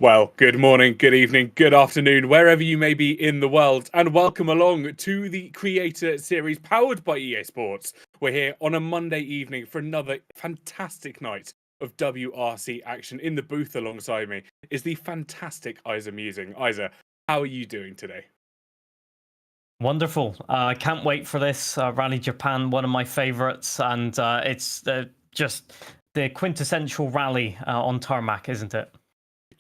Well, good morning, good evening, good afternoon, wherever you may be in the world, and welcome along to the Creator Series powered by EA Sports. We're here on a Monday evening for another fantastic night of WRC action. In the booth alongside me is the fantastic Isa Musing. Isa, how are you doing today? Wonderful. I can't wait for this. Rally Japan, one of my favorites, and it's just the quintessential rally on tarmac, isn't it?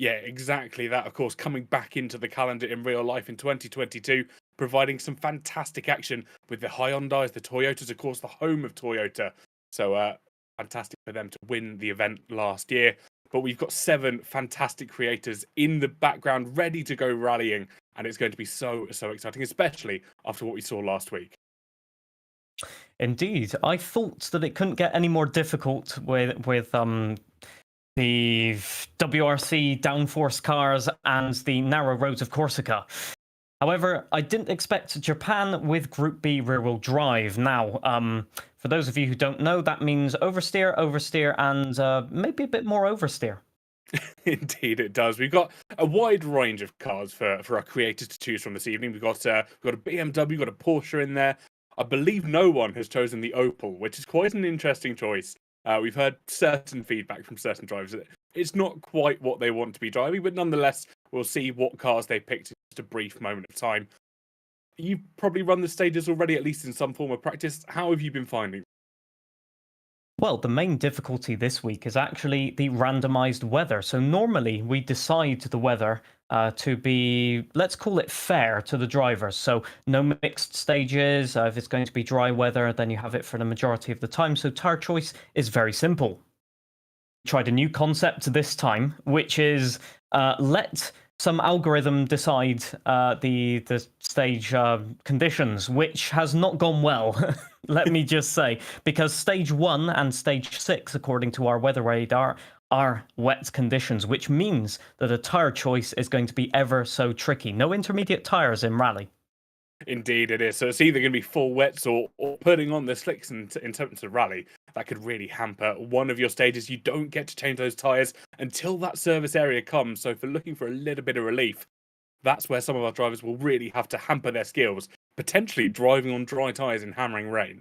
Yeah, exactly that. Of course, coming back into the calendar in real life in 2022, providing some fantastic action with the Hyundais, the Toyotas, of course, the home of Toyota. So fantastic for them to win the event last year. But we've got 7 fantastic creators in the background ready to go rallying, and it's going to be so exciting, especially after what we saw last week. Indeed. I thought that it couldn't get any more difficult with the WRC downforce cars and the narrow roads of Corsica. However, I didn't expect Japan with Group B rear-wheel drive. Now, for those of you who don't know, that means oversteer, oversteer, and maybe a bit more oversteer. Indeed, it does. We've got a wide range of cars for our creators to choose from this evening. We've got a BMW, we've got a Porsche in there. I believe no one has chosen the Opel, which is quite an interesting choice. We've heard certain feedback from certain drivers that it's not quite what they want to be driving, but nonetheless, we'll see what cars they picked in just a brief moment of time. You've probably run the stages already, at least in some form of practice. How have you been finding? Well, the main difficulty this week is actually the randomized weather. So normally we decide the weather to be, let's call it fair to the drivers. So no mixed stages. If it's going to be dry weather, then you have it for the majority of the time. So tire choice is very simple. Tried a new concept this time, which is let some algorithm decide the stage conditions, which has not gone well. Let me just say, because stage 1 and stage 6, according to our weather radar, are wet conditions, which means that a tire choice is going to be ever so tricky. No intermediate tires in rally. Indeed, it is. So it's either going to be full wets or putting on the slicks in terms of rally. That could really hamper one of your stages. You don't get to change those tyres until that service area comes. So if you're looking for a little bit of relief, that's where some of our drivers will really have to hamper their skills, potentially driving on dry tyres in hammering rain.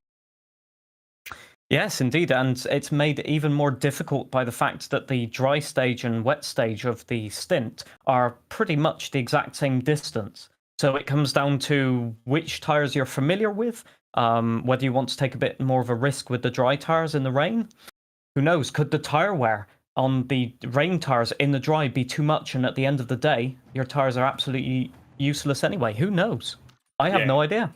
Yes, indeed, and it's made even more difficult by the fact that the dry stage and wet stage of the stint are pretty much the exact same distance. So it comes down to which tires you're familiar with, whether you want to take a bit more of a risk with the dry tires in the rain. Who knows? Could the tire wear on the rain tires in the dry be too much, and at the end of the day, your tires are absolutely useless anyway? Who knows? I have Yeah, no idea.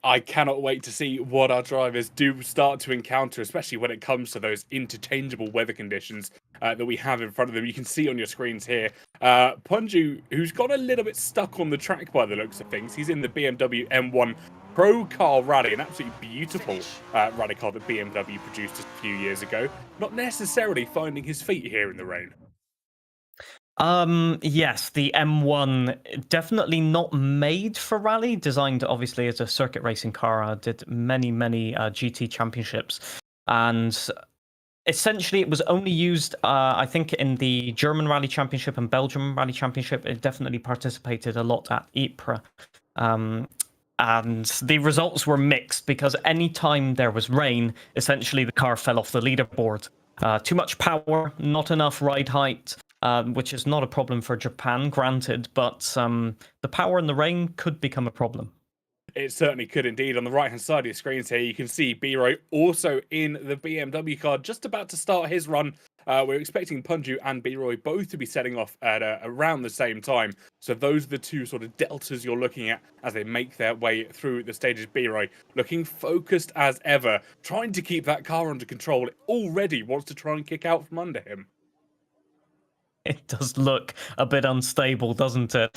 I cannot wait to see what our drivers do start to encounter, especially when it comes to those interchangeable weather conditions that we have in front of them. You can see on your screens here, Punju, who's got a little bit stuck on the track by the looks of things. He's in the BMW M1 Pro Car Rally, an absolutely beautiful rally car that BMW produced just a few years ago. Not necessarily finding his feet here in the rain. Yes, the M1 definitely not made for rally. Designed obviously as a circuit racing car. Did many GT championships, and essentially it was only used, I think, in the German Rally Championship and Belgium Rally Championship. It definitely participated a lot at Ypres. And the results were mixed because anytime there was rain, essentially the car fell off the leaderboard. Too much power, not enough ride height, which is not a problem for Japan, granted, but the power in the rain could become a problem. It certainly could indeed. On the right-hand side of your screens here, you can see B-Roy also in the BMW car, just about to start his run. We're expecting Punju and B-Roy both to be setting off at around the same time. So those are the two sort of deltas you're looking at as they make their way through the stages. B-Roy looking focused as ever, trying to keep that car under control. It already wants to try and kick out from under him. It does look a bit unstable, doesn't it?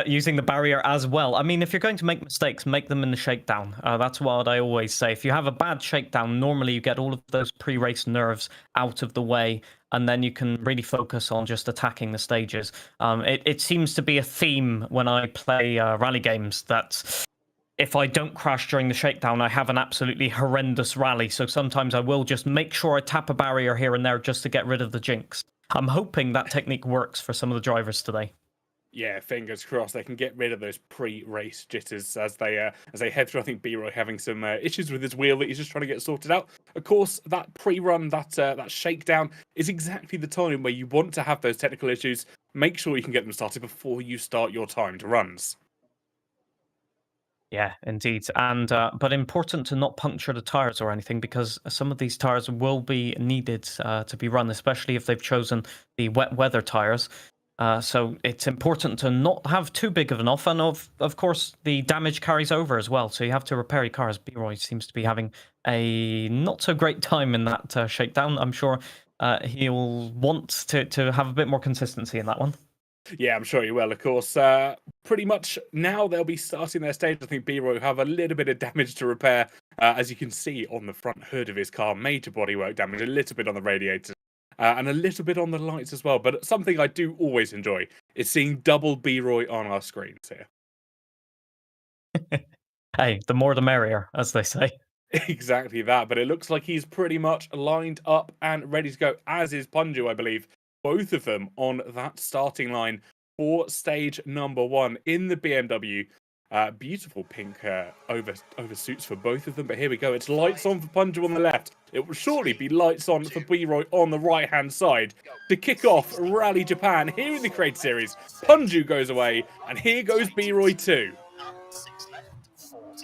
Using the barrier as well. I mean, if you're going to make mistakes, make them in the shakedown. That's what I always say. If you have a bad shakedown, normally you get all of those pre-race nerves out of the way, and then you can really focus on just attacking the stages. It seems to be a theme when I play rally games that if I don't crash during the shakedown, I have an absolutely horrendous rally. So sometimes I will just make sure I tap a barrier here and there just to get rid of the jinx. I'm hoping that technique works for some of the drivers today. Yeah, fingers crossed they can get rid of those pre-race jitters as they head through. I think B-Roy having some issues with his wheel that he's just trying to get sorted out. Of course, that pre-run, that shakedown is exactly the time where you want to have those technical issues. Make sure you can get them started before you start your timed runs. Yeah, indeed. And but important to not puncture the tires or anything, because some of these tires will be needed to be run, especially if they've chosen the wet weather tires. So it's important to not have too big of an off, and of course the damage carries over as well. So you have to repair your cars. B-Roy seems to be having a not so great time in that shakedown. I'm sure he'll want to have a bit more consistency in that one. Yeah, I'm sure you will, of course. Pretty much now they'll be starting their stage. I think B-Roy will have a little bit of damage to repair. As you can see on the front hood of his car, major bodywork damage, a little bit on the radiator, and a little bit on the lights as well. But something I do always enjoy is seeing double B-Roy on our screens here. Hey, the more the merrier, as they say. Exactly that, but it looks like he's pretty much lined up and ready to go, as is Punju, I believe. Both of them on that starting line for stage number 1 in the BMW. Beautiful pink oversuits for both of them, but here we go. It's lights on for Punju on the left. It will surely be lights on for B-Roy on the right-hand side. To kick off Rally Japan here in the Creator Series, Punju goes away, and here goes B-Roy too.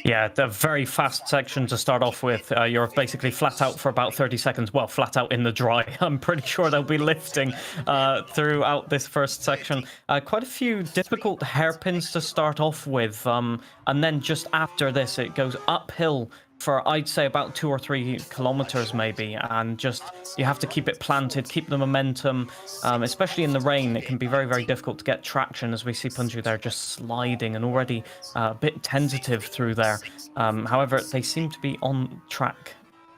Yeah, the very fast section to start off with. You're basically flat out for about 30 seconds. Well, flat out in the dry. I'm pretty sure they'll be lifting throughout this first section. Quite a few difficult hairpins to start off with. And then just after this, it goes uphill for, I'd say, about 2 or 3 kilometers maybe, and just you have to keep it planted, keep the momentum, especially in the rain. It can be very, very difficult to get traction, as we see Punju there just sliding and already a bit tentative through there. However, they seem to be on track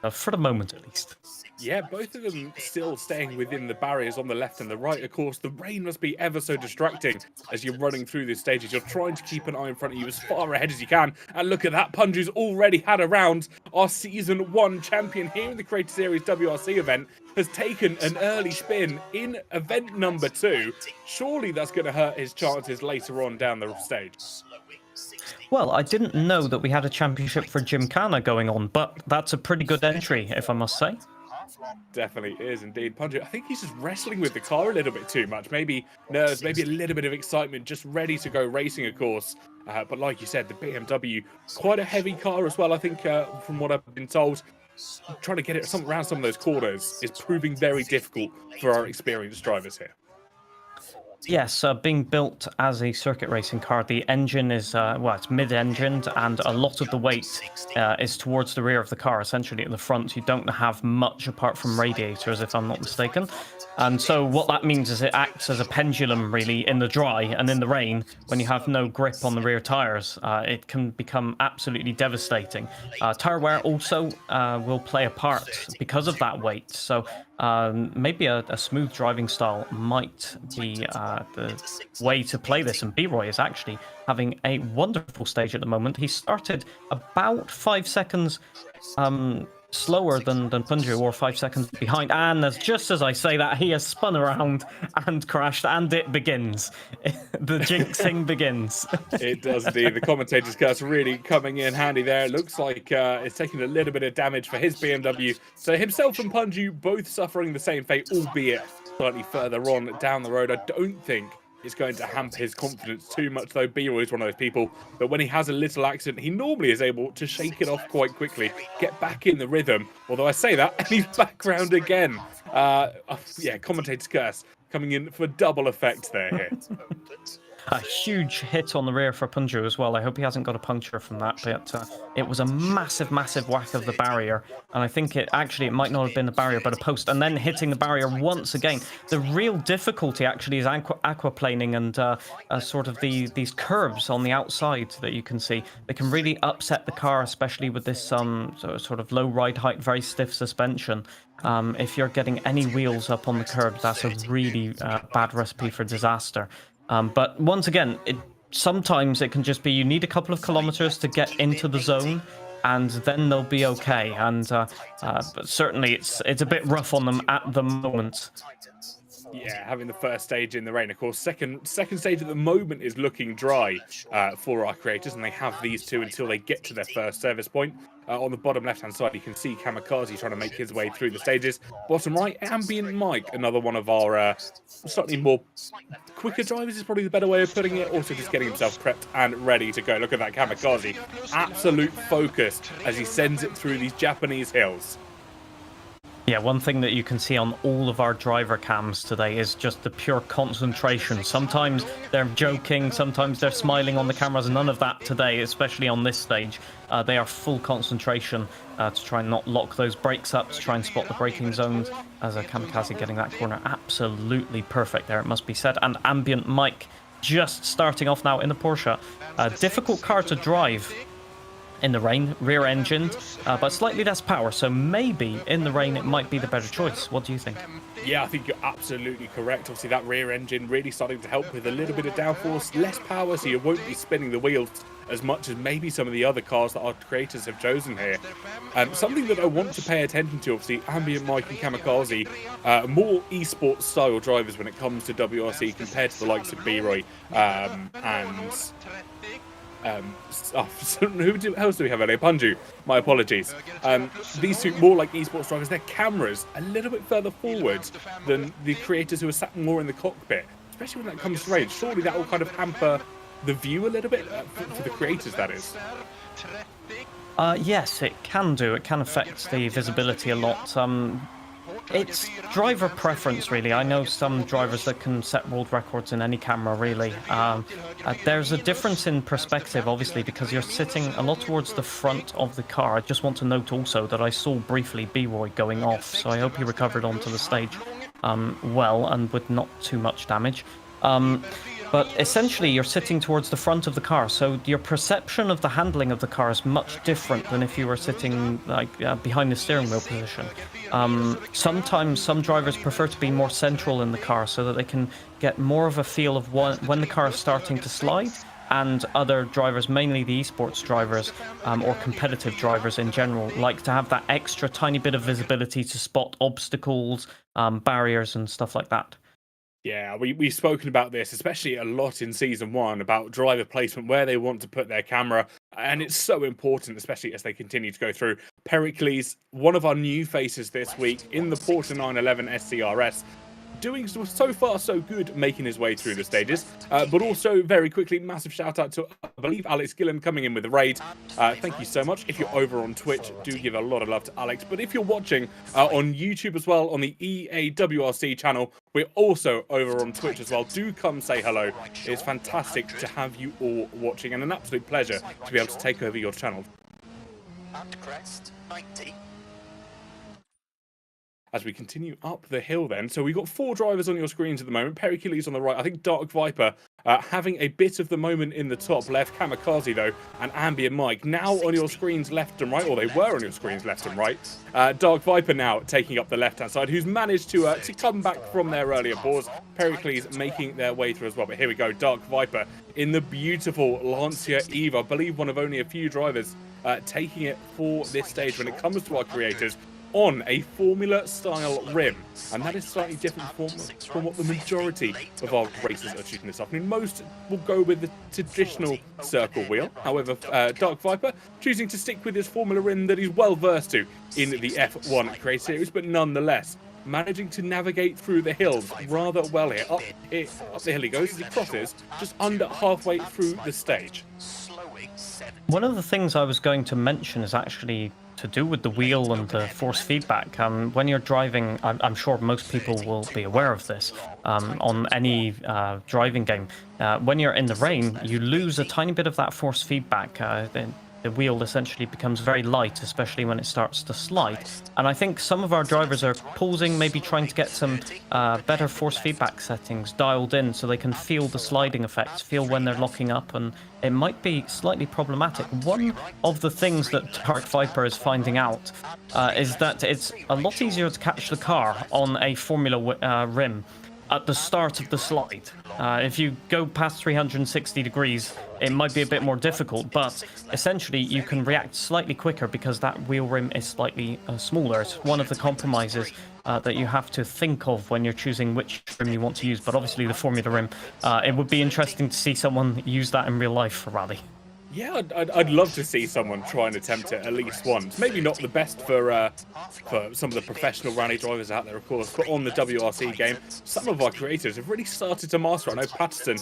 for the moment at least. Yeah, both of them still staying within the barriers on the left and the right. Of course, the rain must be ever so distracting as you're running through these stages. You're trying to keep an eye in front of you as far ahead as you can. And look at that, Punju's already had a round. Our Season 1 champion here in the Creator Series WRC event has taken an early spin in event number 2. Surely that's going to hurt his chances later on down the stage. Well, I didn't know that we had a championship for Gymkhana going on, but that's a pretty good entry, if I must say. Definitely is indeed. Punju, I think he's just wrestling with the car a little bit too much. Maybe nerves, maybe a little bit of excitement, just ready to go racing, of course. But like you said, the BMW, quite a heavy car as well, I think, from what I've been told. Trying to get it around some of those corners is proving very difficult for our experienced drivers here. Yes, being built as a circuit racing car, the engine is, well, it's mid-engined, and a lot of the weight is towards the rear of the car. Essentially, at the front, you don't have much apart from radiators, if I'm not mistaken. And so what that means is it acts as a pendulum, really, in the dry, and in the rain, when you have no grip on the rear tires, it can become absolutely devastating. Tire wear also will play a part because of that weight. So maybe a smooth driving style might be the way to play this, and B-Roy is actually having a wonderful stage at the moment. He started about 5 seconds slower than Punju, or 5 seconds behind, and just as I say that, he has spun around and crashed, and it begins. The jinxing begins. It does indeed. The commentator's curse really coming in handy there. It looks like it's taking a little bit of damage for his BMW. So himself and Punju both suffering the same fate, albeit slightly further on down the road. I don't think it's going to hamper his confidence too much, though. B-Roy is one of those people that when he has a little accident, he normally is able to shake it off quite quickly, get back in the rhythm. Although I say that, and he's back round again. Yeah, commentator's curse coming in for double effect there here. A huge hit on the rear for Punju as well. I hope he hasn't got a puncture from that, but it was a massive, massive whack of the barrier. And I think it might not have been the barrier, but a post, and then hitting the barrier once again. The real difficulty actually is aquaplaning and sort of these curves on the outside that you can see. They can really upset the car, especially with this sort of low ride height, very stiff suspension. If you're getting any wheels up on the curb, that's a really bad recipe for disaster. But once again, sometimes it can just be you need a couple of kilometers to get into the zone, and then they'll be okay. And but certainly it's a bit rough on them at the moment. Yeah, having the first stage in the rain. Of course, second stage at the moment is looking dry for our creators, and they have these two until they get to their first service point. On the bottom left-hand side, you can see Kamikaze trying to make his way through the stages. Bottom right, Ambient Mike, another one of our slightly more quicker drivers is probably the better way of putting it. Also just getting himself prepped and ready to go. Look at that Kamikaze. Absolute focus as he sends it through these Japanese hills. Yeah, one thing that you can see on all of our driver cams today is just the pure concentration. Sometimes they're joking, sometimes they're smiling on the cameras. None of that today, especially on this stage. They are full concentration to try and not lock those brakes up, to try and spot the braking zones. As a Kamikaze getting that corner absolutely perfect there, it must be said. And Ambient Mike just starting off now in the Porsche. Difficult car to drive in the rain, rear-engined, but slightly less power, so maybe in the rain it might be the better choice. What do you think? Yeah, I think you're absolutely correct. Obviously, that rear engine really starting to help with a little bit of downforce, less power, so you won't be spinning the wheels as much as maybe some of the other cars that our creators have chosen here. Something that I want to pay attention to, obviously, Ambient Mike and Kamikaze, more esports style drivers when it comes to WRC compared to the likes of B-Roy who else do we have earlier? Punju, my apologies. These two more like esports drivers, their cameras a little bit further forward than the creators who are sat more in the cockpit, especially when that comes to rain. Surely that will kind of hamper the view a little bit for the creators, that is. Yes, it can do. It can affect the visibility a lot. It's driver preference, really. I know some drivers that can set world records in any camera, really. There's a difference in perspective, obviously, because you're sitting a lot towards the front of the car. I just want to note also that I saw briefly B-Roy going off, so I hope he recovered onto the stage well and with not too much damage. But essentially, you're sitting towards the front of the car, so your perception of the handling of the car is much different than if you were sitting behind the steering wheel position. Sometimes some drivers prefer to be more central in the car so that they can get more of a feel of when the car is starting to slide, and other drivers, mainly the esports drivers or competitive drivers in general, like to have that extra tiny bit of visibility to spot obstacles, barriers and stuff like that. Yeah, we've spoken about this, especially a lot in Season 1, about driver placement, where they want to put their camera, and it's so important, especially as they continue to go through. Pericles, one of our new faces this week in the Porsche 911 SCRS, doing so far so good, making his way through the stages, but also very quickly, massive shout out to, I believe, Alex Gillen coming in with the raid. Thank you so much. If you're over on Twitch, do give a lot of love to Alex, but if you're watching on YouTube as well, on the EAWRC channel, we're also over on Twitch as well. Do come say hello. It's fantastic to have you all watching, and an absolute pleasure to be able to take over your channel. And crest 90. As we continue up the hill then. So we've got 4 drivers on your screens at the moment. Pericles on the right. I think Dark Viper having a bit of the moment in the top left. Kamikaze, though, and Ambient Mike now on your screens left and right. Or they were on your screens left and right. Dark Viper now taking up the left-hand side, who's managed to come back from their earlier pause. Pericles making their way through as well. But here we go. Dark Viper in the beautiful Lancia Eve. I believe one of only a few drivers taking it for this stage when it comes to our creators, on a Formula-style rim, and that is slightly different from what the majority of our racers are shooting this afternoon. Most will go with the traditional circle wheel. However, Dark Viper choosing to stick with his Formula rim that he's well versed to in the F1 Creator Series, but nonetheless managing to navigate through the hills rather well here. Up the hill he goes as he crosses just under halfway through the stage. One of the things I was going to mention is actually to do with the wheel and the force feedback. When you're driving, I'm sure most people will be aware of this, on any driving game. When you're in the rain, you lose a tiny bit of that force feedback. The wheel essentially becomes very light, especially when it starts to slide. And I think some of our drivers are pausing, maybe trying to get some better force feedback settings dialed in so they can feel the sliding effects, feel when they're locking up, and it might be slightly problematic. One of the things that Dark Viper is finding out is that it's a lot easier to catch the car on a Formula rim at the start of the slide. If you go past 360 degrees, it might be a bit more difficult, but essentially you can react slightly quicker because that wheel rim is slightly smaller. It's one of the compromises that you have to think of when you're choosing which rim you want to use. But obviously the Formula rim, it would be interesting to see someone use that in real life for rally. Yeah, I'd love to see someone try and attempt it at least once. Maybe not the best for some of the professional rally drivers out there, of course, but on the WRC game, some of our creators have really started to master it. I know Patterson,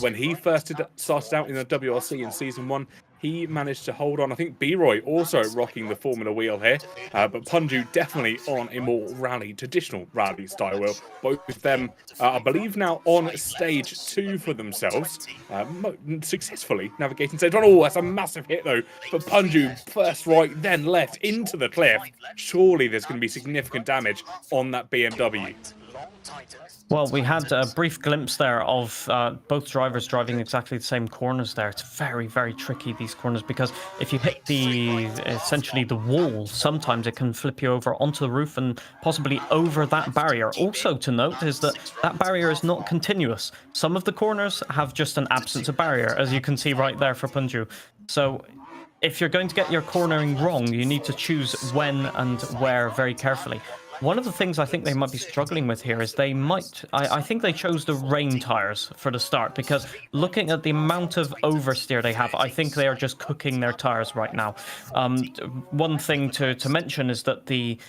when he first started out in the WRC in Season 1, he managed to hold on. I think B-Roy also rocking the Formula wheel here, but Punju definitely on a more traditional rally style wheel. Both of them, I believe, now on stage 2 for themselves, successfully navigating stage 1. Oh, that's a massive hit though for Punju. First right, then left into the cliff. Surely there's going to be significant damage on that BMW. Well, we had a brief glimpse there of both drivers driving exactly the same corners there. It's very, very tricky, these corners, because if you hit essentially the wall, sometimes it can flip you over onto the roof and possibly over that barrier. Also to note is that that barrier is not continuous. Some of the corners have just an absence of barrier, as you can see right there for Punju. So if you're going to get your cornering wrong, you need to choose when and where very carefully. One of the things I think they might be struggling with here is they might... I think they chose the rain tires for the start, because looking at the amount of oversteer they have, I think they are just cooking their tires right now. One thing to mention is that the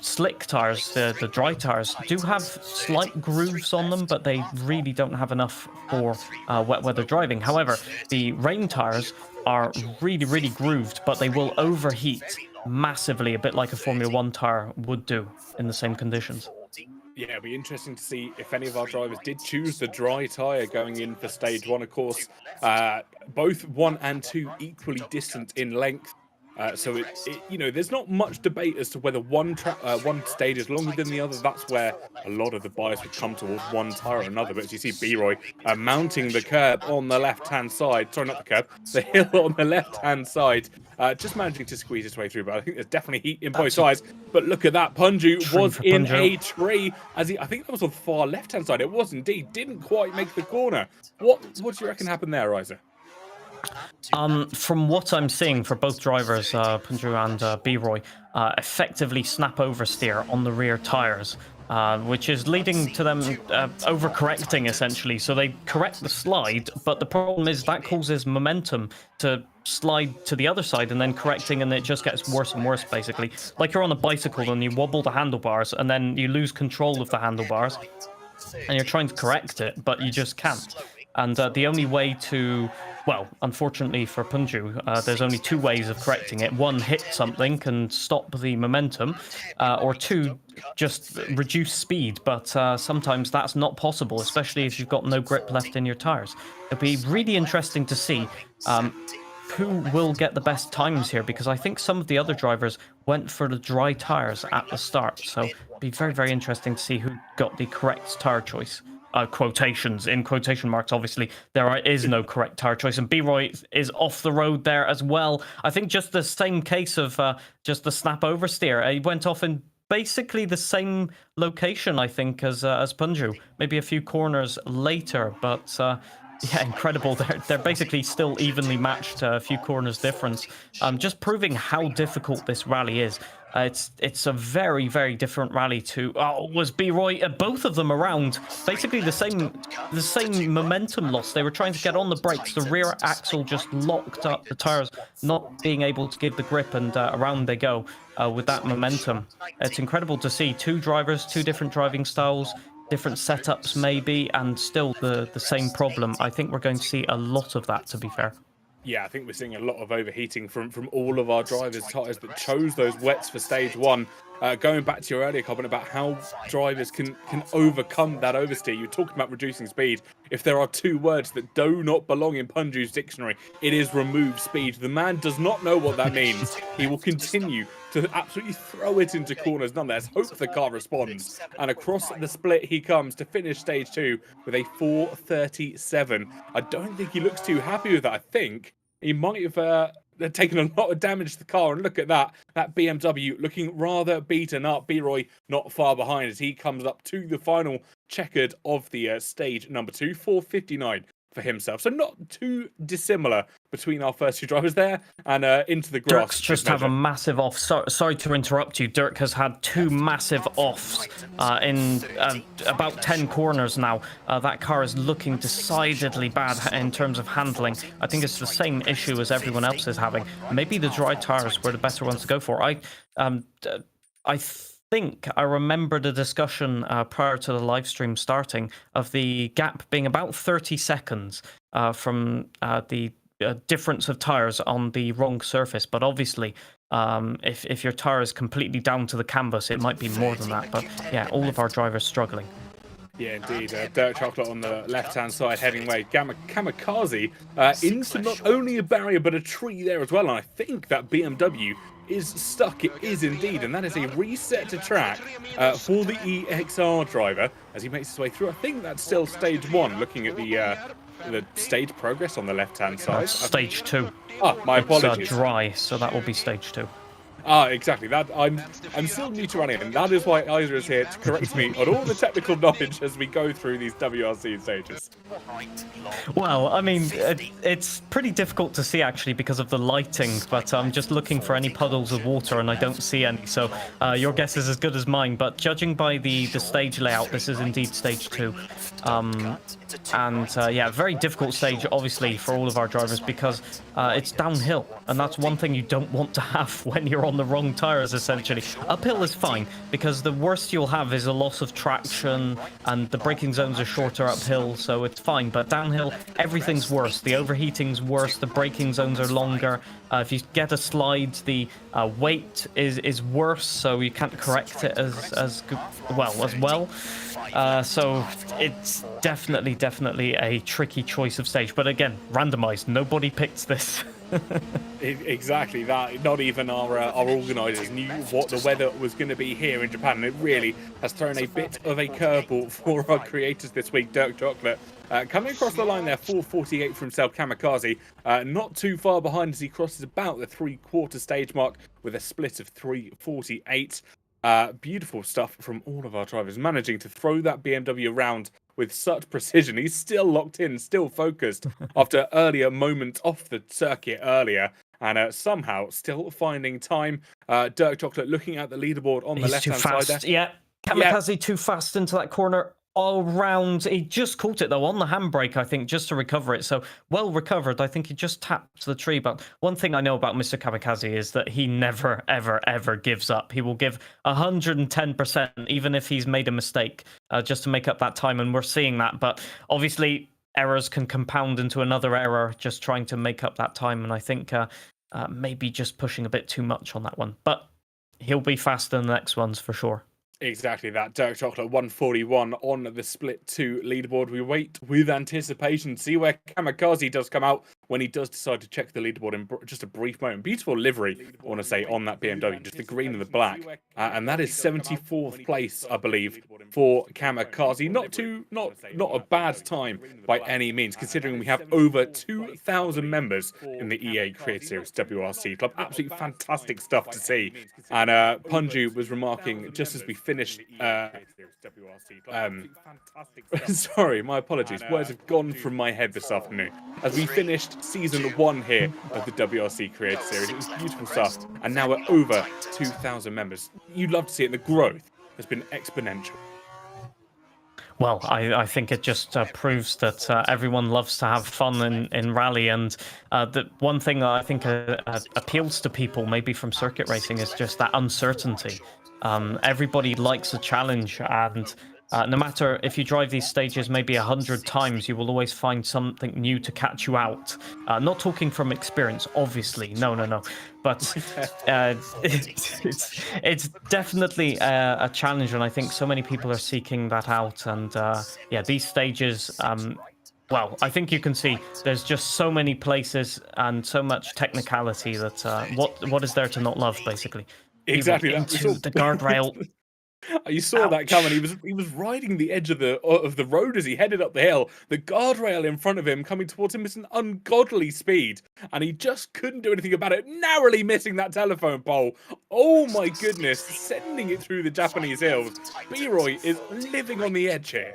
slick tires, the dry tires, do have slight grooves on them, but they really don't have enough for wet weather driving. However, the rain tires are really, really grooved, but they will overheat massively, a bit like a Formula 1 tire would do in the same conditions. Yeah, it'll be interesting to see if any of our drivers did choose the dry tyre going in for stage 1. Of course, both 1 and 2 equally distant in length. So there's not much debate as to whether one stage is longer than the other. That's where a lot of the bias would come towards one tyre or another. But as you see, B-Roy mounting the curb on the left-hand side. Sorry, not the curb, the hill on the left-hand side. Just managing to squeeze his way through. But I think there's definitely heat in both sides. But look at that. Punju was in a tree. I think that was on the far left-hand side. It was indeed. Didn't quite make the corner. What do you reckon happened there, Isa? From what I'm seeing for both drivers, Punju and B-Roy, effectively snap oversteer on the rear tires, which is leading to them overcorrecting essentially. So they correct the slide, but the problem is that causes momentum to slide to the other side and then correcting, and it just gets worse and worse basically. Like you're on a bicycle and you wobble the handlebars and then you lose control of the handlebars and you're trying to correct it, but you just can't. And the only way to... Well, unfortunately for Punju, there's only 2 ways of correcting it. 1, hit something and stop the momentum, or 2, just reduce speed. But sometimes that's not possible, especially if you've got no grip left in your tires. It'll be really interesting to see who will get the best times here, because I think some of the other drivers went for the dry tires at the start. So it'll be very, very interesting to see who got the correct tire choice. Quotations, in quotation marks, obviously, there is no correct tire choice, and B-Roy is off the road there as well. I think just the same case of just the snap oversteer. He went off in basically the same location, I think, as Punju, maybe a few corners later, but yeah, incredible. They're basically still evenly matched, a few corners difference, just proving how difficult this rally is. It's a very, very different rally to... Oh, was B-Roy... both of them around basically the same momentum loss. They were trying to get on the brakes. The rear axle just locked up the tires, not being able to give the grip, and around they go with that momentum. It's incredible to see 2 drivers, 2 different driving styles, different setups maybe, and still the same problem. I think we're going to see a lot of that, to be fair. Yeah, I think we're seeing a lot of overheating from all of our drivers' tyres that chose those wets for stage 1. Going back to your earlier comment about how drivers can overcome that oversteer, you're talking about reducing speed. If there are 2 words that do not belong in Punju's dictionary, it is remove speed. The man does not know what that means. He will continue to absolutely throw it into corners nonetheless. Hope the car responds. And across the split he comes to finish stage 2 with a 4:37. I don't think he looks too happy with that. I think he might have taken a lot of damage to the car, and look at that BMW looking rather beaten up. B-Roy not far behind as he comes up to the final checkered of the stage number 2, 4:59 for himself. So not too dissimilar between our first two drivers there and into the grass. Dirk's just have a massive off. Sorry to interrupt you. Dirk has had two massive offs in about 10 corners now. That car is looking decidedly bad in terms of handling. I think it's the same issue as everyone else is having. Maybe the dry tires were the better ones to go for. I think I remember the discussion prior to the live stream starting of the gap being about 30 seconds from the difference of tires on the wrong surface. But obviously, if your tire is completely down to the canvas, it might be more than that. But yeah, all of our drivers struggling. Yeah, indeed. Dirt Chocolate on the left-hand side heading away. Kamikaze into not only a barrier but a tree there as well. And I think that BMW is stuck. It is indeed. And that is a reset to track for the EXR driver as he makes his way through. I think that's still stage 1, looking at the stage progress on the left-hand side. Stage 2. Ah, my apologies. It's dry, so that will be stage 2. Ah, exactly. That I'm still new to running, and that is why Isa is here to correct me on all the technical knowledge as we go through these WRC stages. Well, I mean, it's pretty difficult to see actually because of the lighting, but I'm just looking for any puddles of water and I don't see any, so your guess is as good as mine. But judging by the stage layout, this is indeed stage 2. Yeah, very difficult stage, obviously, for all of our drivers because it's downhill, and that's one thing you don't want to have when you're on the wrong tires, essentially. Uphill is fine, because the worst you'll have is a loss of traction, and the braking zones are shorter uphill, so it's fine. But downhill, everything's worse. The overheating's worse, the braking zones are longer. If you get a slide, the weight is worse, so you can't correct it as well. So it's definitely a tricky choice of stage. But again, randomized. Nobody picked this. Exactly that. Not even our organisers knew what the weather was going to be here in Japan, and it really has thrown a bit of a curveball for our creators this week. Dirk Chocolate coming across the line there, 4:48 for himself. Kamikaze not too far behind as he crosses about the 3/4 stage mark with a split of 3:48. Beautiful stuff from all of our drivers, managing to throw that BMW around with such precision. He's still locked in, still focused after earlier moments off the circuit earlier, and somehow still finding time. Dirk Chocolate looking at the leaderboard on the left-hand side there. Yeah, Kamikaze too fast into that corner. All round, he just caught it though on the handbrake, I think, just to recover it. So well recovered. I think he just tapped the tree. But one thing I know about Mr. Kamikaze is that he never, ever gives up. He will give 110%, even if he's made a mistake, just to make up that time. And we're seeing that. But obviously, errors can compound into another error, just trying to make up that time. And I think maybe just pushing a bit too much on that one. But he'll be faster than the next ones for sure. Exactly that. Dirk Chocolate 141 on the split 2 leaderboard. We wait with anticipation to see where Kamikaze does come out when he does decide to check the leaderboard in just a brief moment. Beautiful livery, I want to say, on that BMW, just the green and the black. And that is 74th place, I believe, for Kamikaze. Not a bad time by any means, considering we have over 2,000 members in the EA Creator Series WRC Club. Absolutely fantastic stuff to see. And Punju was remarking just as we finished. Sorry, my apologies. Words have gone from my head this afternoon. As we finished season 1 here of the WRC Creator Series, it was beautiful stuff. And now we're over 2,000 members. You'd love to see it. The growth has been exponential. Well, I think it just proves that everyone loves to have fun in rally, and the one thing that I think appeals to people, maybe from circuit racing, is just that uncertainty. Everybody likes a challenge, and no matter if you drive these stages maybe 100 times, you will always find something new to catch you out. Not talking from experience, obviously. No. But it's definitely a challenge, and I think so many people are seeking that out. And yeah, these stages, well, I think you can see there's just so many places and so much technicality that what is there to not love, basically? Exactly. Into the guardrail. You saw that coming. He was riding the edge of the road as he headed up the hill. The guardrail in front of him coming towards him at an ungodly speed, and he just couldn't do anything about it. Narrowly missing that telephone pole. Oh my goodness! Sending it through the Japanese hills. B-Roy is living on the edge here.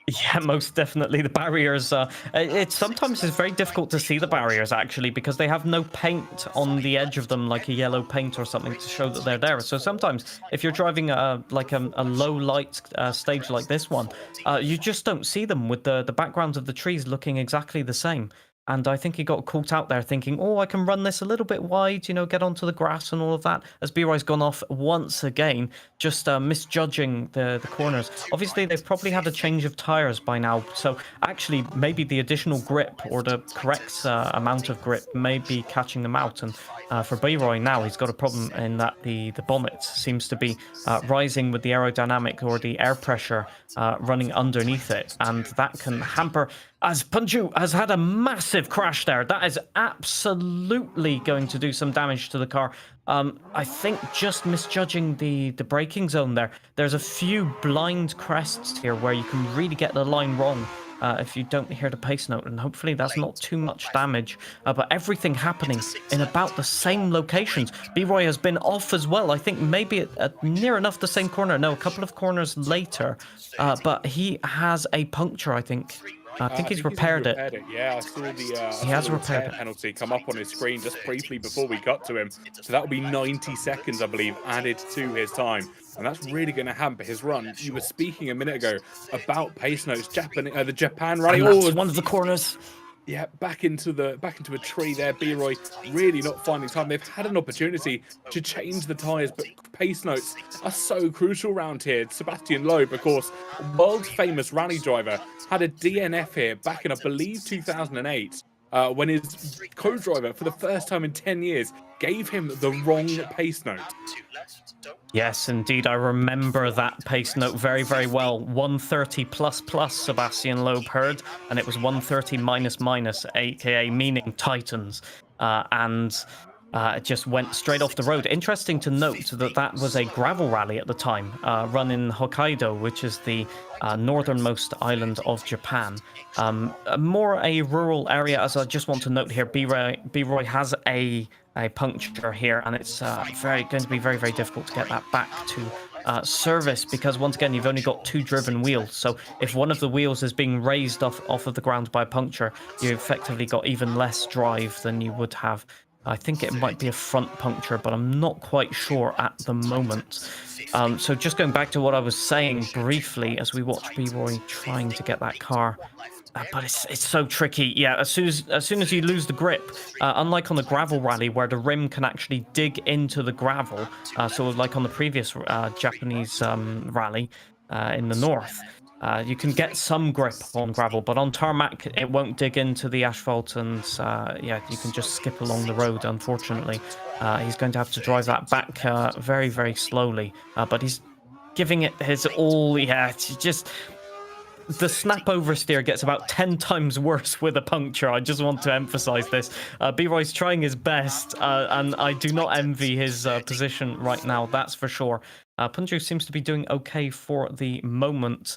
Yeah, most definitely. The barriers, it sometimes is very difficult to see the barriers actually because they have no paint on the edge of them, like a yellow paint or something to show that they're there. So sometimes if you're driving like a low light stage like this one, you just don't see them with the backgrounds of the trees looking exactly the same. And I think he got caught out there thinking, oh, I can run this a little bit wide, get onto the grass and all of that. As B-Roy's gone off once again, just misjudging the corners. Obviously, they've probably had a change of tires by now. So actually, maybe the additional grip or the correct amount of grip may be catching them out. And for B-Roy now, he's got a problem in that the bonnet seems to be rising with the aerodynamic or the air pressure running underneath it. And that can hamper... As Punju has had a massive crash there. That is absolutely going to do some damage to the car. I think just misjudging the braking zone there. There's a few blind crests here where you can really get the line wrong if you don't hear the pace note. And hopefully that's not too much damage. But everything happening in about the same locations. B-Roy has been off as well. I think maybe at near enough the same corner. No, a couple of corners later. But he has a puncture, I think. I think he's repaired it. Yeah, I saw the repair penalty come up on his screen just briefly before we got to him. So that would be 90 seconds, I believe, added to his time. And that's really going to hamper his run. You were speaking a minute ago about pace notes, the Japan rally. And that's one of the corners. Yeah, back into a tree there. B-Roy really not finding time. They've had an opportunity to change the tyres, but pace notes are so crucial around here. Sebastian Loeb, of course, world famous rally driver, had a DNF here back in, I believe, 2008, when his co-driver, for the first time in 10 years, gave him the wrong pace note. Yes, indeed. I remember that pace note very, very well. 130 plus plus Sebastian Loeb heard, and it was 130 minus minus, aka meaning Titans. It just went straight off the road. Interesting to note that that was a gravel rally at the time, run in Hokkaido, which is the northernmost island of Japan. More a rural area, as I just want to note here. B-Roy has a puncture here, and it's going to be very, very difficult to get that back to service, because once again you've only got two driven wheels. So if one of the wheels is being raised off of the ground by a puncture, you've effectively got even less drive than you would have. I think it might be a front puncture, but I'm not quite sure at the moment. So just going back to what I was saying briefly as we watch B-Roy trying to get that car. But it's so tricky. Yeah, as soon as you lose the grip, unlike on the gravel rally where the rim can actually dig into the gravel, so like on the previous Japanese rally in the north, you can get some grip on gravel, but on tarmac it won't dig into the asphalt, and yeah, you can just skip along the road. Unfortunately, he's going to have to drive that back very, very slowly, but he's giving it his all. Yeah, it's just... The snap oversteer gets about 10 times worse with a puncture. I just want to emphasize this. B-Roy's trying his best, and I do not envy his position right now, that's for sure. Punju seems to be doing okay for the moment.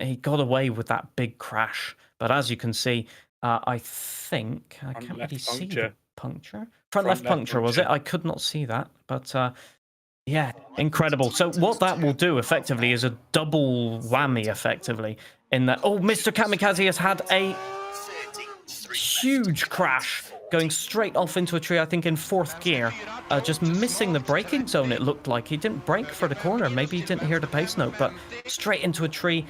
He got away with that big crash, but as you can see, I think... I can't really see the puncture. Front left puncture, was it? I could not see that, but... yeah, incredible. So what that will do effectively is a double whammy, effectively, in that... Oh, Mr. Kamikaze has had a huge crash, going straight off into a tree, I think in fourth gear, just missing the braking zone, it looked like. He didn't brake for the corner. Maybe he didn't hear the pace note, but straight into a tree.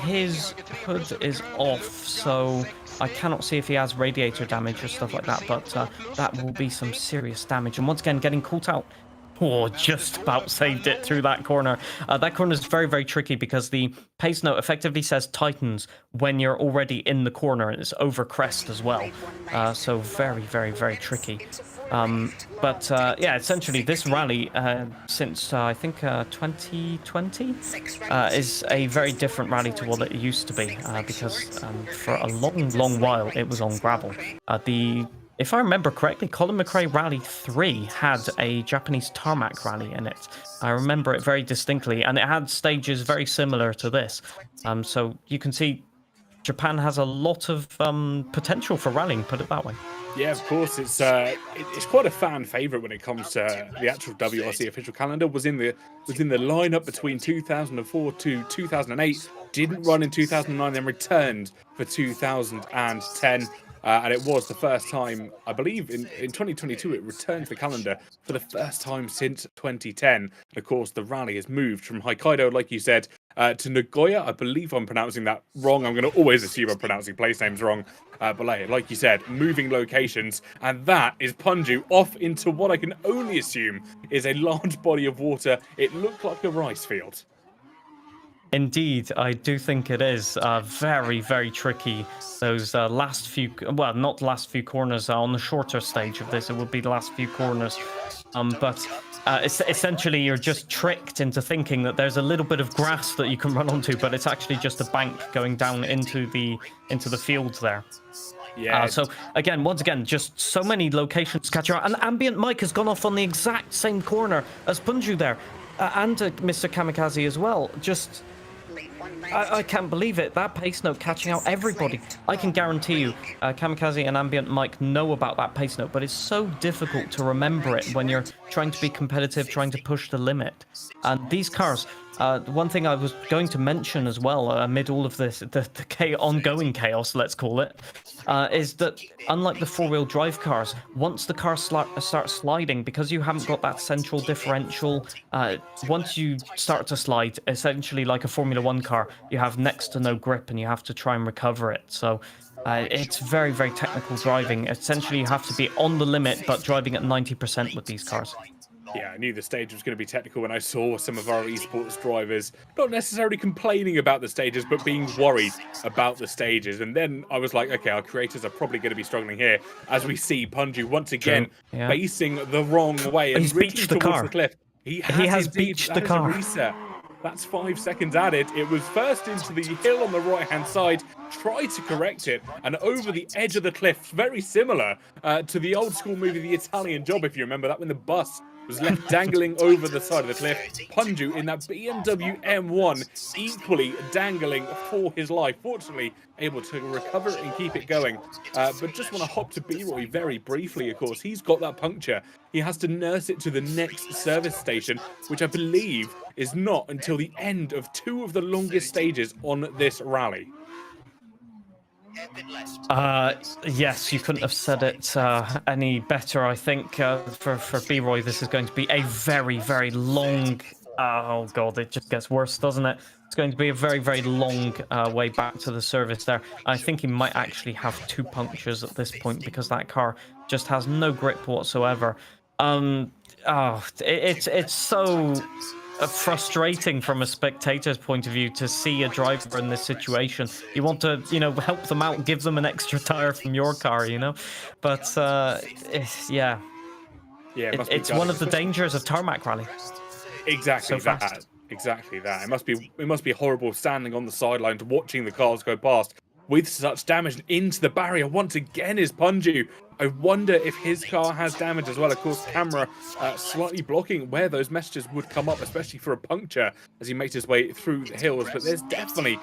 His hood is off, so I cannot see if he has radiator damage or stuff like that, but that will be some serious damage. And once again, getting caught out. Oh, just about saved it through that corner. That corner is very, very tricky because the pace note effectively says Titans when you're already in the corner, and it's over crest as well. So very, very, very tricky. Yeah, essentially this rally since I think 2020 is a very different rally to what it used to be, because for a long, long while it was on gravel. If I remember correctly, Colin McRae Rally 3 had a Japanese tarmac rally in it. I remember it very distinctly, and it had stages very similar to this. So you can see Japan has a lot of potential for rallying, put it that way. Yeah, of course. It's quite a fan favorite when it comes to the actual WRC official calendar. Was in the lineup between 2004 to 2008. didn't run in 2009, then returned for 2010. And it was the first time, I believe, in 2022, it returned to the calendar for the first time since 2010. And of course, the rally has moved from Hokkaido, like you said, to Nagoya. I believe I'm pronouncing that wrong. I'm going to always assume I'm pronouncing place names wrong. But like you said, moving locations. And that is Punju off into what I can only assume is a large body of water. It looked like a rice field. Indeed, I do think it is very, very tricky. Those last few, well, not last few corners on the shorter stage of this. It would be the last few corners, but essentially you're just tricked into thinking that there's a little bit of grass that you can run onto, but it's actually just a bank going down into the field there. Yeah. So again, once again, just so many locations to catch out. And Ambient Mike has gone off on the exact same corner as Punju there, and Mr. Kamikaze as well. Just. I can't believe it. That pace note catching out everybody. I can guarantee you, Kamikaze and Ambient Mike know about that pace note, but it's so difficult to remember it when you're trying to be competitive, trying to push the limit. And these cars, one thing I was going to mention as well, amid all of this, the ongoing chaos, let's call it, is that unlike the four-wheel drive cars, once the car starts sliding, because you haven't got that central differential, once you start to slide, essentially like a Formula One car, you have next to no grip and you have to try and recover it. So it's very, very technical driving. Essentially, you have to be on the limit, but driving at 90% with these cars. Yeah, I knew the stage was going to be technical when I saw some of our esports drivers not necessarily complaining about the stages, but being worried about the stages. And then I was like, okay, our creators are probably going to be struggling here as we see Punju once again facing the wrong way and he's beached the car. The cliff. He has beached the car. Reset. That's 5 seconds added. It was first into the hill on the right-hand side, tried to correct it, and over the edge of the cliff, very similar to the old school movie The Italian Job, if you remember that, when the bus was left dangling over the side of the cliff. Punju in that BMW M1 equally dangling for his life. Fortunately, able to recover it and keep it going. But just want to hop to B-Roy very briefly, of course. He's got that puncture. He has to nurse it to the next service station, which I believe is not until the end of 2 of the longest stages on this rally. Yes, you couldn't have said it any better. I think for B-Roy, this is going to be a very, very long. Oh god, it just gets worse, doesn't it? It's going to be a very, very long way back to the service there. I think he might actually have 2 punctures at this point because that car just has no grip whatsoever. It's so frustrating from a spectator's point of view to see a driver in this situation. You want to, help them out, give them an extra tire from your car, But it's one of the dangers of tarmac rally. Exactly so that. Exactly that. It must be horrible standing on the sidelines watching the cars go past with such damage into the barrier. Once again is Punju. I wonder if his car has damage as well. Of course, camera slightly blocking where those messages would come up, especially for a puncture as he makes his way through the hills. But there's definitely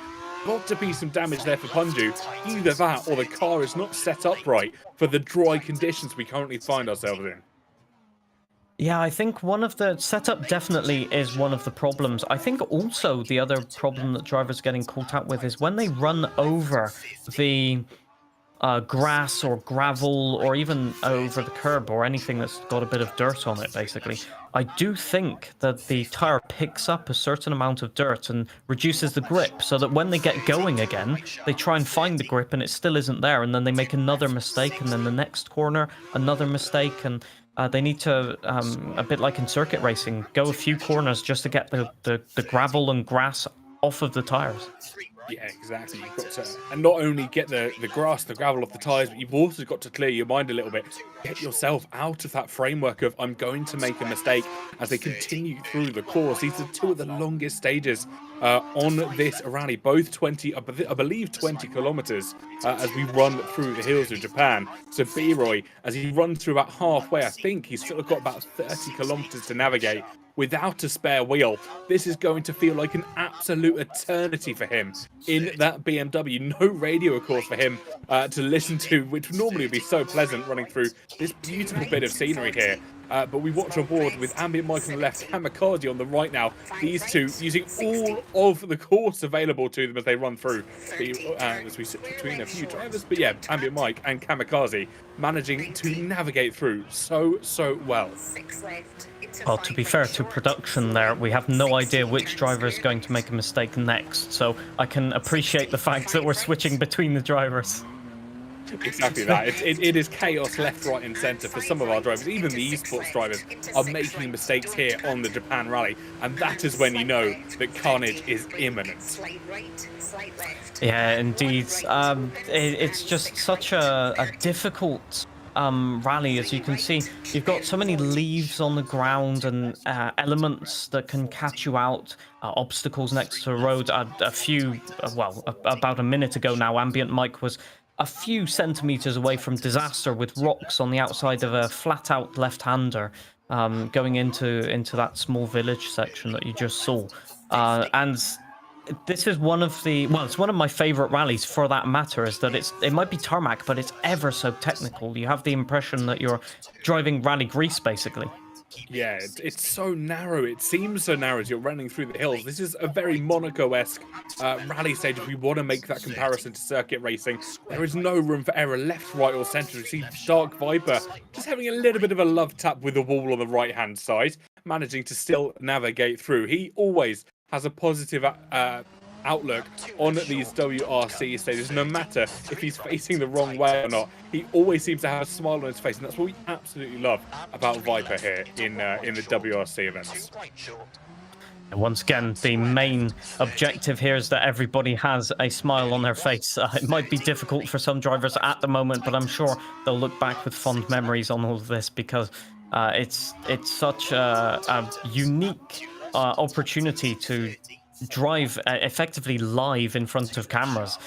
got to be some damage there for Punju. Either that or the car is not set up right for the dry conditions we currently find ourselves in. Yeah, I think one of the setup definitely is one of the problems. I think also the other problem that drivers are getting caught out with is when they run over the grass or gravel or even over the curb or anything that's got a bit of dirt on it, basically. I do think that the tire picks up a certain amount of dirt and reduces the grip so that when they get going again, they try and find the grip and it still isn't there. And then they make another mistake and then the next corner, another mistake. And they need to, a bit like in circuit racing, go a few corners just to get the gravel and grass off of the tires. Yeah, exactly. You've got to, and not only get the grass, the gravel off the tyres, but you've also got to clear your mind a little bit. Get yourself out of that framework of, I'm going to make a mistake as they continue through the course. These are 2 of the longest stages on this rally, both 20, I believe 20 kilometers as we run through the hills of Japan. So B-Roy, as he runs through about halfway, I think he's still got about 30 kilometers to navigate without a spare wheel. This is going to feel like an absolute eternity for him in that BMW. No radio, of course, for him to listen to, which would normally be so pleasant running through this beautiful bit of scenery here. but we watch on board with Ambient Mike on the left, Kamikaze on the right now. These two using all of the course available to them as they run through. As we sit between a few drivers, but yeah, Ambient Mike and Kamikaze managing to navigate through so well. Well, to be fair to production there, we have no idea which driver is going to make a mistake next, so I can appreciate the fact that we're switching between the drivers. Exactly that. It is chaos left, right and centre for some of our drivers. Even the esports drivers are making mistakes here on the Japan Rally, and that is when you know that carnage is imminent. Yeah, indeed. It's just such a difficult rally, as you can see. You've got so many leaves on the ground and elements that can catch you out, obstacles next to the road. About a minute ago now, Ambient Mike was a few centimeters away from disaster with rocks on the outside of a flat-out left-hander going into that small village section that you just saw. And this is it's one of my favorite rallies for that matter, is that it might be tarmac, but it's ever so technical. You have the impression that you're driving rally grease, basically. Yeah, it's so narrow. It seems so narrow as you're running through the hills. This is a very Monaco-esque rally stage if we want to make that comparison to circuit racing. There is no room for error left, right or centre. You see Dark Viper just having a little bit of a love tap with the wall on the right-hand side, managing to still navigate through. He always has a positive outlook on these WRC stages, no matter if he's facing the wrong way or not. He always seems to have a smile on his face, and that's what we absolutely love about Viper here in the WRC events. Once again, the main objective here is that everybody has a smile on their face. It might be difficult for some drivers at the moment, but I'm sure they'll look back with fond memories on all of this, because it's such a unique opportunity to drive effectively live in front of cameras,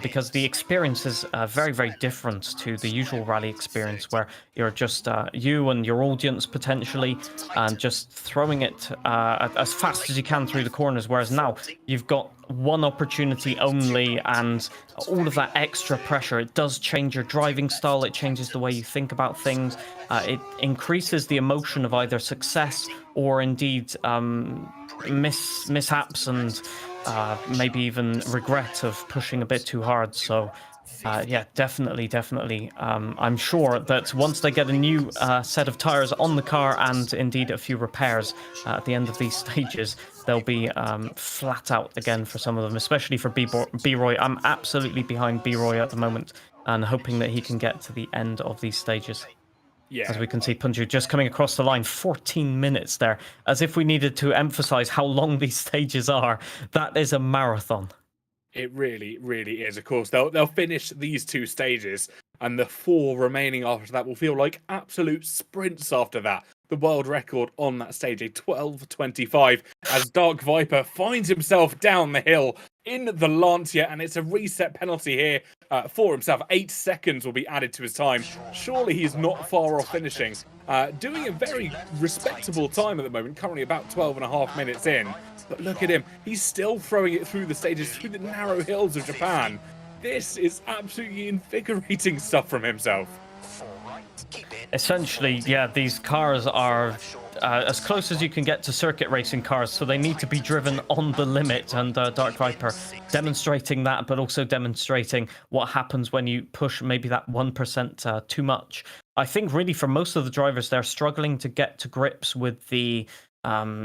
because the experience is very, very different to the usual rally experience, where you're just you and your audience potentially, and just throwing it as fast as you can through the corners, whereas now you've got one opportunity only, and all of that extra pressure. It does change your driving style, it changes the way you think about things, it increases the emotion of either success or indeed mishaps and maybe even regret of pushing a bit too hard. So yeah, definitely. I'm sure that once they get a new set of tires on the car, and indeed a few repairs at the end of these stages, they'll be flat out again for some of them, especially for B-Roy. I'm absolutely behind B-Roy at the moment, and hoping that he can get to the end of these stages. Yeah. As we can see, Punju just coming across the line, 14 minutes there, as if we needed to emphasize how long these stages are. That is a marathon. It really, really is. Of course, they'll finish these two stages, and the 4 remaining after that will feel like absolute sprints after that. The world record on that stage, a 12:25, as Dark Viper finds himself down the hill in the Lancia, and it's a reset penalty here for himself. 8 seconds will be added to his time. Surely he's not far off finishing. Doing a very respectable time at the moment, currently about 12.5 minutes in. But look at him, he's still throwing it through the stages, through the narrow hills of Japan. This is absolutely invigorating stuff from himself. Essentially, yeah, these cars are as close as you can get to circuit racing cars, so they need to be driven on the limit, and Dark Viper demonstrating that, but also demonstrating what happens when you push maybe that 1% too much. I think really for most of the drivers, they're struggling to get to grips with the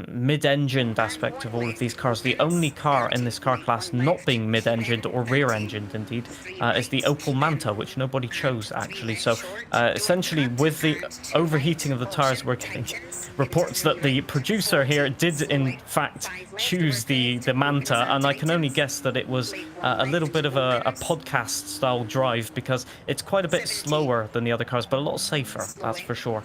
mid-engined aspect of all of these cars. The only car in this car class not being mid-engined, or rear-engined indeed, is the Opel Manta, which nobody chose actually. So essentially, with the overheating of the tires, we're getting reports that the producer here did in fact choose the Manta, and I can only guess that it was a little bit of a podcast style drive, because it's quite a bit slower than the other cars, but a lot safer, that's for sure.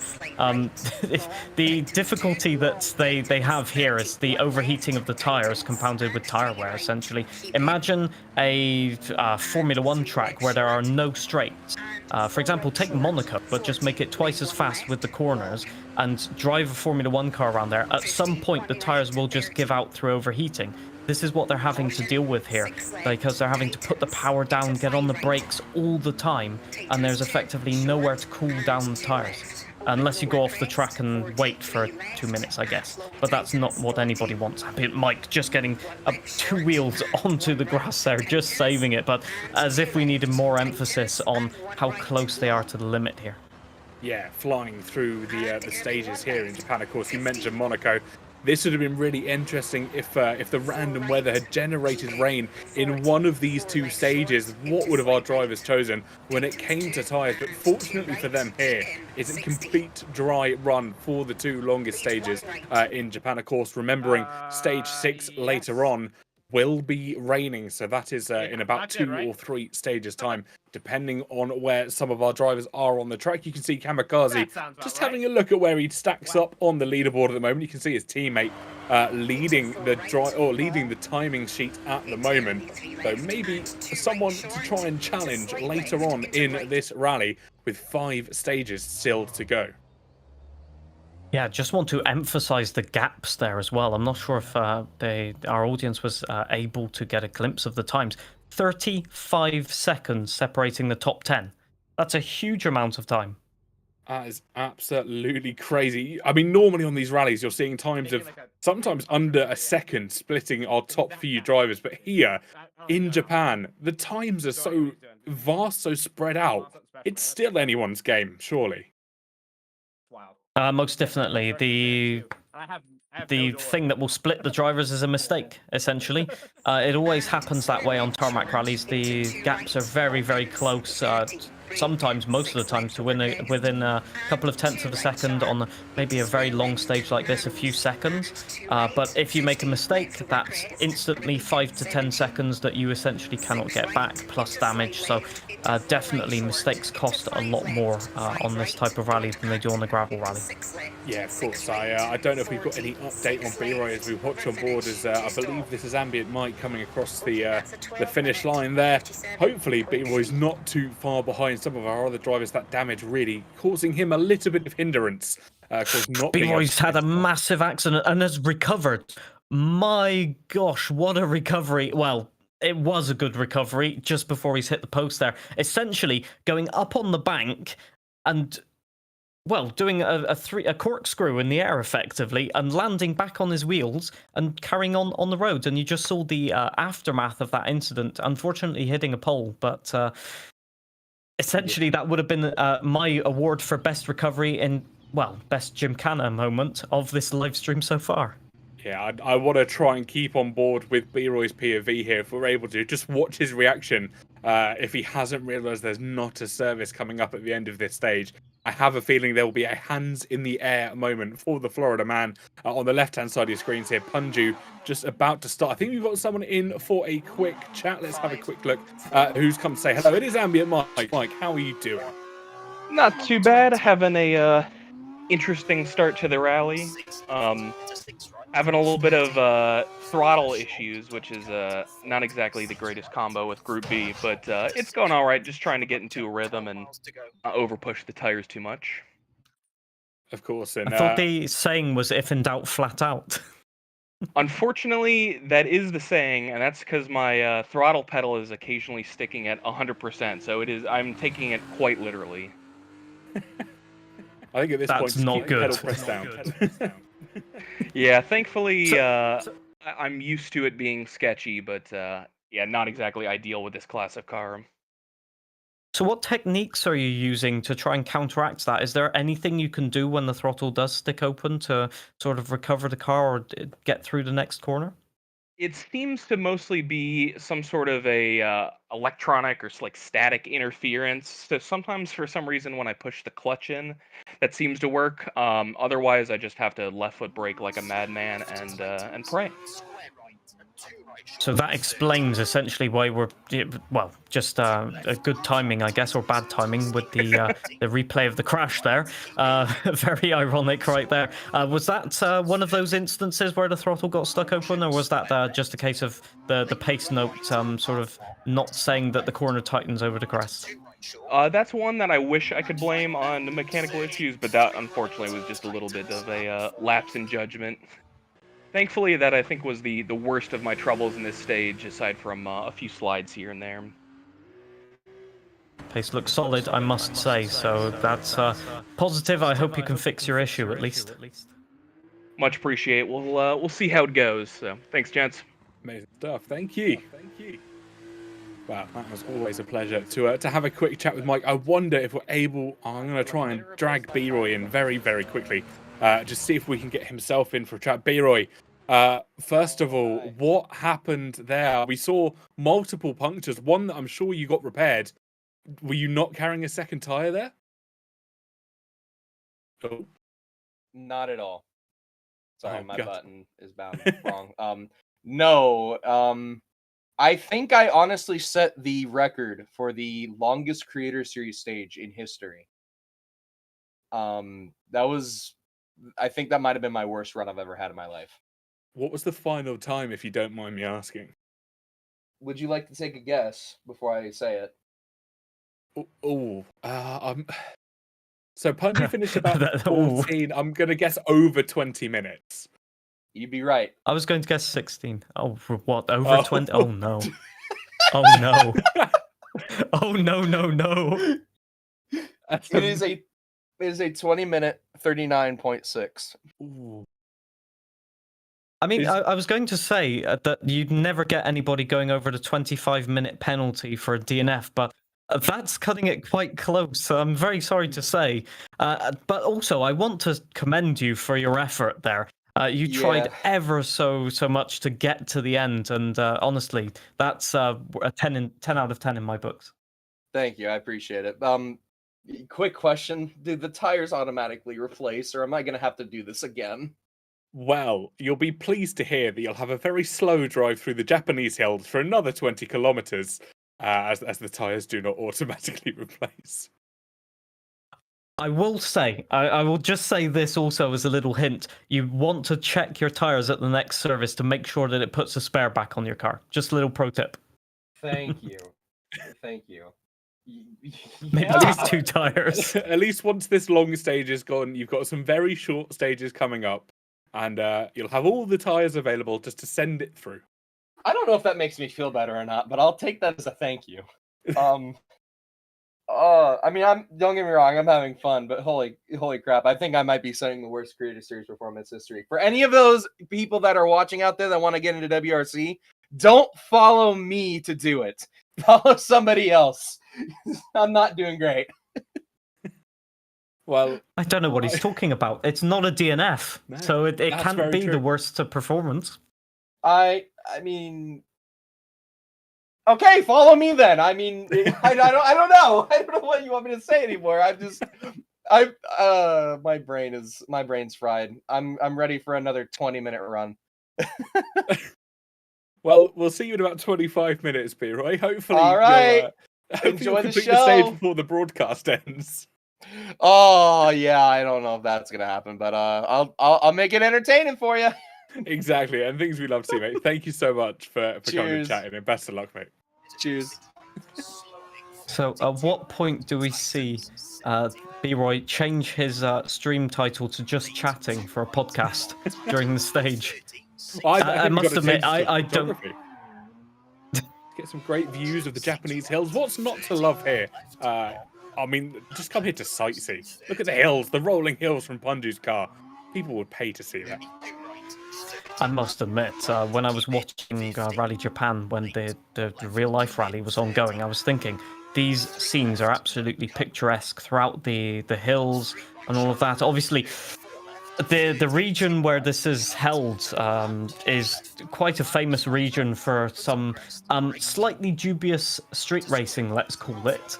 The difficulty that they have here is the overheating of the tires compounded with tire wear, essentially. Imagine a Formula 1 track where there are no straights. For example, take Monaco, but just make it twice as fast with the corners, and drive a Formula 1 car around there. At some point, the tires will just give out through overheating. This is what they're having to deal with here, because they're having to put the power down, get on the brakes all the time, and there's effectively nowhere to cool down the tires. unless you go off the track and wait for 2 minutes, I guess. But that's not what anybody wants. Mike just getting 2 wheels onto the grass there, just saving it, but as if we needed more emphasis on how close they are to the limit here. Yeah, flying through the stages here in Japan. Of course, you mentioned Monaco. This would have been really interesting if the random weather had generated rain in one of these 2 stages. What would have our drivers chosen when it came to tyres? But fortunately for them here, it's a complete dry run for the 2 longest stages in Japan. Of course, remembering stage 6 later on will be raining, so that is in about 2 or 3 stages time, depending on where some of our drivers are on the track. You can see Kamikaze just having a look at where he stacks up on the leaderboard at the moment. You can see his teammate leading the timing sheet at the moment. So maybe someone to try and challenge later on in this rally with 5 stages still to go. Yeah, just want to emphasize the gaps there as well. I'm not sure if our audience was able to get a glimpse of the times. 35 seconds separating the top 10. That's a huge amount of time. That is absolutely crazy. I mean, normally on these rallies, you're seeing times of sometimes under a second splitting our top few drivers. But here in Japan, the times are so vast, so spread out. It's still anyone's game, surely. Most definitely. The thing that will split the drivers is a mistake, essentially. It always happens that way on tarmac rallies. The gaps are very, very close. Sometimes, most of the time, to within a couple of tenths of a second on maybe a very long stage like this, a few seconds. But if you make a mistake, that's instantly 5 to 10 seconds that you essentially cannot get back, plus damage. So definitely mistakes cost a lot more on this type of rally than they do on the gravel rally. Yeah, of course. I don't know if we've got any update on B-Roy as we watch on board, as I believe this is Ambient Mike coming across the finish line there. Hopefully B-Roy's not too far behind some of our other drivers. That damage really causing him a little bit of hindrance. B-Roy's had a massive accident and has recovered. My gosh, what a recovery. Well, it was a good recovery just before he's hit the post there. Essentially going up on the bank and, well, doing a corkscrew in the air effectively and landing back on his wheels and carrying on the road. And you just saw the aftermath of that incident, unfortunately hitting a pole. But essentially that would have been my award for best recovery in, well, best Gymkhana moment of this live stream so far. Yeah, I want to try and keep on board with B-Roy's POV here if we're able to. Just watch his reaction if he hasn't realised there's not a service coming up at the end of this stage. I have a feeling there will be a hands in the air moment for the Florida man. On the left-hand side of your screens here, Punju just about to start. I think we've got someone in for a quick chat. Let's have a quick look who's come to say hello. It is Ambient Mike. Mike, how are you doing? Not too bad. Having a interesting start to the rally. Having a little bit of throttle issues, which is not exactly the greatest combo with Group B, but it's going all right. Just trying to get into a rhythm and not overpush the tires too much. Of course. And I thought the saying was, if in doubt, flat out. Unfortunately, that is the saying, and that's because my throttle pedal is occasionally sticking at 100%, so it is. I'm taking it quite literally. I think at this point, that's not good. Pedal pressed down. Yeah, thankfully, I'm used to it being sketchy, but yeah, not exactly ideal with this class of car. So what techniques are you using to try and counteract that? Is there anything you can do when the throttle does stick open to sort of recover the car or get through the next corner? It seems to mostly be some sort of a electronic or like static interference. So sometimes, for some reason, when I push the clutch in, that seems to work. Otherwise, I just have to left foot brake like a madman and pray. So that explains essentially why we're, well, just a good timing, I guess, or bad timing with the replay of the crash there. Very ironic right there. Was that one of those instances where the throttle got stuck open, or was that just a case of the pace note sort of not saying that the corner tightens over the crest? That's one that I wish I could blame on the mechanical issues, but that unfortunately was just a little bit of a lapse in judgment. Thankfully, that I think was the worst of my troubles in this stage, aside from a few slides here and there. Pace looks solid, I must say, so that's positive. I hope you can fix your issue at least. Much appreciate. We'll see how it goes. So thanks, gents. Amazing stuff. Thank you. Well, that was always a pleasure to have a quick chat with Mike. I wonder if we're able. I'm going to try and drag B-Roy in very, very quickly. Just see if we can get himself in for a chat. B-Roy, first of all, what happened there? We saw multiple punctures. One that I'm sure you got repaired. Were you not carrying a second tire there? Oh. Not at all. Sorry, Oh, my God. button is bound wrong. No. I think I honestly set the record for the longest Creator Series stage in history. I think that might have been my worst run I've ever had in my life. What was the final time, if you don't mind me asking? Would you like to take a guess before I say it? So Punji finished about 14. I'm going to guess over 20 minutes. You'd be right. I was going to guess 16. Oh, for what? Over 20? Oh, no. Oh, no. Oh, no. It is a 20-minute 39.6. Ooh. I mean, I was going to say that you'd never get anybody going over the 25-minute penalty for a DNF, but that's cutting it quite close. I'm very sorry to say. But also, I want to commend you for your effort there. You tried ever so much to get to the end, and honestly, that's a 10 out of 10 in my books. Thank you, I appreciate it. Quick question: do the tires automatically replace, or am I going to have to do this again? Well, you'll be pleased to hear that you'll have a very slow drive through the Japanese hills for another 20 kilometers, as the tires do not automatically replace. I will say, I will just say this also as a little hint. You want to check your tires at the next service to make sure that it puts a spare back on your car. Just a little pro tip. Thank you. Thank you. Maybe at least 2 tires. At least once this long stage is gone, you've got some very short stages coming up, and you'll have all the tires available just to send it through. I don't know if that makes me feel better or not, but I'll take that as a thank you. I mean, don't get me wrong, I'm having fun, but holy crap, I think I might be setting the worst Creator Series performance history. For any of those people that are watching out there that want to get into WRC, don't follow me to do it. Follow somebody else. I'm not doing great. Well, I don't know what he's talking about. It's not a DNF, No, so it can't be true. the worst performance. I mean, okay, follow me then. I mean, I don't know. I don't know what you want me to say anymore. My brain's fried. I'm ready for another 20-minute run. Well, we'll see you in about 25 minutes, B-Roy. Hopefully, all right. Enjoy the complete show. The stage before the broadcast ends. Oh yeah, I don't know if that's gonna happen, but I'll make it entertaining for you. Exactly, and things we love to see, mate. Thank you so much for coming and Cheers. chatting, and best of luck, mate. Cheers. So, at what point do we see B-Roy change his stream title to just chatting for a podcast during the stage? I must admit, I don't. Get some great views of the Japanese hills. What's not to love here? I mean, just come here to sightsee. Look at the hills, the rolling hills from Punju's car. People would pay to see that. I must admit, when I was watching Rally Japan, when the real-life rally was ongoing, I was thinking, these scenes are absolutely picturesque throughout the hills and all of that. Obviously, the region where this is held is quite a famous region for some slightly dubious street racing, let's call it,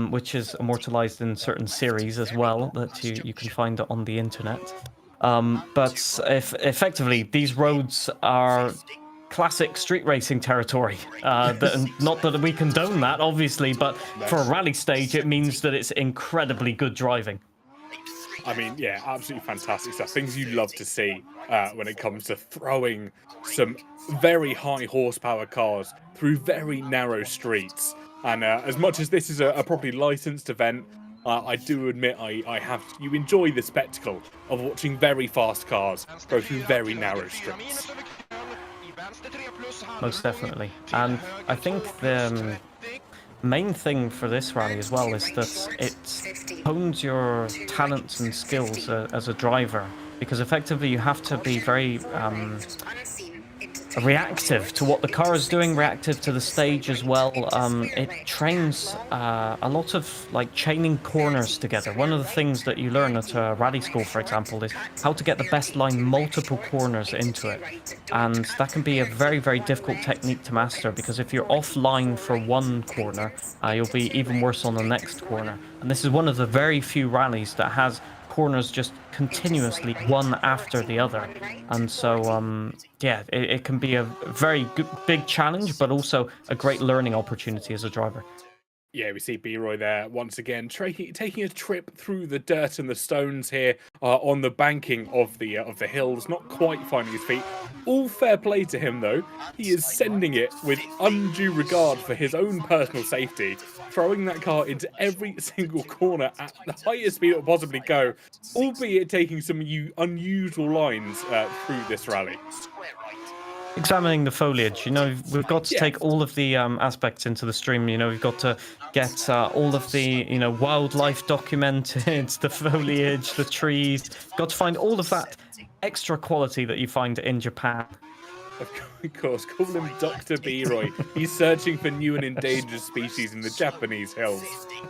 which is immortalized in certain series as well that you can find on the internet. But effectively, these roads are classic street racing territory. Not that we condone that, obviously, but for a rally stage, it means that it's incredibly good driving. I mean, yeah, absolutely fantastic stuff. Things you love to see when it comes to throwing some very high horsepower cars through very narrow streets. And as much as this is a properly licensed event, I do admit you enjoy the spectacle of watching very fast cars go through very narrow streets. Most definitely. And I think main thing for this rally as well is that it hones your talents and skills as a driver, because effectively you have to be very reactive to what the car is doing, reactive to the stage as well. It trains a lot of like chaining corners together. One of the things that you learn at rally school, for example, is how to get the best line multiple corners into it. And that can be a very, very difficult technique to master, because if you're offline for one corner, you'll be even worse on the next corner. And this is one of the very few rallies that has corners just continuously one after the other, and so yeah, it can be a very big challenge, but also a great learning opportunity as a driver. Yeah, we see B-Roy there once again taking a trip through the dirt and the stones here on the banking of the hills, not quite finding his feet. All fair play to him though. He is sending it with undue regard for his own personal safety, throwing that car into every single corner at the highest speed it will possibly go, albeit taking some unusual lines through this rally. Examining the foliage, we've got to take all of the aspects into the stream. We've got to get all of the wildlife documented, the foliage, the trees. Got to find all of that extra quality that you find in Japan. Of course, call him Dr. B-Roy. He's searching for new and endangered species in the Japanese hills.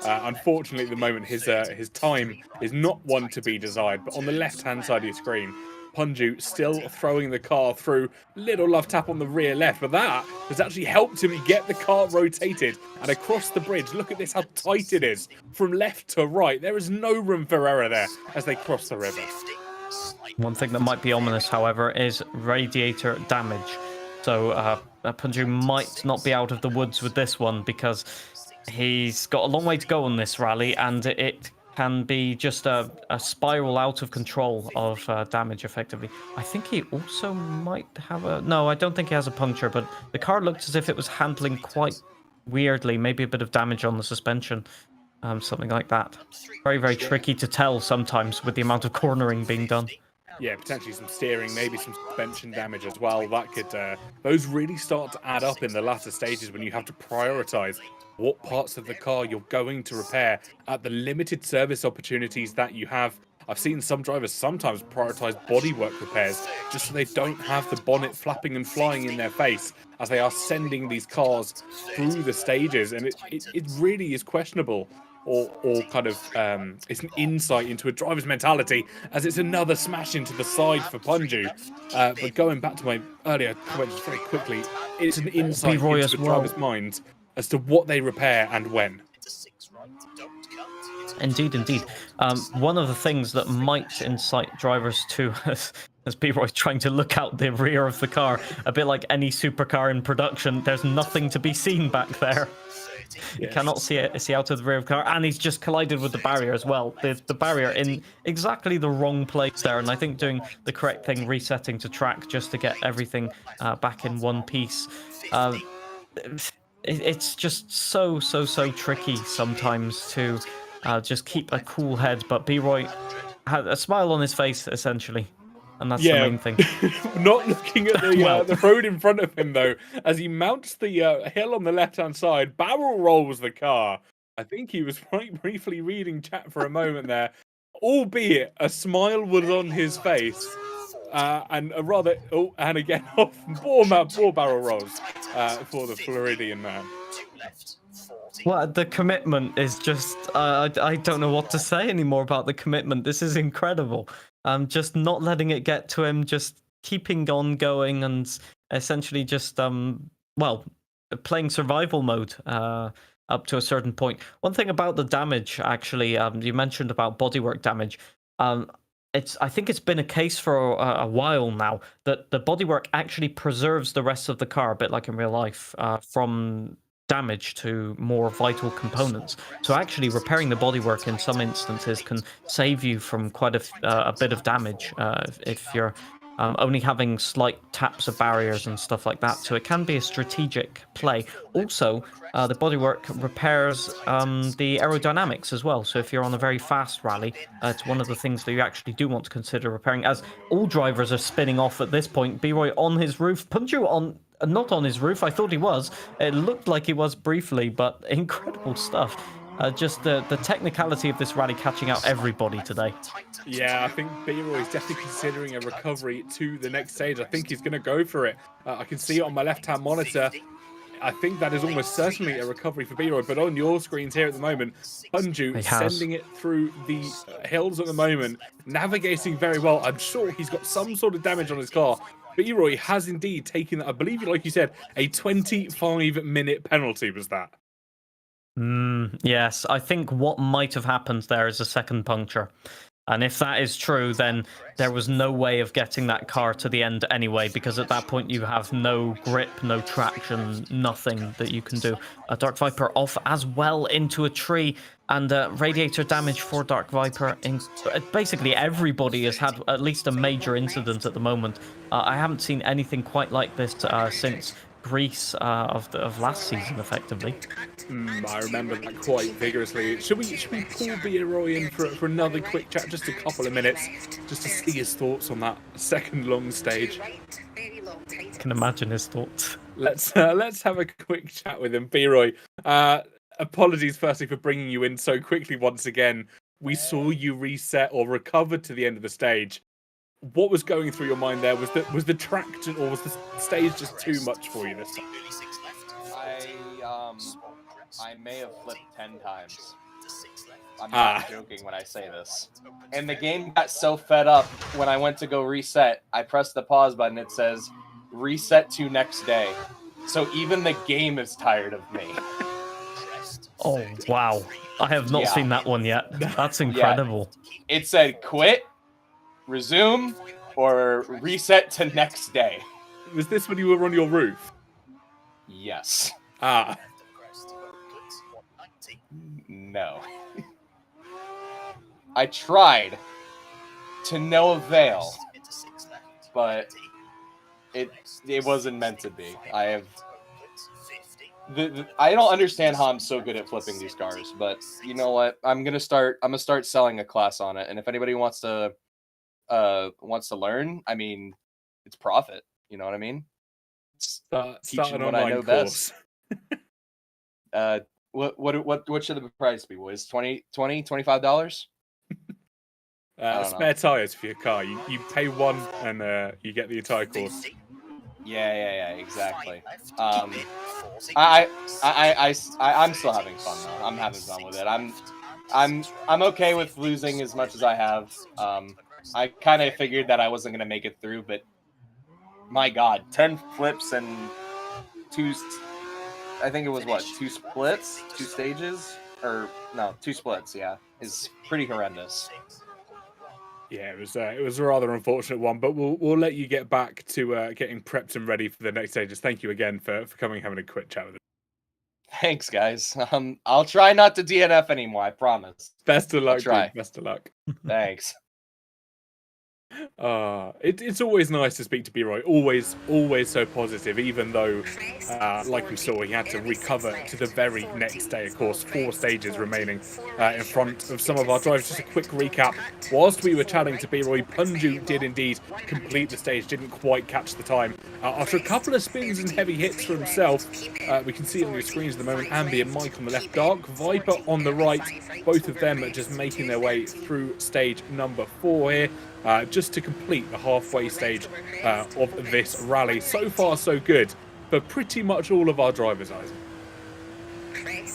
Unfortunately, at the moment, his time is not one to be desired. But on the left-hand side of your screen, Punju still throwing the car through. Little love tap on the rear left, but that has actually helped him get the car rotated and across the bridge. Look at this, how tight it is from left to right. There is no room for error there as they cross the river. One thing that might be ominous, however, is radiator damage. So Punju might not be out of the woods with this one, because he's got a long way to go on this rally, and it can be just a spiral out of control of damage, effectively. I think he also might have a... No, I don't think he has a puncture, but the car looked as if it was handling quite weirdly. Maybe a bit of damage on the suspension, something like that. Very, very tricky to tell sometimes with the amount of cornering being done. Yeah, potentially some steering, maybe some suspension damage as well. That could, those really start to add up in the latter stages when you have to prioritize what parts of the car you're going to repair at the limited service opportunities that you have. I've seen some drivers sometimes prioritize bodywork repairs just so they don't have the bonnet flapping and flying in their face as they are sending these cars through the stages, and it really is questionable. Or kind of, it's an insight into a driver's mentality, as it's another smash into the side for Punju. But going back to my earlier comments very quickly, it's an insight into the driver's mind as to what they repair and when. Indeed, indeed. One of the things that might incite drivers to, as B-Roy's trying to look out the rear of the car, a bit like any supercar in production, there's nothing to be seen back there. You cannot see out of the rear of the car, and he's just collided with the barrier as well. The barrier in exactly the wrong place there, and I think doing the correct thing, resetting to track just to get everything back in one piece. It's just so tricky sometimes to just keep a cool head, but B-Roy had a smile on his face, essentially. And that's the main thing. Not looking at the road in front of him, though, as he mounts the hill on the left-hand side, barrel rolls the car. I think he was quite briefly reading chat for a moment there, albeit a smile was on his face. And a rather... Oh, and again, poor barrel rolls for the Floridian man. Well, the commitment is just... I don't know what to say anymore about the commitment. This is incredible. Just not letting it get to him, just keeping on going, and essentially just, playing survival mode up to a certain point. One thing about the damage, actually, you mentioned about bodywork damage. I think it's been a case for a while now that the bodywork actually preserves the rest of the car, a bit like in real life, from damage to more vital components. So actually repairing the bodywork in some instances can save you from quite a bit of damage if you're only having slight taps of barriers and stuff like that. So it can be a strategic play. Also, the bodywork repairs the aerodynamics as well. So if you're on a very fast rally, it's one of the things that you actually do want to consider repairing. As all drivers are spinning off at this point, B-Roy on his roof, Punju on not on his roof. I thought he was. It looked like he was briefly, but incredible stuff. Just the technicality of this rally catching out everybody today. Yeah, I think B-Roy is definitely considering a recovery to the next stage. I think he's going to go for it. I can see it on my left-hand monitor. I think that is almost certainly a recovery for B-Roy, but on your screens here at the moment, Bunju sending it through the hills at the moment, navigating very well. I'm sure he's got some sort of damage on his car. B-Roy has indeed taken, I believe, like you said, a 25-minute penalty was that. Yes, I think what might have happened there is a second puncture. And if that is true, then there was no way of getting that car to the end anyway, because at that point you have no grip, no traction, nothing that you can do. Dark Viper off as well into a tree, and radiator damage for Dark Viper. Basically, everybody has had at least a major incident at the moment. I haven't seen anything quite like this since Greece of last season, effectively. I remember that quite vigorously. Should we pull B-Roy in for another quick chat, just a couple of minutes, just to see his thoughts on that second long stage? I can imagine his thoughts. Let's have a quick chat with him. B-Roy, apologies firstly for bringing you in so quickly once again. We saw you reset or recover to the end of the stage. What was going through your mind there? Was the track or was the stage just too much for you this time? I may have flipped 10 times. I'm not joking when I say this. And the game got so fed up when I went to go reset. I pressed the pause button. It says reset to next day. So even the game is tired of me. Oh wow! I have not seen that one yet. That's incredible. Yeah. It said quit, resume, or reset to next day. Was this when you were on your roof? Yes. No. I tried to no avail, but it wasn't meant to be. I don't understand how I'm so good at flipping these cars, but you know what? I'm gonna start selling a class on it, and if anybody wants to learn, I mean, it's profit. You know what I mean? Teaching what I know best. What should the price be, boys? $25? Spare tires for your car. You pay one and you get the entire course. Yeah, exactly. I'm still having fun though. I'm having fun with it. I'm okay with losing as much as I have. I kind of figured that I wasn't gonna make it through, but my God, 10 flips and I think it was what, 2 splits, 2 stages, or no, 2 splits. Yeah, is pretty horrendous. Yeah, it was a rather unfortunate one, but we'll let you get back to getting prepped and ready for the next stages. Thank you again for coming and having a quick chat with us. Thanks, guys. I'll try not to DNF anymore. I promise. Best of luck. I'll try. Dude. Best of luck. Thanks. It's always nice to speak to B-Roy. Always so positive, even though, like we saw, he had to recover to the very next day. Of course, 4 stages remaining in front of some of our drivers. Just a quick recap. Whilst we were chatting to B-Roy, Bunju did indeed complete the stage, didn't quite catch the time. After a couple of spins and heavy hits for himself, we can see on your screens at the moment, Ambi and Mike on the left, Dark Viper on the right. Both of them are just making their way through stage number 4 here. Just to complete the halfway stage of this rally. So far, so good for pretty much all of our drivers, Isaac.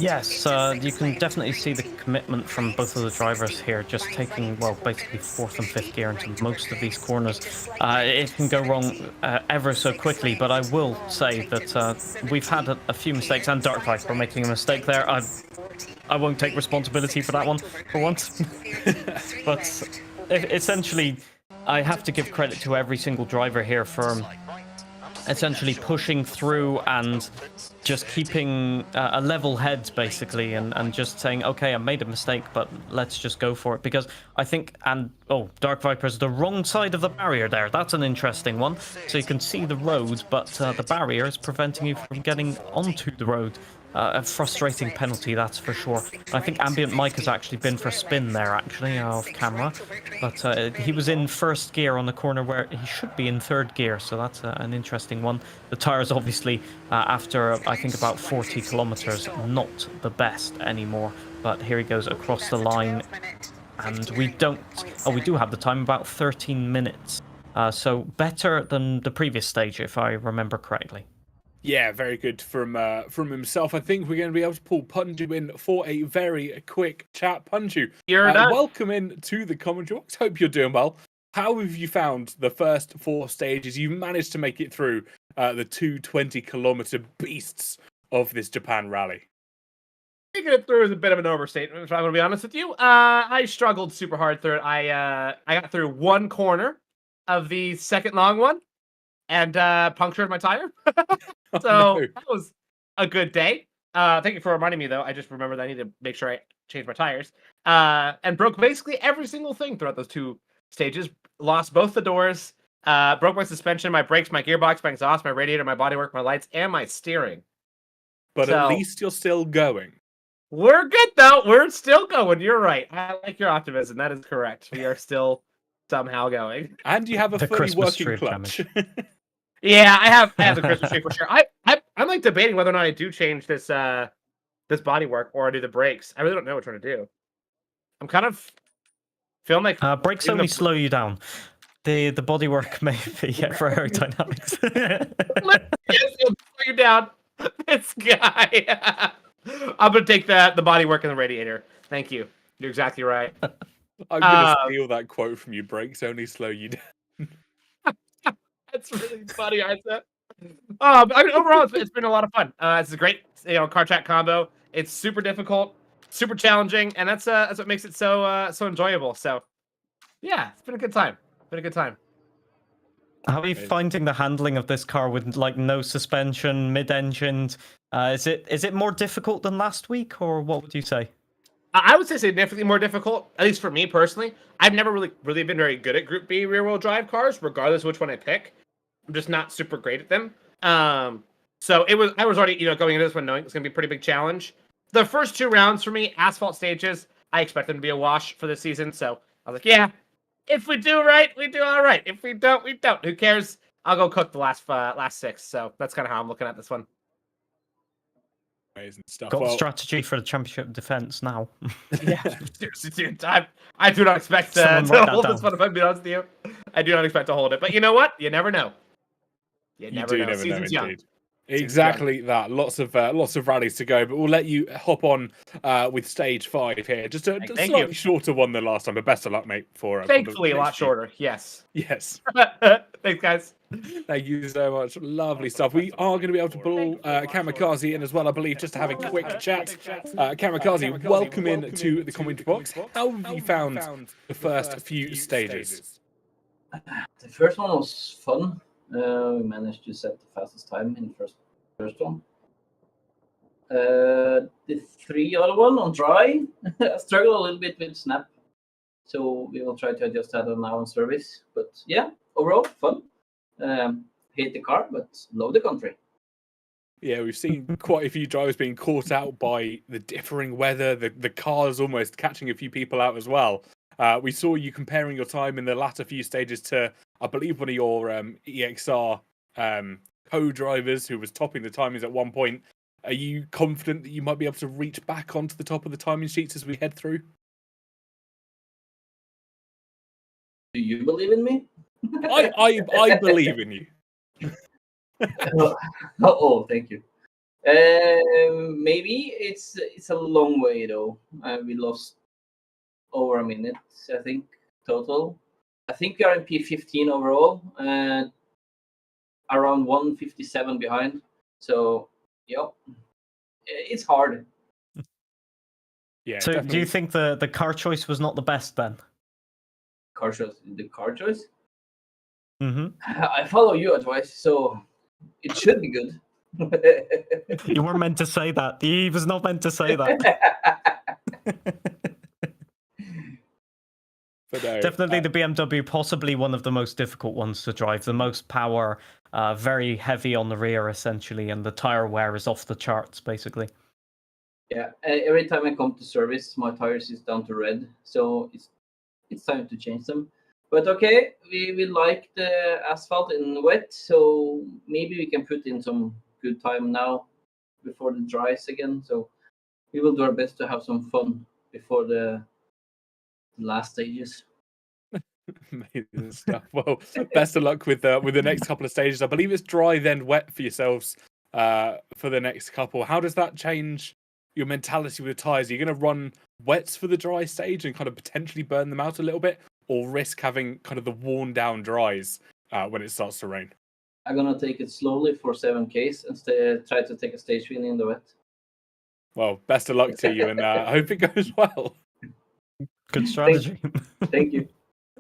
Yes, you can definitely see the commitment from both of the drivers here, just taking, well, basically 4th and 5th gear into most of these corners. It can go wrong ever so quickly, but I will say that we've had a few mistakes, and Dark Viper making a mistake there. I won't take responsibility for that one, for once. But essentially, I have to give credit to every single driver here for essentially pushing through and just keeping a level head, basically, and just saying, okay, I made a mistake, but let's just go for it. Because I think, Dark Viper's the wrong side of the barrier there. That's an interesting one. So you can see the road, but the barrier is preventing you from getting onto the road. A frustrating penalty, that's for sure. I think Ambient Mike has actually been for a spin there, actually, off camera. But he was in first gear on the corner where he should be in third gear, so that's an interesting one. The tyres, obviously, after, I think, about 40 kilometers, not the best anymore. But here he goes across the line. And we don't... Oh, we do have the time, about 13 minutes. So better than the previous stage, if I remember correctly. Yeah, very good from himself. I think we're going to be able to pull Punju in for a very quick chat. Punju, welcome in to the commentary box. Hope you're doing well. How have you found the first 4 stages? You've managed to make it through the 220-kilometer beasts of this Japan rally. Making it through is a bit of an overstatement, if I'm going to be honest with you. I struggled super hard through it. I got through one corner of the second long one and punctured my tire. So that was a good day. Thank you for reminding me, though. I just remembered that I need to make sure I change my tires. And broke basically every single thing throughout those 2 stages. Lost both the doors. Broke my suspension, my brakes, my gearbox, my exhaust, my radiator, my bodywork, my lights, and my steering. But at least you're still going. We're good, though. We're still going. You're right. I like your optimism. That is correct. We are still somehow going. And you have a fully working clutch. Yeah, I have the Christmas tree for sure. I'm like debating whether or not I do change this this bodywork or I do the brakes. I really don't know which one to do. I'm kind of feeling like brakes only slow you down. The bodywork may be for aerodynamics. Yes, it'll slow you down. This guy. I'm gonna take the bodywork and the radiator. Thank you. You're exactly right. I'm gonna steal that quote from you. Brakes only slow you down. That's really funny, Isaac. I mean, overall, it's been a lot of fun. It's a great, car chat combo. It's super difficult, super challenging, and that's what makes it so enjoyable. So, yeah, it's been a good time. How are you finding the handling of this car with like no suspension, mid-engine? Is it more difficult than last week, or what would you say? I would say significantly more difficult, at least for me personally. I've never really been very good at Group B rear-wheel drive cars, regardless of which one I pick. I'm just not super great at them. So I was already, going into this one knowing it's going to be a pretty big challenge. The first 2 rounds for me, asphalt stages, I expect them to be a wash for this season. So I was like, yeah, if we do right, we do all right. If we don't, we don't. Who cares? I'll go cook the last 6. So that's kind of how I'm looking at this one. Amazing stuff. Got a strategy for the championship defense now. Yeah, seriously, dude. I do not expect to hold this one, if I'm being honest with you. I do not expect to hold it. But you know what? You never know. You never know. Season's young. Exactly that. Lots of rallies to go, but we'll let you hop on with stage 5 here. Just a slightly shorter one than last time, but best of luck, mate. Thankfully, a lot shorter. Yes. Thanks, guys. Thank you so much. Lovely stuff. We are going to be able to pull Kamikaze in as well, I believe, just to have a quick chat. Kamikaze, welcome in to the comment box. How have you found the first few stages? The first one was fun. We managed to set the fastest time in the first one. The 3 other one on dry, I struggled a little bit with snap, so we will try to adjust that now on service. But yeah, overall fun. Hate the car, but love the country. Yeah, we've seen quite a few drivers being caught out by the differing weather. The cars almost catching a few people out as well. We saw you comparing your time in the latter few stages to, I believe, one of your EXR co-drivers who was topping the timings at one point. Are you confident that you might be able to reach back onto the top of the timing sheets as we head through? Do you believe in me? I believe in you. Oh, thank you. Maybe it's a long way though. We lost over a minute, I think, total. I think we are in P15 overall, and around 157 behind. So, yeah, it's hard. Yeah. So, definitely. do you think the car choice was not the best then? The car choice? Mm-hmm. I follow your advice, so it should be good. You weren't meant to say that. He was not meant to say that. But no, Definitely the BMW, possibly one of the most difficult ones to drive. The most power, very heavy on the rear, essentially, and the tire wear is off the charts, basically. Yeah, every time I come to service, my tires is down to red, so it's time to change them. But okay, we like the asphalt in wet, so maybe we can put in some good time now before the dries again. So we will do our best to have some fun before the last stages. Amazing stuff. Well, best of luck with the next couple of stages. I believe it's dry then wet for yourselves for the next couple. How does that change your mentality with the tires? Are you going to run wets for the dry stage and kind of potentially burn them out a little bit, or risk having kind of the worn down dries when it starts to rain? I'm gonna take it slowly for 7Ks and try to take a stage win in the wet. Well, best of luck to you, and I hope it goes well. Good strategy. Thank you.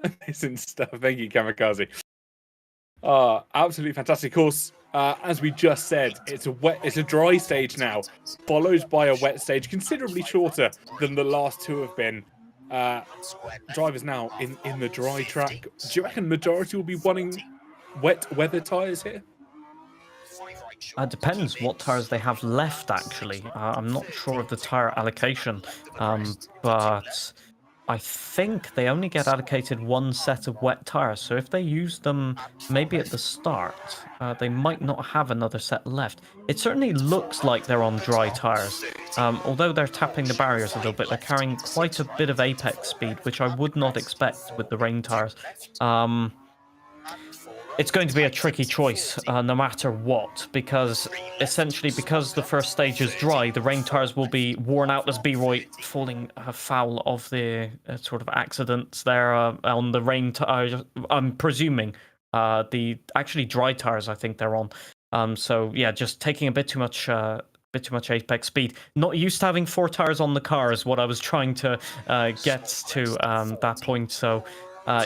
Amazing stuff. Thank you, Kamikaze. Absolutely fantastic. Of course, as we just said, it's a dry stage now, followed by a wet stage, considerably shorter than the last two have been. Drivers now in the dry track. Do you reckon majority will be wanting wet weather tyres here? It depends what tires they have left, actually. I'm not sure of the tire allocation, but I think they only get allocated one set of wet tires. So if they use them maybe at the start, they might not have another set left. It certainly looks like they're on dry tires. Although they're tapping the barriers a little bit, they're carrying quite a bit of apex speed, which I would not expect with the rain tires. It's going to be a tricky choice, no matter what, because essentially, because the first stage is dry, the rain tires will be worn out as B-Roy falling foul of the sort of accidents there on the rain tires. I'm presuming the actually dry tires, I think they're on. So yeah, just taking a bit too much apex speed. Not used to having 4 tires on the car is what I was trying to get to that point. So.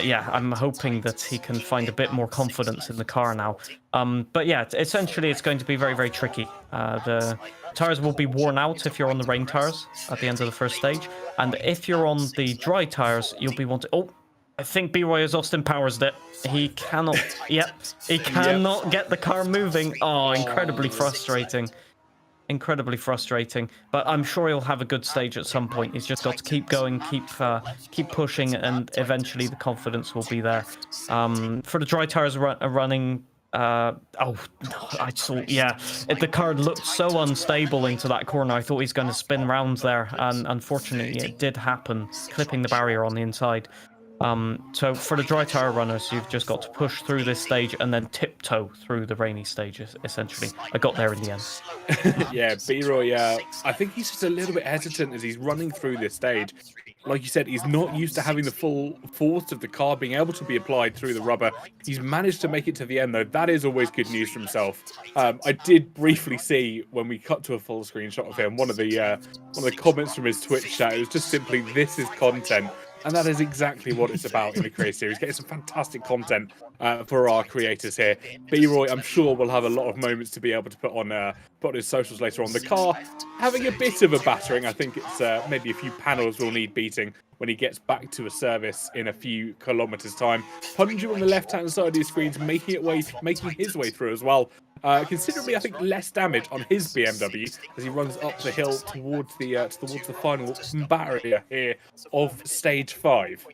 Yeah, I'm hoping that he can find a bit more confidence in the car now. But yeah, essentially it's going to be very, very tricky. The tires will be worn out if you're on the rain tires at the end of the first stage. And if you're on the dry tires, you'll be wanting... Oh, I think B-Roy has Austin Powers it. He cannot... Yep, he cannot get the car moving. Oh, incredibly frustrating. Incredibly frustrating, but I'm sure he'll have a good stage at some point. He's just got to keep going, keep pushing, and eventually the confidence will be there. For the dry tires running, I saw, yeah, the car looked so unstable into that corner. I thought he's going to spin round there, and unfortunately it did happen, clipping the barrier on the inside. So for the dry tire runners, you've just got to push through this stage and then tiptoe through the rainy stages, essentially. I got there in the end. Yeah, B-Roy, I think he's just a little bit hesitant as he's running through this stage. Like you said, he's not used to having the full force of the car being able to be applied through the rubber. He's managed to make it to the end, though. That is always good news for himself. I did briefly see, when we cut to a full screen shot of him, one of the comments from his Twitch chat, it was just simply, "This is content." And that is exactly what it's about in the Create Series. Getting some fantastic content for our creators here. B-Roy, I'm sure, will have a lot of moments to be able to put on his socials later on. The car having a bit of a battering. I think it's maybe a few panels will need beating when he gets back to a service in a few kilometers' time. Punju on the left-hand side of your screens, making his way through as well. Considerably, I think, less damage on his BMW as he runs up the hill towards the final barrier here of stage 5.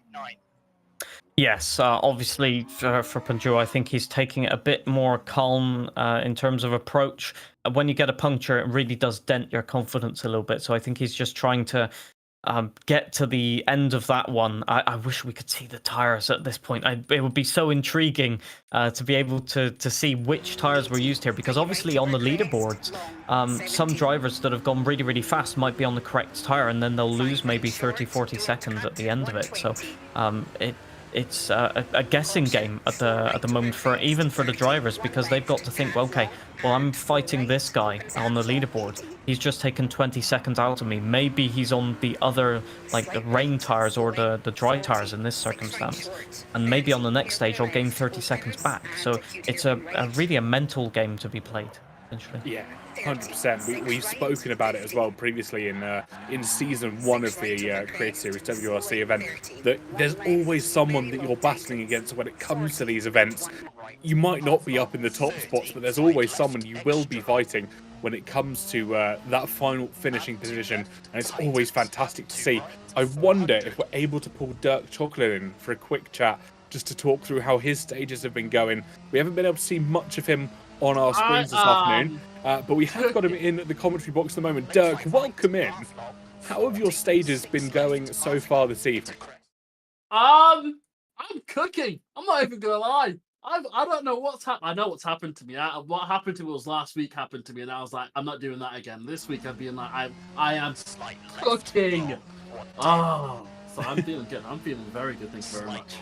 Yes, obviously for Punju, I think he's taking it a bit more calm in terms of approach. When you get a puncture, it really does dent your confidence a little bit. So I think he's just trying to get to the end of that one. I wish we could see the tires at this point. It would be so intriguing to be able to see which tires were used here, because obviously on the leaderboards, some drivers that have gone really, really fast might be on the correct tire, and then they'll lose maybe 30-40 seconds at the end of it. So it's a guessing game at the moment even for the drivers, because they've got to think, well, okay, well, I'm fighting this guy on the leaderboard. He's just taken 20 seconds out of me. Maybe he's on the other, like the rain tires or the dry tires in this circumstance, and maybe on the next stage I'll gain 30 seconds back. So it's really a mental game to be played, essentially. Yeah. 100%. We've spoken about it as well previously in season 1 of the Create Series WRC event, that there's always someone that you're battling against when it comes to these events. You might not be up in the top spots, but there's always someone you will be fighting. when it comes to that final finishing position, and it's always fantastic to see. I wonder if we're able to pull Dirk Chocolate in for a quick chat, just to talk through how his stages have been going. We haven't been able to see much of him on our screens this afternoon, but we have got him in the commentary box at the moment. Dirk, welcome in. How have your stages been going so far this evening? I'm cooking. I'm not even gonna lie. I don't know what's happened. I know what's happened to me. What happened to me was last week happened to me, and I was like, I'm not doing that again. This week I've been like, I am cooking. Oh, so I'm feeling good. I'm feeling very good. Thank you very much.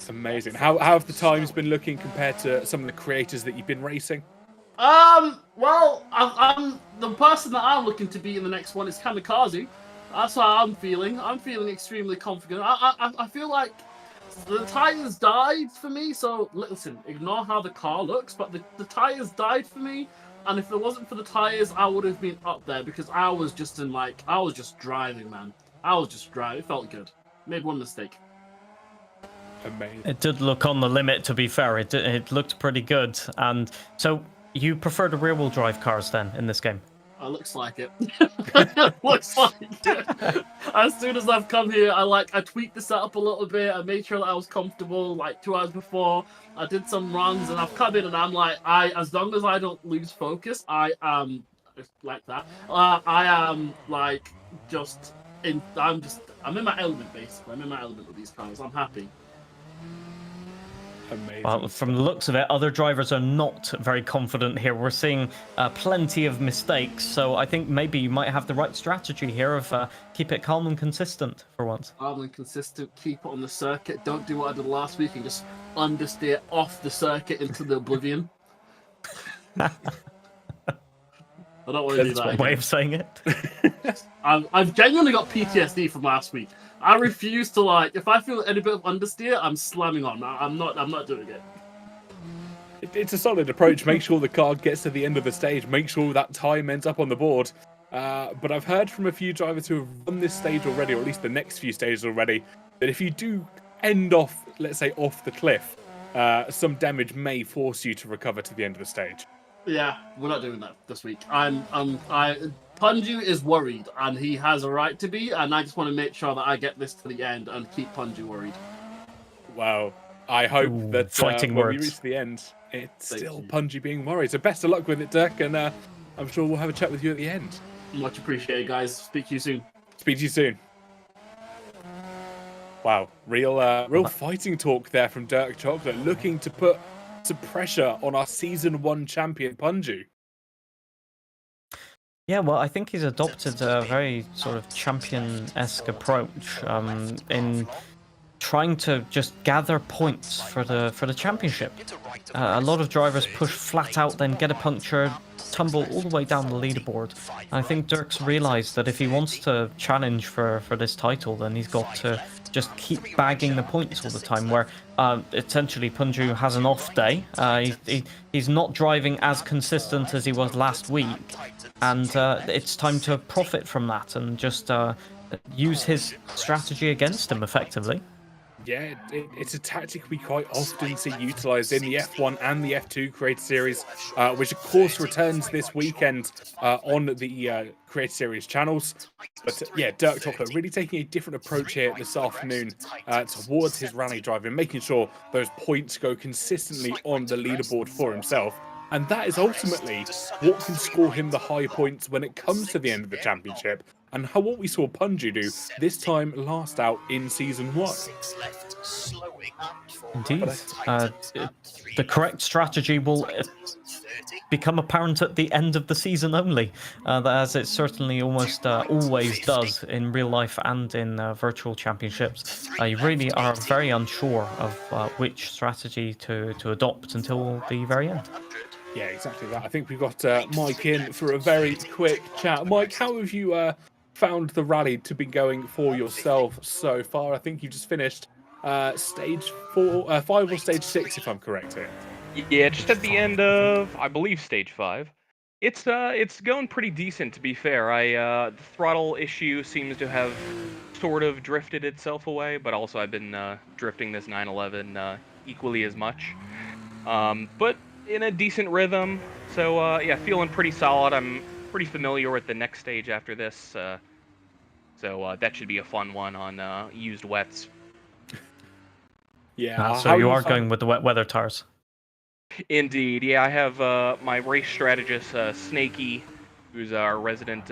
Amazing. How have the times been looking compared to some of the creators that you've been racing? Well, I'm the person that I'm looking to be in the next one is Kamikaze. That's how I'm feeling. I'm feeling extremely confident. I feel like the tires died for me. So listen, ignore how the car looks, but the tires died for me. And if it wasn't for the tires, I would have been up there because I was just driving, man. I was just driving. It felt good. Made one mistake. Amazing. It did look on the limit, to be fair. It looked pretty good. And so you prefer the rear-wheel drive cars then in this game? Looks like it. Looks like it. As soon as I've come here, I tweaked the setup a little bit. I made sure that I was comfortable. Like 2 hours before, I did some runs, and I've come in and I'm like, as long as I don't lose focus, I am like that. I am like I'm in my element basically. I'm in my element with these cars. I'm happy. Amazing. Well, from the looks of it, other drivers are not very confident here. We're seeing plenty of mistakes, so I think maybe you might have the right strategy here of keep it calm and consistent for once. Calm and consistent, keep it on the circuit. Don't do what I did last week and just understeer off the circuit into the oblivion. I don't want to do That's that one again. way of saying it. I've genuinely got PTSD from last week. I refuse to if I feel any bit of understeer, I'm slamming on. I'm not doing it. It's a solid approach. Make sure the car gets to the end of the stage. Make sure that time ends up on the board. But I've heard from a few drivers who have run this stage already, or at least the next few stages already, that if you do end off, let's say, off the cliff, some damage may force you to recover to the end of the stage. Yeah, we're not doing that this week. Punju is worried, and he has a right to be, and I just want to make sure that I get this to the end and keep Punju worried. Well, I hope that fighting when words. we reach the end, it's Thank still you. Punji being worried. So best of luck with it, Dirk, and I'm sure we'll have a chat with you at the end. Much appreciated, guys. Speak to you soon. Speak to you soon. Wow, real fighting talk there from Dirk Chocolate, looking to put some pressure on our Season 1 champion, Punju. Yeah, well, I think he's adopted a very sort of champion-esque approach in trying to just gather points for the championship. A lot of drivers push flat out, then get a puncture, tumble all the way down the leaderboard. And I think Dirk's realised that if he wants to challenge for this title, then he's got to just keep bagging the points all the time, where essentially Punju has an off day. He's not driving as consistent as he was last week, and it's time to profit from that and just use his strategy against him effectively. Yeah, it's a tactic we quite often see utilised in the F1 and the F2 Creator Series, which of course returns this weekend on the Creator Series channels. But yeah, Dirk Chocolate really taking a different approach here this afternoon towards his rally driving, making sure those points go consistently on the leaderboard for himself. And that is ultimately what can score him the high points when it comes to the end of the championship, and what we saw Punju do this time last out in Season 1. Indeed. The correct strategy will become apparent at the end of the season only, as it certainly almost always does in real life and in virtual championships. You really are very unsure of which strategy to adopt until the very end. Yeah, exactly that. I think we've got Mike in for a very quick chat. Mike, how have you found the rally to be going for yourself so far? I think you just finished stage 5 or stage 6, if I'm correct here. Yeah, just at the end of, I believe, stage 5. It's going pretty decent, to be fair. The throttle issue seems to have sort of drifted itself away, but also I've been drifting this 911 equally as much. But in a decent rhythm, so yeah, feeling pretty solid. I'm pretty familiar with the next stage after this, so that should be a fun one on used wets. Yeah. So how you are find- going with the wet weather tires. Indeed, yeah. I have my race strategist, Snaky, who's our resident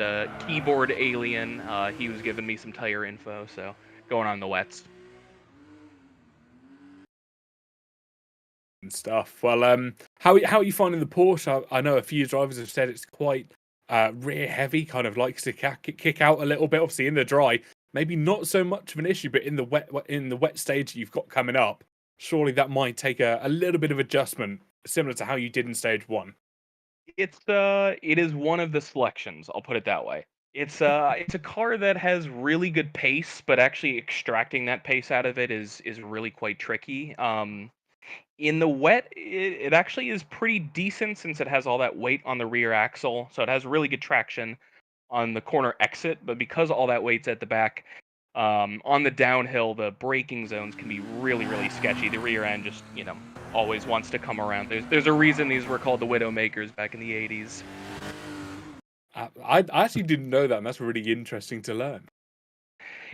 keyboard alien. He was giving me some tire info, so going on the wets. and stuff. Well, how are you finding the Porsche? I know a few drivers have said it's quite rear heavy, kind of likes to kick out a little bit. Obviously, in the dry, maybe not so much of an issue, but in the wet stage you've got coming up, surely that might take a little bit of adjustment, similar to how you did in stage 1. It is one of the selections. I'll put it that way. It's a car that has really good pace, but actually extracting that pace out of it is really quite tricky. In the wet, it actually is pretty decent since it has all that weight on the rear axle, so it has really good traction on the corner exit. But because all that weight's at the back, on the downhill, the braking zones can be really, really sketchy. The rear end just, always wants to come around. There's a reason these were called the Widowmakers back in the 80s. I actually didn't know that, and that's really interesting to learn.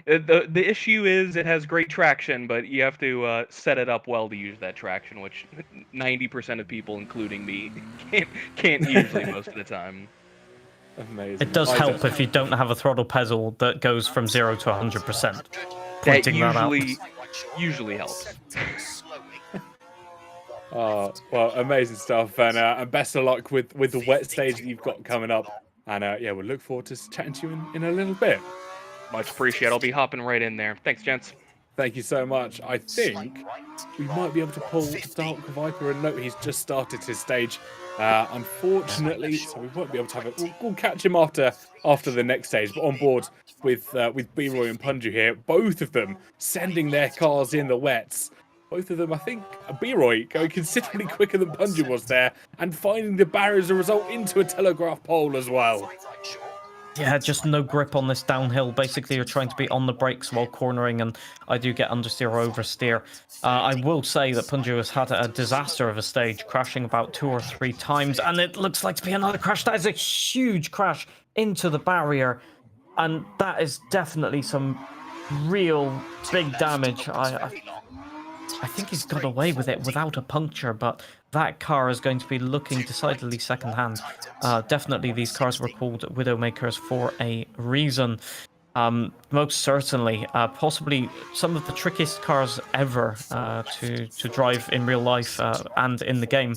The issue is it has great traction, but you have to set it up well to use that traction, which 90% of people, including me, can't usually most of the time. Amazing. It does help if you don't have a throttle pedal that goes from 0 to 100%. Pointing that out. Usually helps. Oh, well, amazing stuff, and best of luck with the wet stage that you've got coming up. And yeah, we'll look forward to chatting to you in a little bit. Much appreciated. I'll be hopping right in there. Thanks, gents. Thank you so much. I think we might be able to pull Dark Viper a note. He's just started his stage, unfortunately, so we won't be able to have it. We'll catch him after the next stage. But on board with B-Roy and Punju here, both of them sending their cars in the wets. Both of them, I think, B-Roy going considerably quicker than Punju was there, and finding the barrier as a result into a telegraph pole as well. Yeah, just no grip on this downhill. Basically, you're trying to be on the brakes while cornering, and I do get understeer or oversteer. I will say that Punju has had a disaster of a stage, crashing about 2 or 3 times, and it looks like to be another crash. That is a huge crash into the barrier, and that is definitely some real big damage. I think he's got away with it without a puncture, but that car is going to be looking decidedly second-hand. Definitely these cars were called Widowmakers for a reason. Most certainly, possibly some of the trickiest cars ever to drive in real life and in the game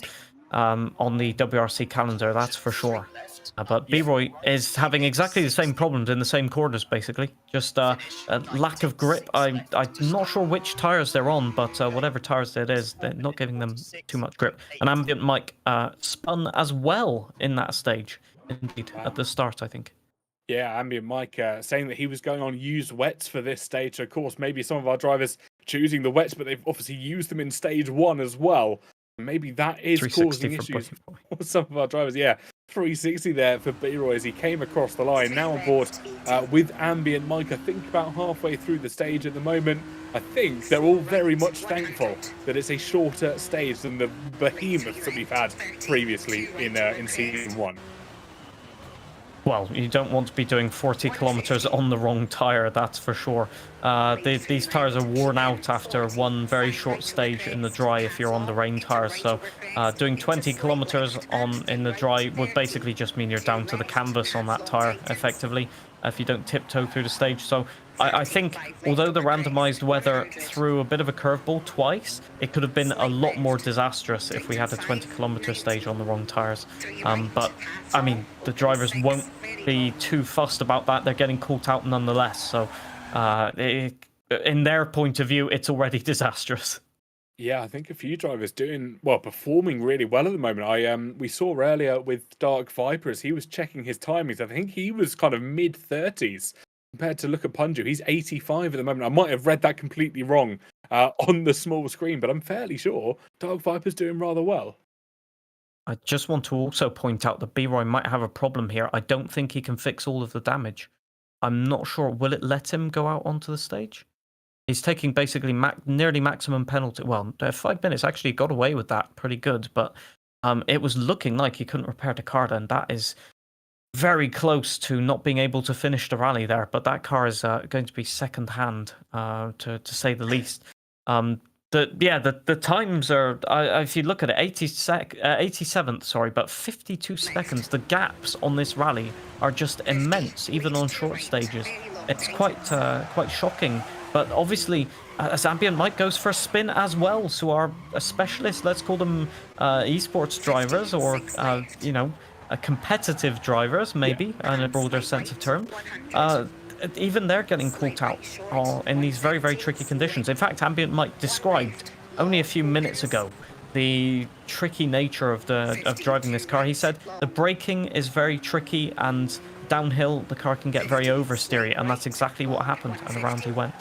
on the WRC calendar, that's for sure. But B-Roy is having exactly the same problems in the same corners, basically. Just a lack of grip. I'm not sure which tires they're on, but whatever tires it is, they're not giving them too much grip. And Ambient Mike spun as well in that stage, indeed, at the start, I think. Yeah, Ambient Mike saying that he was going on used wets for this stage. Of course, maybe some of our drivers choosing the wets, but they've obviously used them in stage 1 as well. Maybe that is causing issues for some of our drivers. Yeah, 360 there for B-Roy as he came across the line. Now on board with Ambient Mike. I think about halfway through the stage at the moment. I think they're all very much thankful that it's a shorter stage than the behemoths that we've had previously in season 1. Well, you don't want to be doing 40 kilometers on the wrong tire, that's for sure. These tires are worn out after one very short stage in the dry if you're on the rain tires. So doing 20 kilometers in the dry would basically just mean you're down to the canvas on that tire, effectively, if you don't tiptoe through the stage. So I think, although the randomized weather threw a bit of a curveball twice, it could have been a lot more disastrous if we had a 20-kilometer stage on the wrong tires. But, I mean, the drivers won't be too fussed about that. They're getting caught out nonetheless. So, in their point of view, it's already disastrous. Yeah, I think a few drivers performing really well at the moment. We saw earlier with Dark Viper as he was checking his timings. I think he was kind of mid-30s. Compared to look at Punju, he's 85 at the moment. I might have read that completely wrong on the small screen, but I'm fairly sure Dark Viper's doing rather well. I just want to also point out that B-Roy might have a problem here. I don't think he can fix all of the damage. I'm not sure. Will it let him go out onto the stage? He's taking basically nearly maximum penalty. Well, 5 minutes. Actually got away with that pretty good, but it was looking like he couldn't repair the car then. That is very close to not being able to finish the rally there, but that car is going to be second hand, to say the least. The times are, if you look at it, 87th, sorry, but 52 seconds. The gaps on this rally are just immense, even on short stages. It's quite shocking. But obviously, as Ambient Mike goes for a spin as well, so our specialists, let's call them esports drivers, or competitive drivers, maybe, in a broader sense of term. Even they're getting caught out in these very, very tricky conditions. In fact, Ambient Mike described only a few minutes ago the tricky nature of driving this car. He said the braking is very tricky, and downhill the car can get very oversteery, and that's exactly what happened, and around he went.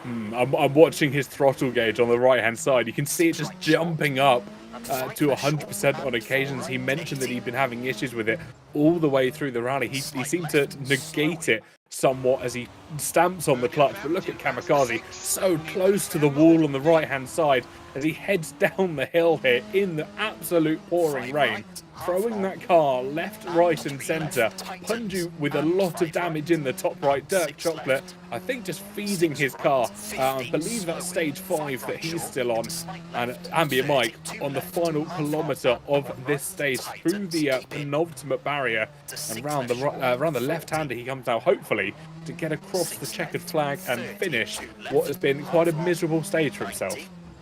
I'm watching his throttle gauge on the right-hand side. You can see it just jumping up to 100% on occasions. He mentioned that he'd been having issues with it all the way through the rally. He seemed to negate it somewhat as he stamps on the clutch. But look at Kamikaze, so close to the wall on the right-hand side as he heads down the hill here in the absolute pouring rain, throwing that car left, right and centre. Punju with a lot of damage in the top right. Dirk Chocolate, I think, just feeding his car. I believe that's stage 5 that he's still on. And Ambient Mike on the final kilometre of this stage through the penultimate barrier, and round the left-hander he comes now, hopefully, to get across the checkered flag and finish what has been quite a miserable stage for himself.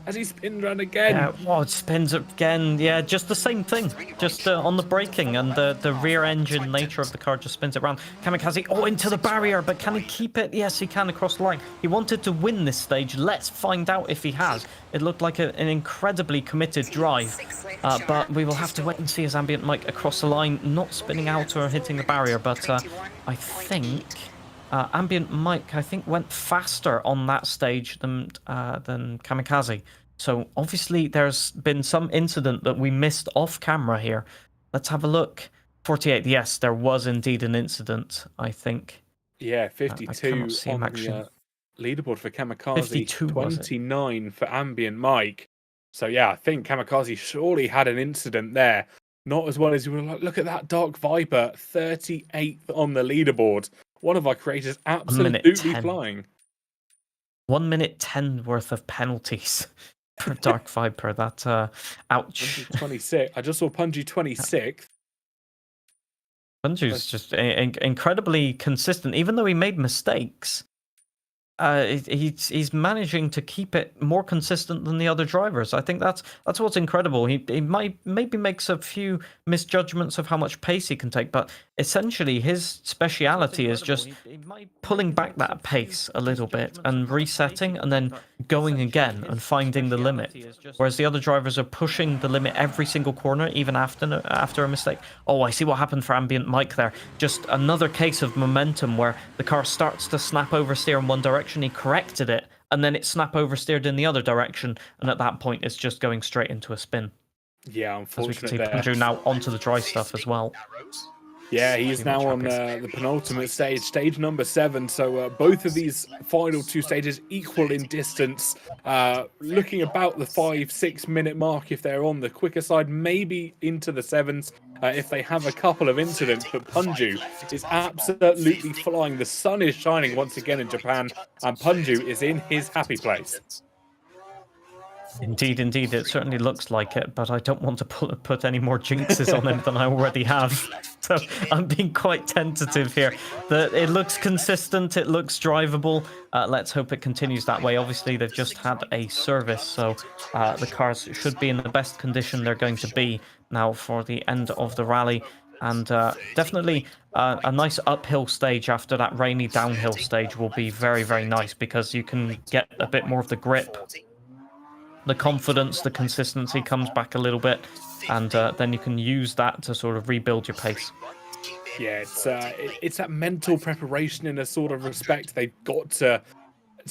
As he spins around again. Yeah, it spins again. Yeah, just the same thing. Just on the braking, and the rear engine nature of the car just spins it around. Kamikaze, into the barrier, but can he keep it? Yes, he can, across the line. He wanted to win this stage. Let's find out if he has. It looked like an incredibly committed drive, but we will have to wait and see as Ambient Mike across the line, not spinning out or hitting the barrier. But I think Ambient Mike, went faster on that stage than Kamikaze. So obviously there's been some incident that we missed off camera here. Let's have a look. 48. Yes, there was indeed an incident, I think. Yeah, 52 on the leaderboard for Kamikaze. 52, 29 for Ambient Mike. So yeah, I think Kamikaze surely had an incident there. Not as well as you were like, look at that Dark Viper, 38th on the leaderboard. One of our creators absolutely flying. 1 minute 10 worth of penalties for Dark Viper. That ouch. 26. I just saw Punji 26th. Punji's just incredibly consistent, even though he made mistakes. He's managing to keep it more consistent than the other drivers. I think that's what's incredible. He might maybe makes a few misjudgments of how much pace he can take, but essentially his speciality is just pulling back that pace a little bit and resetting, and then going again and finding the limit. Whereas the other drivers are pushing the limit every single corner, even after a mistake. Oh, I see what happened for Ambient Mike there. Just another case of momentum where the car starts to snap oversteer in one direction. He corrected it, and then it snap oversteered in the other direction, and at that point it's just going straight into a spin. Yeah, unfortunately. As we can see, Punju now onto the dry stuff as well. Yeah, he's now on the penultimate stage, stage number 7. So both of these final 2 stages equal in distance, looking about the 5-6 minute mark if they're on the quicker side, maybe into the 7s if they have a couple of incidents. But Punju is absolutely flying. The sun is shining once again in Japan, and Punju is in his happy place. Indeed, it certainly looks like it, but I don't want to put any more jinxes on him than I already have. So I'm being quite tentative here. It looks consistent, it looks drivable. Let's hope it continues that way. Obviously, they've just had a service, so the cars should be in the best condition they're going to be now for the end of the rally. And definitely a nice uphill stage after that rainy downhill stage will be very, very nice, because you can get a bit more of the grip. The confidence, the consistency comes back a little bit, and then you can use that to sort of rebuild your pace. Yeah, it's that mental preparation in a sort of respect. They've got to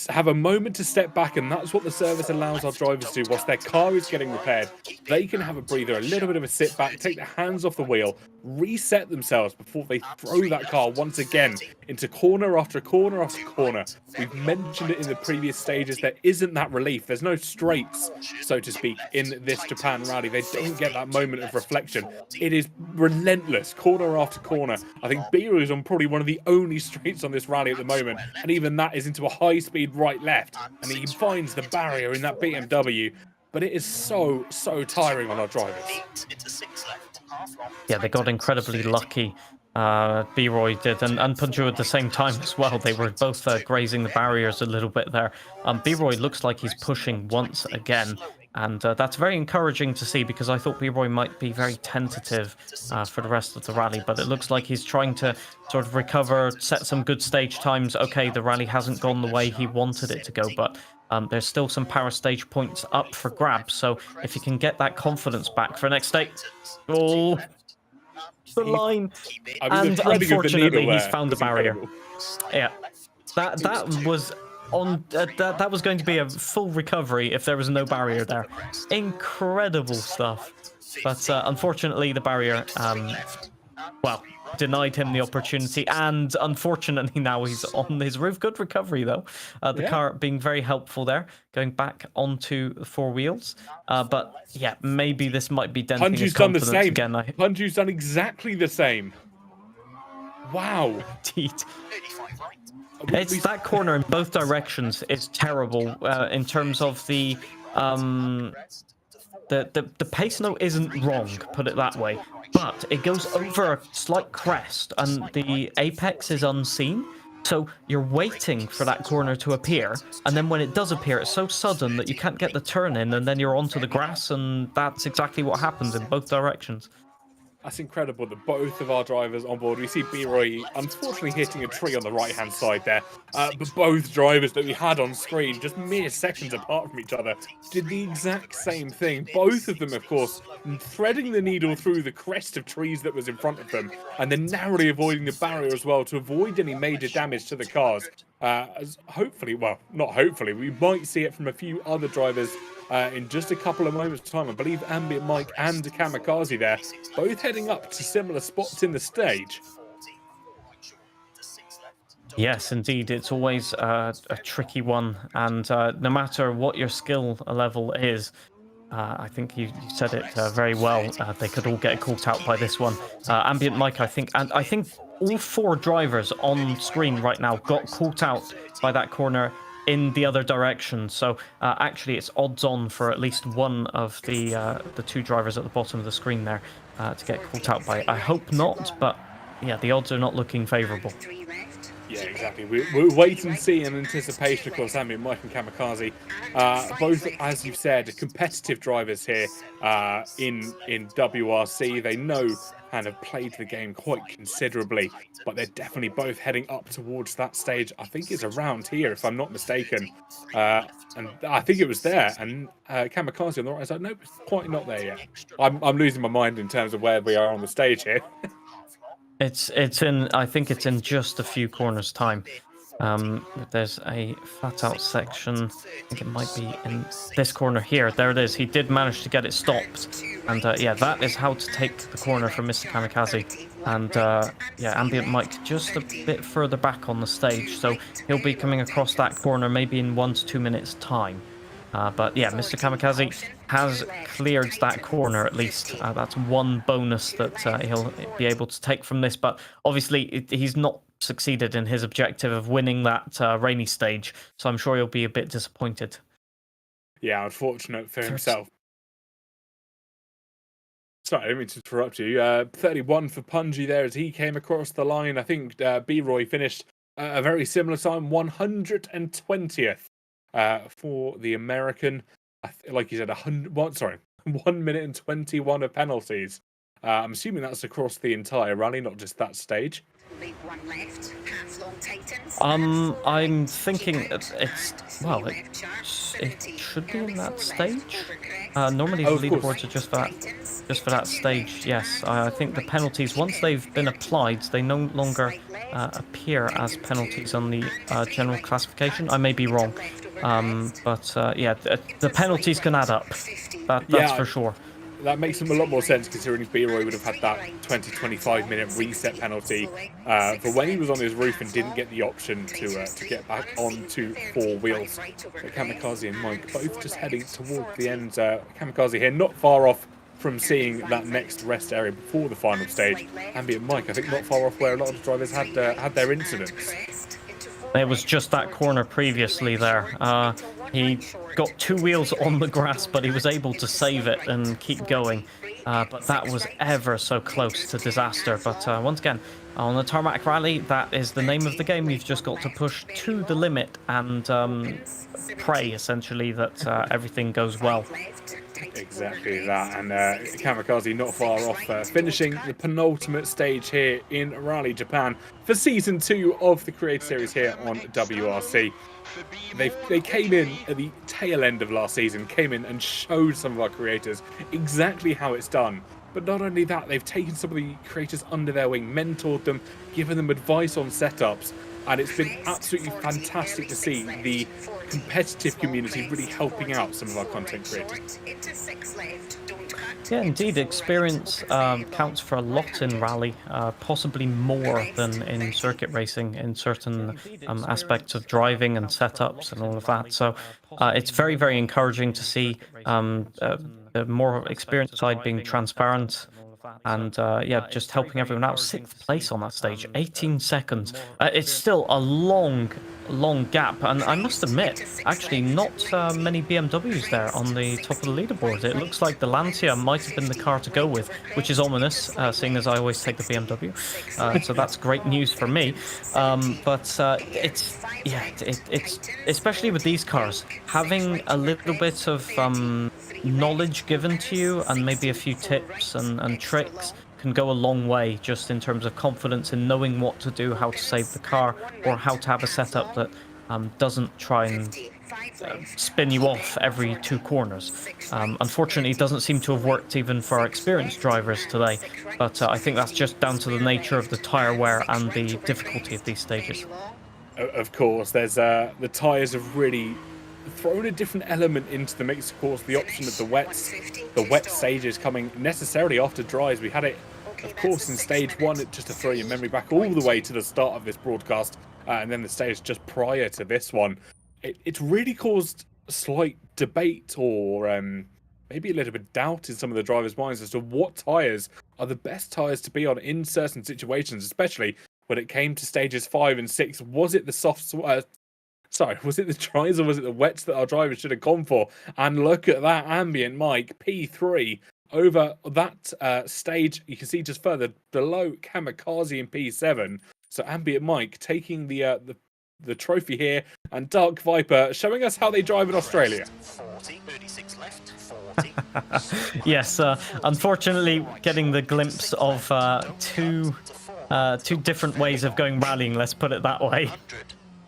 have a moment to step back, and that's what the service allows our drivers to do. Whilst their car is getting repaired, they can have a breather, a little bit of a sit back, take their hands off the wheel, reset themselves before they throw that car once again into corner after corner after corner. We've mentioned it in the previous stages. There isn't that relief. There's no straights, so to speak, in this Japan rally. They don't get that moment of reflection. It is relentless, corner after corner. I think Biru is on probably one of the only straights on this rally at the moment, and even that is into a high-speed right-left, and he finds the barrier in that BMW. But it is so tiring on our drivers. Yeah, they got incredibly lucky. B-Roy did, and Punju at the same time as well. They were both grazing the barriers a little bit there. B-Roy looks like he's pushing once again, and that's very encouraging to see, because I thought B-Roy might be very tentative for the rest of the rally, but it looks like he's trying to sort of recover, set some good stage times. Okay, the rally hasn't gone the way he wanted it to go, but there's still some power stage points up for grabs, so if he can get that confidence back for next stage. Oh, the line. And unfortunately, he's found the barrier. Yeah, that was on. That was going to be a full recovery if there was no barrier there. Incredible stuff, but unfortunately, the barrier, well, denied him the opportunity, and unfortunately now he's on his roof. Good recovery though. The car being very helpful there, going back onto the four wheels. But yeah, maybe this might be denting his confidence again. Punju's done exactly the same. Wow. Indeed. It's that corner in both directions is terrible in terms of the pace note isn't wrong, put it that way, but it goes over a slight crest and the apex is unseen, so you're waiting for that corner to appear, and then when it does appear, it's so sudden that you can't get the turn in, and then you're onto the grass, and that's exactly what happens in both directions. That's incredible that both of our drivers on board. We see B-Roy unfortunately hitting a tree on the right-hand side there. But both drivers that we had on screen, just mere seconds apart from each other, did the exact same thing. Both of them, of course, threading the needle through the crest of trees that was in front of them, and then narrowly avoiding the barrier as well to avoid any major damage to the cars. As hopefully, well, not hopefully, we might see it from a few other drivers in just a couple of moments' time. I believe Ambient Mike and Kamikaze there, both heading up to similar spots in the stage. Yes, indeed. It's always a tricky one, and no matter what your skill level is, I think you said it very well. They could all get caught out by this one. Ambient Mike, I think all four drivers on screen right now got caught out by that corner in the other direction. So actually, it's odds on for at least one of the two drivers at the bottom of the screen there to get caught out by. I hope not, but yeah, the odds are not looking favourable. Yeah, exactly. We'll wait and see in anticipation, of course, Ambient Mike and Kamikaze. Both, as you've said, competitive drivers here in WRC. They know and have played the game quite considerably, but they're definitely both heading up towards that stage. I think it's around here, if I'm not mistaken. And I think it was there. And Kamikaze on the right side, nope, it's quite not there yet. I'm losing my mind in terms of where we are on the stage here. It's in. I think it's in just a few corners' time. There's a flat out section. I think it might be in this corner here. There it is. He did manage to get it stopped, and yeah, that is how to take the corner from Mr. Kamikaze. And yeah, Ambient Mike just a bit further back on the stage, so he'll be coming across that corner maybe in 1 to 2 minutes' time. But yeah, Mr. Kamikaze has cleared that corner at least. That's one bonus that he'll be able to take from this. But obviously, he's not succeeded in his objective of winning that rainy stage. So I'm sure he'll be a bit disappointed. Yeah, unfortunate for himself. Sorry, I didn't mean to interrupt you. 31 for Punji there as he came across the line. I think B-Roy finished a very similar time, 120th. For the American, like you said, 1 minute and 21 of penalties. I'm assuming that's across the entire rally, not just that stage. I'm thinking it's well, it should be in that stage. Normally the leaderboards are just for that stage. Yes, I think the penalties, once they've been applied, they no longer appear as penalties on the general classification. I may be wrong. But yeah, the penalties can add up. That's for sure. that makes him a lot more sense considering B-Roy would have had that 20-25 minute reset penalty for when he was on his roof and didn't get the option to get back onto 4 wheels. But Kamikaze and Mike both just heading towards the end. Kamikaze here not far off from seeing that next rest area before the final stage. Ambient Mike, I think, not far off where a lot of drivers had their incidents. It was just that corner previously there. He got 2 wheels on the grass, but he was able to save it and keep going. But that was ever so close to disaster. But once again, on the tarmac rally, that is the name of the game. You've just got to push to the limit and pray, essentially, that everything goes well. Exactly that, and Kamikaze not far off finishing the penultimate stage here in Rally Japan for Season 2 of the Creator Series here on WRC. They came in at the tail end of last season, came in and showed some of our creators exactly how it's done. But not only that, they've taken some of the creators under their wing, mentored them, given them advice on setups, and it's been absolutely fantastic to see the competitive community really helping out some of our content creators. Yeah, indeed, experience counts for a lot in rally, possibly more than in circuit racing in certain aspects of driving and setups and all of that. So it's very, very encouraging to see the more experienced side being transparent and yeah, just helping everyone out. 6th place on that stage, 18 seconds. It's still a long gap, and I must admit, actually, not many BMWs there on the top of the leaderboard. It looks like the Lancia might have been the car to go with, which is ominous, seeing as I always take the BMW. So that's great news for me. But it's especially with these cars, having a little bit of knowledge given to you and maybe a few tips and tricks can go a long way, just in terms of confidence in knowing what to do, how to save the car, or how to have a setup that doesn't try and spin you off every 2 corners. Unfortunately, it doesn't seem to have worked even for our experienced drivers today, but I think that's just down to the nature of the tyre wear and the difficulty of these stages. Of course, there's the tyres have really thrown a different element into the mix. Of course, the option of the wet stages coming necessarily after dries. We had it, of course, in stage 1, just to throw your memory back all the way to the start of this broadcast, and then the stage just prior to this one. It's really caused a slight debate, or maybe a little bit of doubt in some of the drivers' minds as to what tyres are the best tyres to be on in certain situations, especially when it came to stages 5 and 6. Was it the was it the dries or was it the wets that our drivers should have gone for? And look at that, Ambient Mike, P3 over that stage. You can see just further below Kamikaze in P7. So Ambient Mike taking the trophy here, and Dark Viper showing us how they drive in Australia. 40, 36 left, 40. Yes, unfortunately, getting the glimpse of two different ways of going rallying, let's put it that way.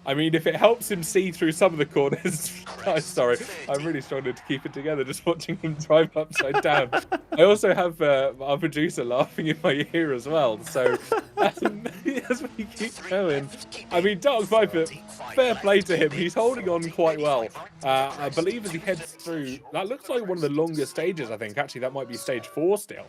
I mean, if it helps him see through some of the corners, I'm sorry, I'm really struggling to keep it together just watching him drive upside down. I also have our producer laughing in my ear as well, so as we keep going. I mean, Dark Viper, fair play to him, he's holding on quite well. I believe as he heads through, that looks like one of the longest stages, I think. Actually, that might be stage 4 still.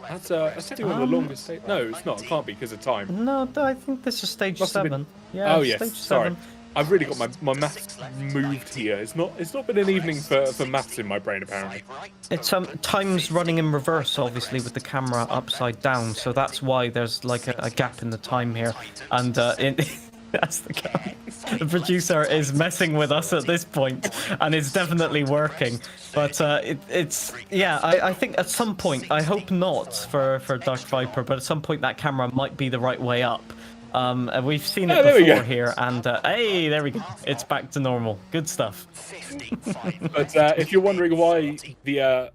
That's definitely one of the longest stage. No, it's not. It can't be because of time. No, I think this is stage 7. Been... Yeah. Oh yes. Stage Sorry. 7. I've really got my maths moved here. It's not been an evening for maths in my brain apparently. It's time's running in reverse, obviously, with the camera upside down. So that's why there's like a gap in the time here, and that's the guy. The producer is messing with us at this point, and it's definitely working. But it's yeah. I think at some point, I hope not for Dark Viper, but at some point that camera might be the right way up. We've seen it before here, and hey, there we go. It's back to normal. Good stuff. But if you're wondering why the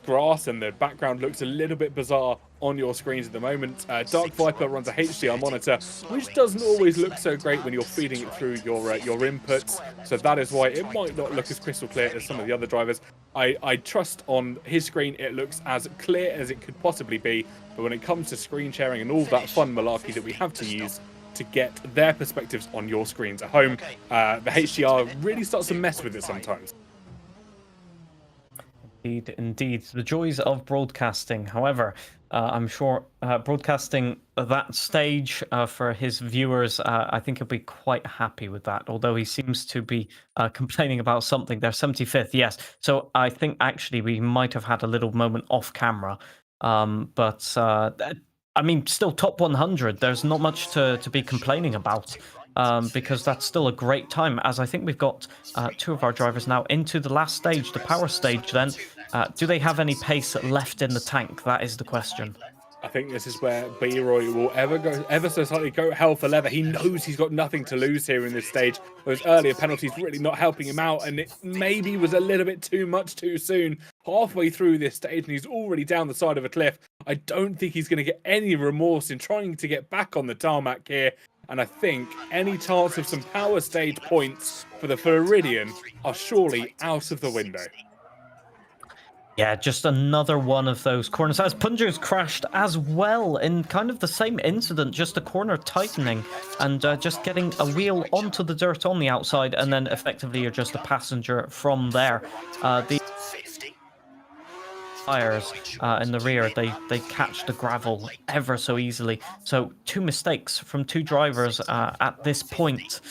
grass and the background looks a little bit bizarre on your screens at the moment, Dark Viper runs a HDR monitor, which doesn't always look so great when you're feeding it through your inputs. So that is why it might not look as crystal clear as some of the other drivers. I trust on his screen it looks as clear as it could possibly be. But when it comes to screen sharing and all that fun malarkey that we have to use to get their perspectives on your screens at home, the HDR really starts to mess with it sometimes. Indeed. The joys of broadcasting. However, I'm sure broadcasting that stage for his viewers, I think he'll be quite happy with that. Although he seems to be complaining about something. They're 75th, yes. So I think actually we might have had a little moment off camera. But I mean, still top 100. There's not much to be complaining about. Because that's still a great time, as I think we've got two of our drivers now into the last stage, the power stage then. Do they have any pace left in the tank? That is the question. I think this is where B-Roy will ever so slightly go hell for leather. He knows he's got nothing to lose here in this stage. Those earlier penalties really not helping him out, and it maybe was a little bit too much too soon. Halfway through this stage, and he's already down the side of a cliff. I don't think he's going to get any remorse in trying to get back on the tarmac here. And I think any chance of some power stage points for the Floridian are surely out of the window. Yeah, just another one of those corners. As Punjo's crashed as well in kind of the same incident, just a corner tightening and just getting a wheel onto the dirt on the outside, and then effectively you're just a passenger from there. The tires in the rear, they catch the gravel ever so easily. So 2 mistakes from 2 drivers at this point.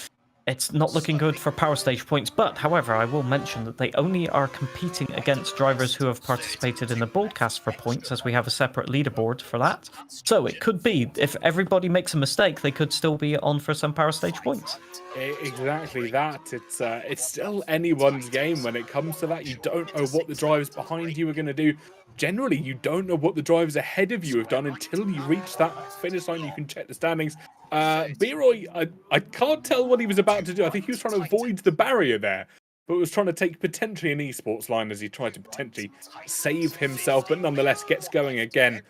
It's not looking good for power stage points, but however, I will mention that they only are competing against drivers who have participated in the broadcast for points, as we have a separate leaderboard for that. So it could be, if everybody makes a mistake, they could still be on for some power stage points. Exactly that. It's still anyone's game when it comes to that. You don't know what the drivers behind you are going to do. Generally, you don't know what the drivers ahead of you have done until you reach that finish line. You can check the standings. B-Roy, I can't tell what he was about to do. I think he was trying to avoid the barrier there, but was trying to take potentially an esports line as he tried to potentially save himself, but nonetheless gets going again.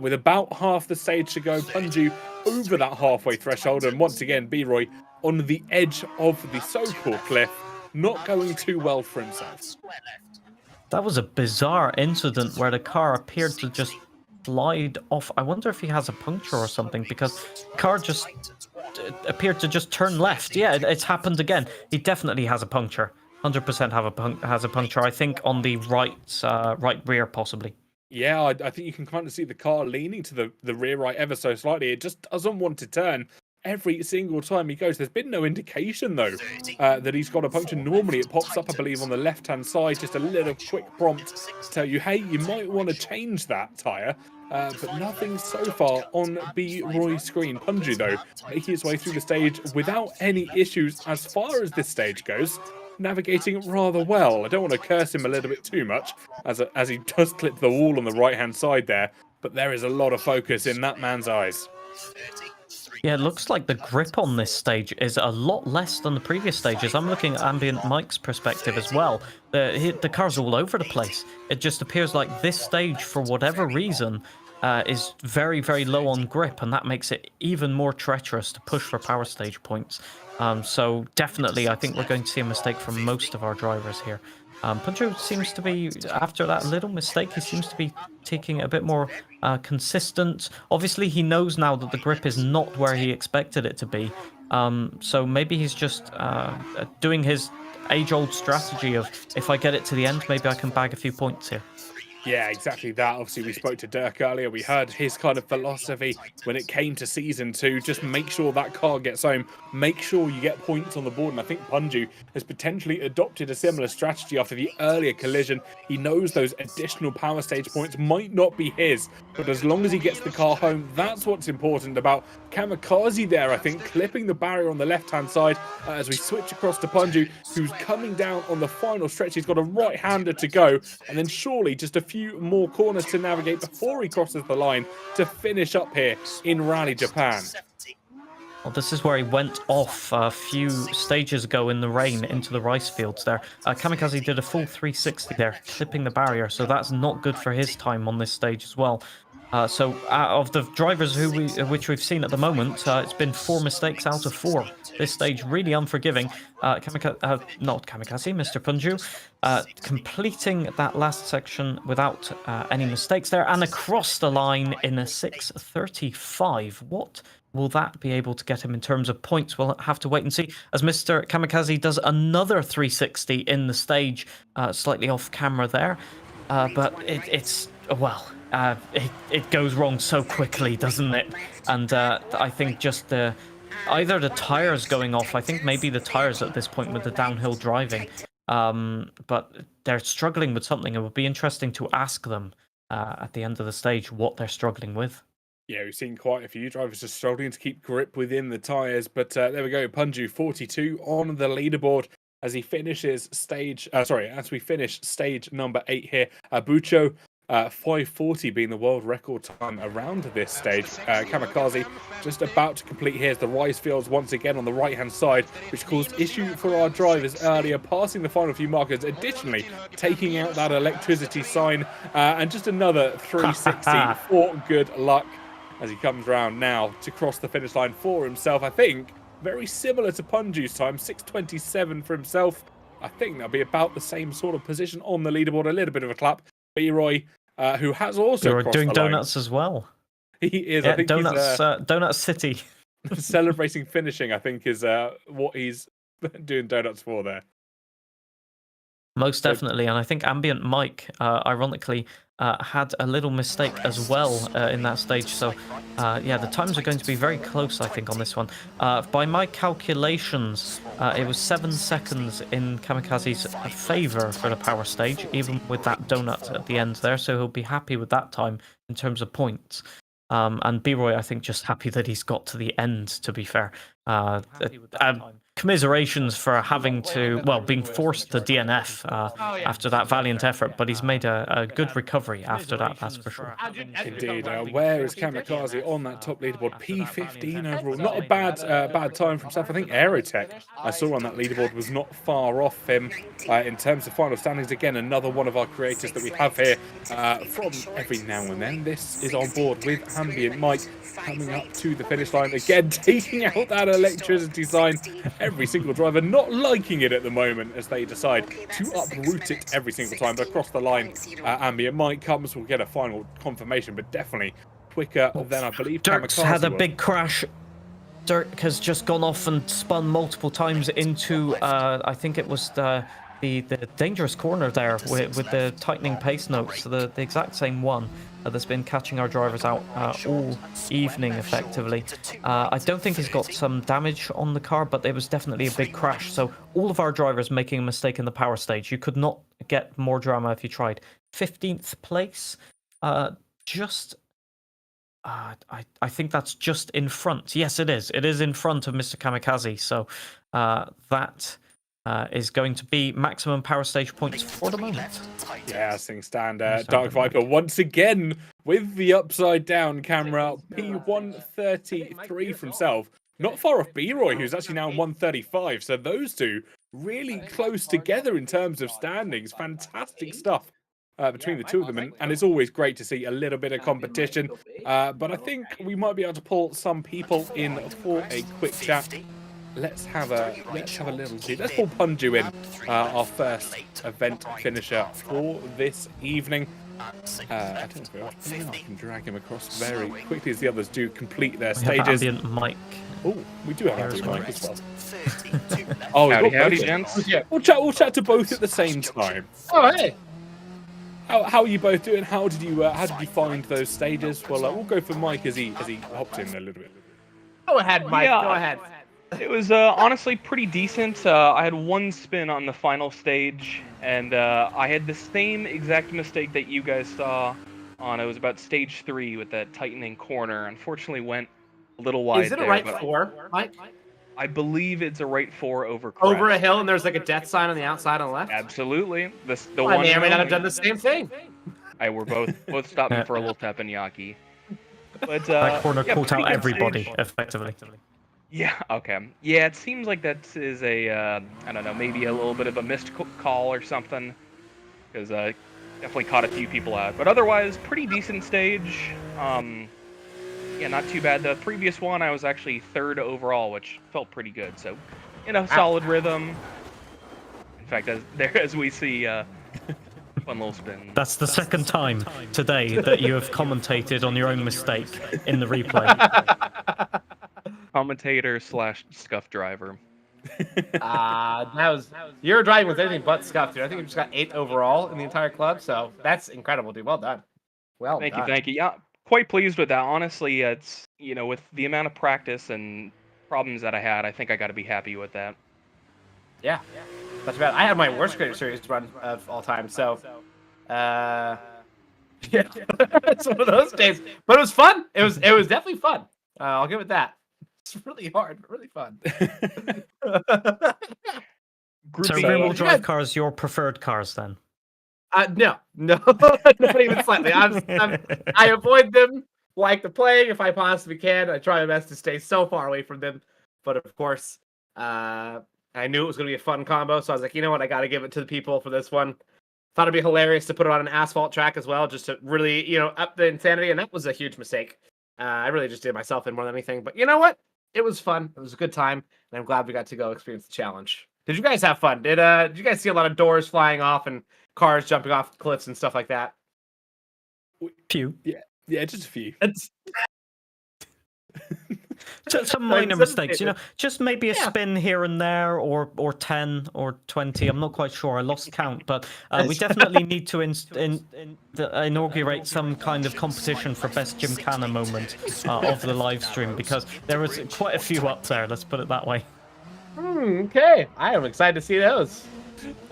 With about half the stage to go, Punju over that halfway threshold, and once again, B-Roy on the edge of the so-called cliff, not going too well for himself. That was a bizarre incident where the car appeared to just slide off. I wonder if he has a puncture or something, because the car just appeared to just turn left. Yeah, it's happened again. He definitely has a puncture. 100% has a puncture. I think on the right rear, possibly. Yeah, I think you can kind of see the car leaning to the rear right ever so slightly. It just doesn't want to turn every single time he goes. There's been no indication, though, that he's got a puncture. Normally, it pops up, I believe, on the left-hand side. Just a little quick prompt to tell you, hey, you might want to change that tyre. But nothing so far on B-Roy's screen. Punju, though, making his way through the stage without any issues as far as this stage goes. Navigating rather well. I don't want to curse him a little bit too much, as he does clip the wall on the right-hand side there. But there is a lot of focus in that man's eyes. Yeah, it looks like the grip on this stage is a lot less than the previous stages. I'm looking at Ambient Mike's perspective as well. The car's all over the place. It just appears like this stage, for whatever reason, is very, very low on grip, and that makes it even more treacherous to push for power stage points. So definitely, I think we're going to see a mistake from most of our drivers here. Punjo seems to be, after that little mistake, he seems to be taking a bit more consistent. Obviously, he knows now that the grip is not where he expected it to be. So maybe he's just doing his age-old strategy of, if I get it to the end, maybe I can bag a few points here. Yeah, exactly that. Obviously, we spoke to Dirk earlier. We heard his kind of philosophy when it came to Season 2. Just make sure that car gets home. Make sure you get points on the board. And I think Punju has potentially adopted a similar strategy after the earlier collision. He knows those additional power stage points might not be his, but as long as he gets the car home, that's what's important about Kamikaze there, I think, clipping the barrier on the left-hand side as we switch across to Punju, who's coming down on the final stretch. He's got a right-hander to go, and then surely just a few more corners to navigate before he crosses the line to finish up here in Rally Japan. Well, this is where he went off a few stages ago in the rain into the rice fields there. Kamikaze did a full 360 there, clipping the barrier, so that's not good for his time on this stage as well. So of the drivers which we've seen at the moment, it's been 4 mistakes out of 4. This stage really unforgiving. Not Kamikaze, Mr. Punju, completing that last section without any mistakes there, and across the line in a 6:35. What will that be able to get him in terms of points? We'll have to wait and see, as Mr. Kamikaze does another 360 in the stage, slightly off camera there. but it goes wrong so quickly, doesn't it? And I think just either the tires going off. I think maybe the tires at this point with the downhill driving. But they're struggling with something. It would be interesting to ask them at the end of the stage what they're struggling with. Yeah, we've seen quite a few drivers just struggling to keep grip within the tyres. But there we go, Punju 42 on the leaderboard as he finishes as we finish stage number 8 here. Bucho, 5:40 being the world record time around this stage. Kamikaze just about to complete here as the rice fields once again on the right-hand side, which caused issue for our drivers earlier, passing the final few markers, additionally taking out that electricity sign, and just another 360 for good luck as he comes round now to cross the finish line for himself. I think very similar to Punju's time, 6:27 for himself. I think that'll be about the same sort of position on the leaderboard. A little bit of a clap. B-Roy, who has also You're crossed doing the donuts as well. He is. Yeah, I think donuts, Donut City. he's celebrating finishing. I think is what he's doing donuts for there. Most definitely, and I think Ambient Mike, ironically, had a little mistake as well in that stage. So, yeah, the times are going to be very close, I think, on this one. By my calculations, it was 7 seconds in Kamikaze's favour for the power stage, even with that donut at the end there. So he'll be happy with that time in terms of points. And B-Roy, I think, just happy that he's got to the end, to be fair. Commiserations for having to, being forced to DNF after that valiant effort, but he's made a good recovery after that, that's for sure. Indeed. Where is Kamikaze on that top leaderboard? P15 overall. Not a bad time for himself. I think Aerotech, I saw on that leaderboard, was not far off him in terms of final standings. Again, another one of our creators that we have here from every now and then. This is on board with Ambient Mike, coming up to the finish line again, taking out that electricity sign. Every single driver not liking it at the moment as they decide to uproot it every single time. But across the line, Ambient Mike comes. We'll get a final confirmation, but definitely quicker than I believe Dirk's Kamikaze had a was. big crash. Dirk has just gone off and spun multiple times into, I think it was the dangerous corner there with the tightening pace notes, the exact same one that's been catching our drivers out all evening, effectively. I don't think he's got some damage on the car, but it was definitely a big crash. So all of our drivers making a mistake in the power stage. You could not get more drama if you tried. 15th place, I think that's just in front. Yes, it is. It is in front of Mr. Kamikaze. So that is going to be maximum power stage points for the moment. Yeah, as things stand, Dark Viper once again with the upside down camera. P133 for himself. Not far off B-Roy, who's actually now 135. So those two really close together in terms of standings. Fantastic stuff between the two of them. And it's always great to see a little bit of competition. But I think we might be able to pull some people in for a quick chat. Let's have a little see. Let's pull Punju in, our first event finisher for this evening. I don't know if I can drag him across very quickly as the others do complete their stages. Ambient Mike. Oh, we do have Ambient Mike as well. Howdy, gents. We'll chat to both at the same time. Oh, hey. How are you both doing? How did you find those stages? Well, we'll go for Mike as he hopped in a little bit. Go ahead, Mike. Yeah. Go ahead. It was honestly pretty decent. I had one spin on the final stage, and I had the same exact mistake that you guys saw on. It was about stage 3 with that tightening corner. Unfortunately, went a little wide. Is it a there, right but 4, Mike? I believe it's a right 4 over crest. Over a hill, and there's like a death sign on the outside on the left? Absolutely. The I one may or may not have only. done the same thing. We're both stopping for a little teppanyaki. But That corner yeah, caught pretty out good everybody, stage. effectively. Yeah, okay. Yeah, it seems like that is a, I don't know, maybe a little bit of a missed call or something. Because definitely caught a few people out. But otherwise, pretty decent stage. Yeah, not too bad. The previous one, I was actually 3rd overall, which felt pretty good. So, solid rhythm. In fact, as we see, fun little spin. That's the second time today that you have commentated on your own mistake in the replay. Commentator / scuff driver. Your driving was anything but scuffed, dude. I think you just got 8th overall in the entire club, so that's incredible, dude. Well done. Well Thank done. you, thank you. Yeah, quite pleased with that. Honestly, it's with the amount of practice and problems that I had, I think I got to be happy with that. Yeah, that's bad. I had my worst Creator Series run of all time, so yeah, it's one of those days. But it was fun. It was definitely fun. I'll give it that. It's really hard, but really fun. So B. rear-wheel drive cars, your preferred cars then? No, not even slightly. I avoid them like the plague if I possibly can. I try my best to stay so far away from them. But of course, I knew it was going to be a fun combo, so I was like, you know what, I got to give it to the people for this one. Thought it'd be hilarious to put it on an asphalt track as well, just to really, up the insanity. And that was a huge mistake. I really just did myself in more than anything. But you know what? It was fun. It was a good time, and I'm glad we got to go experience the challenge. Did you guys have fun? Did you guys see a lot of doors flying off and cars jumping off cliffs and stuff like that? Few. Yeah, just a few. Some minor mistakes, just maybe a spin here and there, or 10 or 20. I'm not quite sure. I lost count, but we definitely need to inaugurate some kind of competition for best Gymkhana moment of the live stream, because there was quite a few up there. Let's put it that way. Okay, I am excited to see those.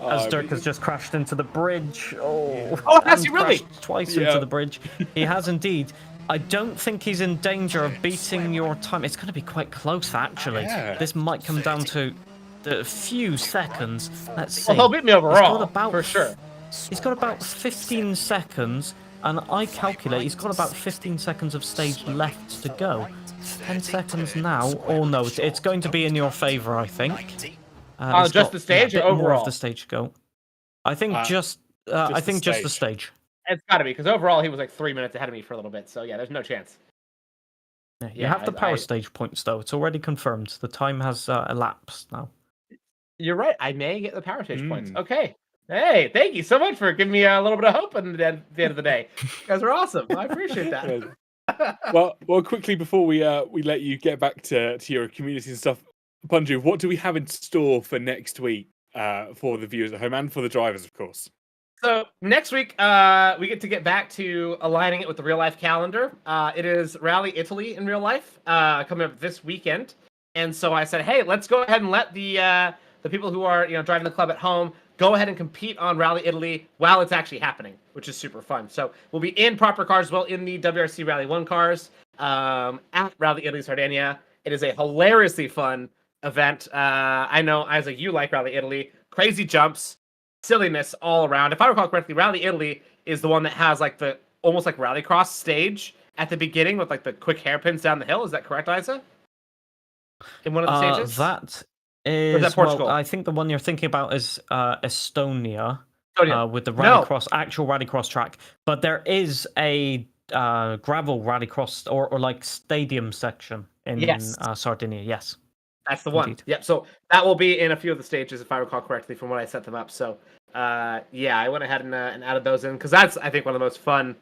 As Dirk has just crashed into the bridge. Has he really? Twice into the bridge. He has indeed. I don't think he's in danger of beating your time. It's going to be quite close, actually. This might come down to a few seconds. Let's see. Well, he'll beat me overall, for sure. He's got about 15 seconds, and I calculate he's got about 15 seconds of stage left to go. 10 seconds now. Oh, no, it's going to be in your favor, I think. Just the stage or overall? More of the stage to go. I think just the stage. It's got to be, because overall he was like 3 minutes ahead of me for a little bit. So yeah, there's no chance. You have the power stage points, though. It's already confirmed. The time has elapsed now. You're right. I may get the power stage points. Okay. Hey, thank you so much for giving me a little bit of hope at the end of the day. You guys are awesome. I appreciate that. well, quickly before we let you get back to your community and stuff, Punju, what do we have in store for next week for the viewers at home and for the drivers, of course? So next week, we get back to aligning it with the real life calendar. It is Rally Italy in real life coming up this weekend, and so I said, hey, let's go ahead and let the people who are driving the club at home go ahead and compete on Rally Italy while it's actually happening, which is super fun. So we'll be in proper cars as well, in the WRC Rally 1 cars at Rally Italy Sardinia. It is a hilariously fun event. I know, Isaac, you like Rally Italy. Crazy jumps. Silliness all around. If I recall correctly, Rally Italy is the one that has like the almost like rallycross stage at the beginning with like the quick hairpins down the hill. Is that correct, Isa? In one of the stages? That is, or is that Portugal? Well, I think the one you're thinking about is Estonia. With the actual rallycross track. But there is a gravel rallycross or like stadium section in Sardinia. Yes. That's the one. Indeed. Yep. So that will be in a few of the stages, if I recall correctly, from when I set them up. So, I went ahead and added those in because that's, I think, one of the most fun,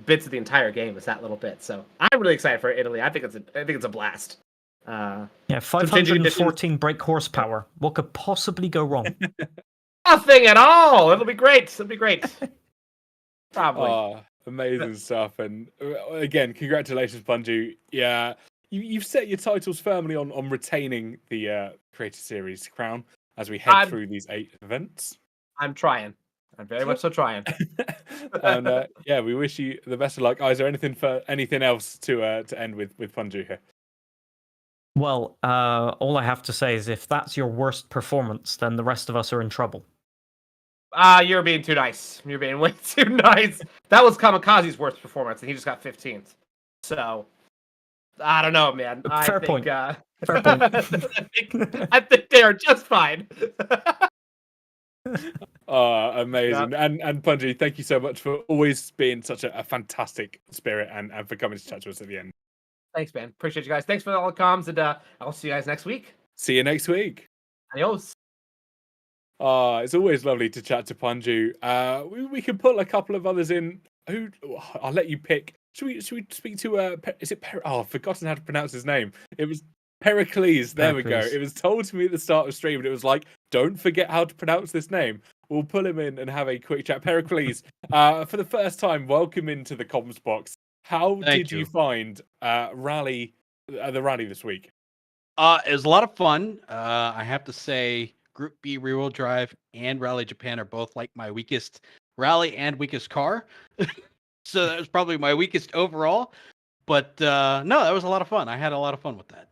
bits of the entire game is that little bit. So I'm really excited for Italy. I think it's a blast. 514 brake horsepower. What could possibly go wrong? Nothing at all. It'll be great. Probably. Amazing stuff. And again, congratulations, Punju. Yeah. You've set your titles firmly on retaining the Creator Series crown as we head through these 8 events. I'm trying. I'm very much so trying. And we wish you the best of luck. Is there anything else to end with Punju here? Well, all I have to say is if that's your worst performance, then the rest of us are in trouble. You're being too nice. You're being way too nice. That was Kamikaze's worst performance, and he just got 15th. So. I don't know, man. Fair point. I think they are just fine. Amazing. Yeah. And Punji, thank you so much for always being such a fantastic spirit and for coming to chat to us at the end. Thanks, man. Appreciate you guys. Thanks for all the comms, and I'll see you guys next week. See you next week. Adios. It's always lovely to chat to Punju. We can put a couple of others in. I'll let you pick. Should we speak to is it I've forgotten how to pronounce his name. It was Pericles, there we go. Pericles. It was told to me at the start of stream, and it was like, don't forget how to pronounce this name. We'll pull him in and have a quick chat. Pericles, for the first time, welcome into the comms box. How did you find the rally this week? It was a lot of fun. I have to say, Group B rear-wheel drive and Rally Japan are both like my weakest rally and weakest car. So that was probably my weakest overall. But no, that was a lot of fun. I had a lot of fun with that.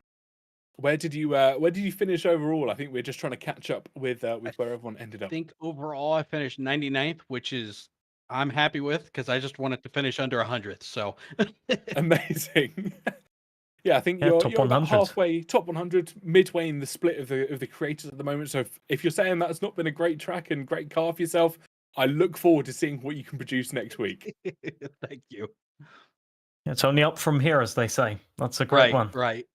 Where did you finish overall? I think we're just trying to catch up with where everyone ended I up. think overall I finished 99th, which is I'm happy with because I just wanted to finish under 100th. So Amazing. Yeah, I think Yeah, you're top about 100. halfway, top 100, midway in the split of the creators at the moment. So if you're saying that's not been a great track and great car for yourself, I look forward to seeing what you can produce next week. Thank you. It's only up from here, as they say. That's a great one. Right.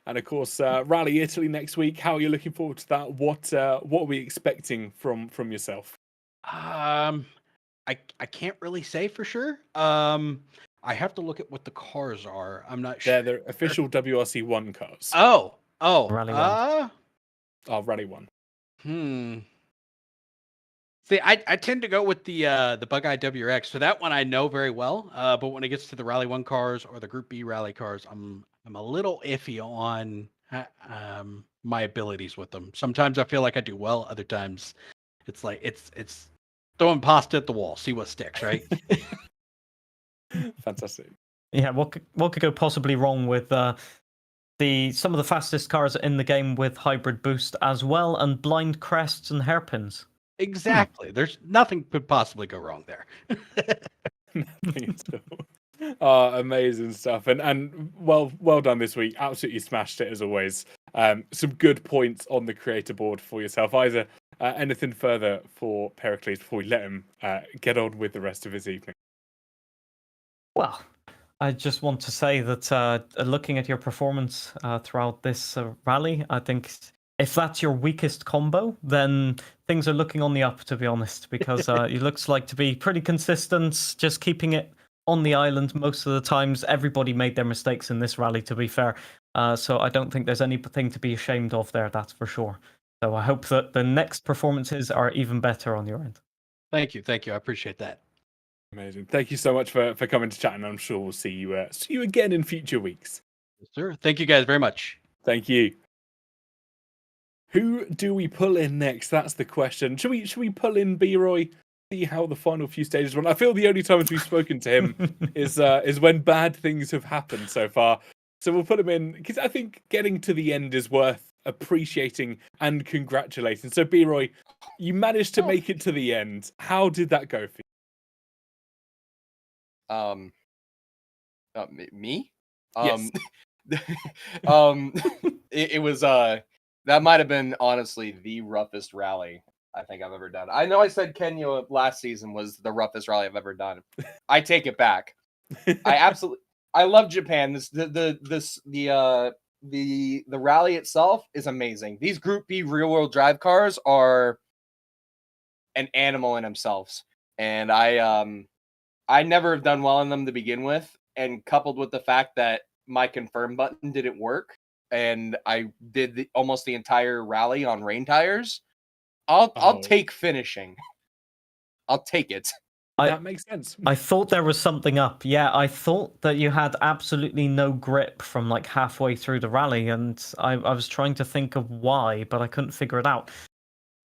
And of course, Rally Italy next week. How are you looking forward to that? What are we expecting from yourself? I can't really say for sure. I have to look at what the cars are. I'm not sure. They're official WRC 1 cars. Oh, Rally 1. Rally 1. See, I tend to go with the Bug-Eye WRX. So that one I know very well. But when it gets to the Rally 1 cars or the Group B rally cars, I'm a little iffy on my abilities with them. Sometimes I feel like I do well. Other times, it's like it's throwing pasta at the wall, see what sticks, right? Fantastic. Yeah, what could go possibly wrong with some of the fastest cars in the game with hybrid boost as well, and blind crests and hairpins? Exactly. There's nothing could possibly go wrong there. Nothing at all. Amazing stuff, and well done this week. Absolutely smashed it as always. Some good points on the creator board for yourself. Either anything further for Pericles before we let him get on with the rest of his evening? Well, I just want to say that looking at your performance throughout this rally, I think if that's your weakest combo, then things are looking on the up, to be honest, because it looks like to be pretty consistent, just keeping it on the island most of the times. Everybody made their mistakes in this rally, to be fair. So I don't think there's anything to be ashamed of there, that's for sure. So I hope that the next performances are even better on your end. Thank you. I appreciate that. Amazing. Thank you so much for coming to chat, and I'm sure we'll see you again in future weeks. Yes, sir. Thank you guys very much. Thank you. Who do we pull in next? That's the question. Should we pull in B-Roy? See how the final few stages went. I feel the only times we've spoken to him is when bad things have happened so far. So we'll put him in because I think getting to the end is worth appreciating and congratulating. So B-Roy, you managed to make it to the end. How did that go for you? Me? Yes. It was that might have been honestly the roughest rally I think I've ever done. I know I said Kenya last season was the roughest rally I've ever done. I take it back. I love Japan. The rally itself is amazing. These Group B real-wheel drive cars are an animal in themselves, and I never have done well in them to begin with, and coupled with the fact that my confirm button didn't work, and I did almost the entire rally on rain tires. I'll take finishing. I'll take it. That makes sense. I thought there was something up. Yeah, I thought that you had absolutely no grip from like halfway through the rally, and I was trying to think of why, but I couldn't figure it out.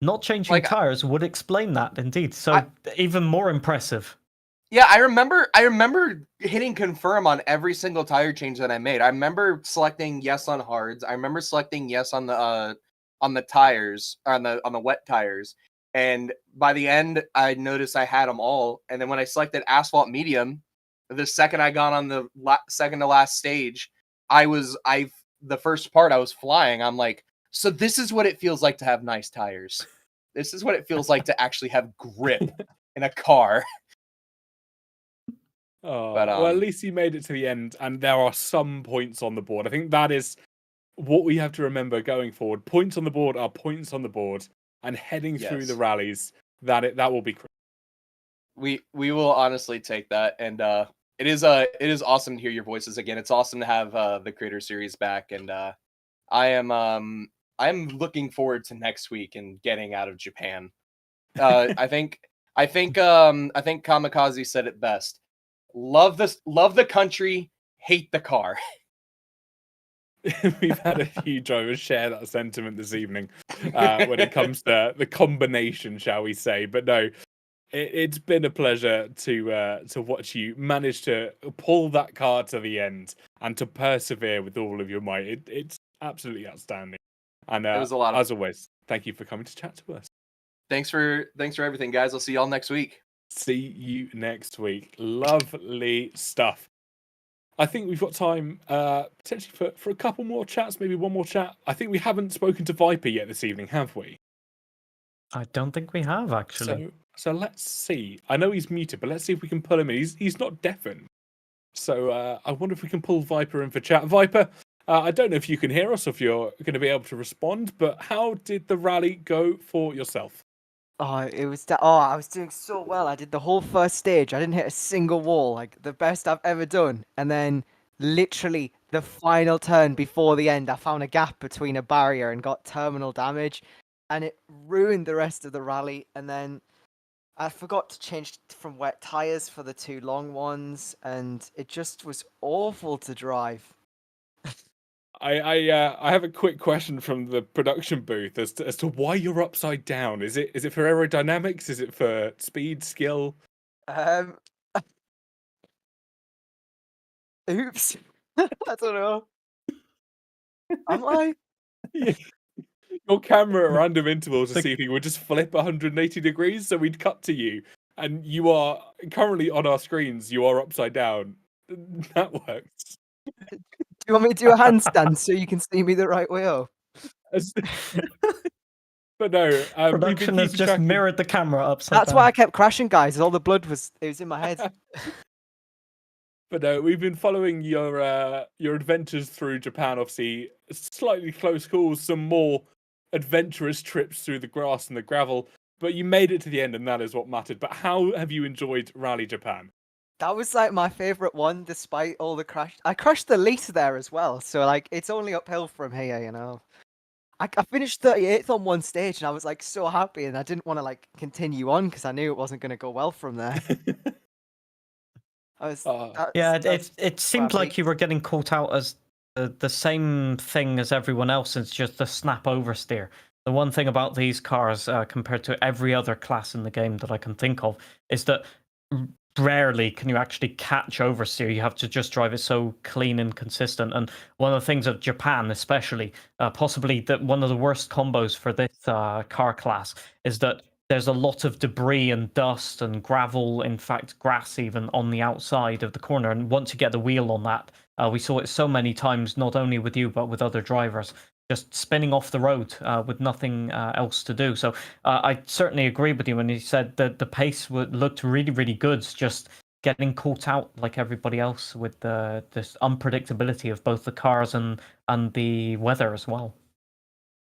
Not changing tires would explain that, indeed. So even more impressive. Yeah, I remember hitting confirm on every single tire change that I made. I remember selecting yes on hards. I remember selecting yes on the tires, on the wet tires. And by the end, I noticed I had them all. And then when I selected asphalt medium, the second I got on the second to last stage, the first part I was flying. I'm like, so this is what it feels like to have nice tires. This is what it feels like to actually have grip in a car. Well, at least you made it to the end, and there are some points on the board. I think that is what we have to remember going forward. Points on the board are points on the board, and heading through the rallies, that will be. We will honestly take that, and it is awesome to hear your voices again. It's awesome to have the Creator Series back, and I'm looking forward to next week and getting out of Japan. I think Kamikaze said it best. Love the country, hate the car. We've had a few drivers share that sentiment this evening when it comes to the combination, shall we say. But no, it's been a pleasure to watch you manage to pull that car to the end and to persevere with all of your might. It's absolutely outstanding. And It was a lot of as always, thank you for coming to chat to us. Thanks for everything, guys. I'll see y'all next week. See you next week. Lovely stuff. I think we've got time potentially for a couple more chats, maybe one more chat. I think we haven't spoken to Viper yet this evening, have we? I don't think we have, actually. So let's see. I know he's muted, but let's see if we can pull him in. He's not deafened. So I wonder if we can pull Viper in for chat. Viper, I don't know if you can hear us or if you're going to be able to respond, but how did the rally go for yourself? I was doing so well. I did the whole first stage. I didn't hit a single wall, like the best I've ever done. And then literally the final turn before the end, I found a gap between a barrier and got terminal damage, and it ruined the rest of the rally. And then I forgot to change from wet tires for the 2 long ones, and it just was awful to drive. I have a quick question from the production booth as to why you're upside down. Is it for aerodynamics? Is it for speed, skill? Oops. I don't know. Am I? Your camera at random intervals this evening would just flip 180 degrees, so we'd cut to you, and you are currently on our screens. You are upside down. That works. Do you want me to do a handstand so you can see me the right way up? But no, Production has just mirrored the camera upside That's down. why I kept crashing, guys. All the blood was in my head. But no, we've been following your adventures through Japan. Obviously, slightly close calls, some more adventurous trips through the grass and the gravel. But you made it to the end, and that is what mattered. But how have you enjoyed Rally Japan? That was like my favorite one, despite all the crash. I crashed the least there as well, so like it's only uphill from here, you know. I finished 38th on one stage, and I was like so happy, and I didn't want to like continue on because I knew it wasn't going to go well from there. It seemed like you were getting caught out as the same thing as everyone else. It's just the snap oversteer. The one thing about these cars compared to every other class in the game that I can think of is that rarely can you actually catch oversteer. You have to just drive it so clean and consistent. And one of the things of Japan, especially, possibly one of the worst combos for this car class is that there's a lot of debris and dust and gravel, in fact, grass even on the outside of the corner. And once you get the wheel on that, we saw it so many times, not only with you, but with other drivers, just spinning off the road with nothing else to do. So I certainly agree with you when you said that the pace looked really, really good, just getting caught out like everybody else with this unpredictability of both the cars and the weather as well.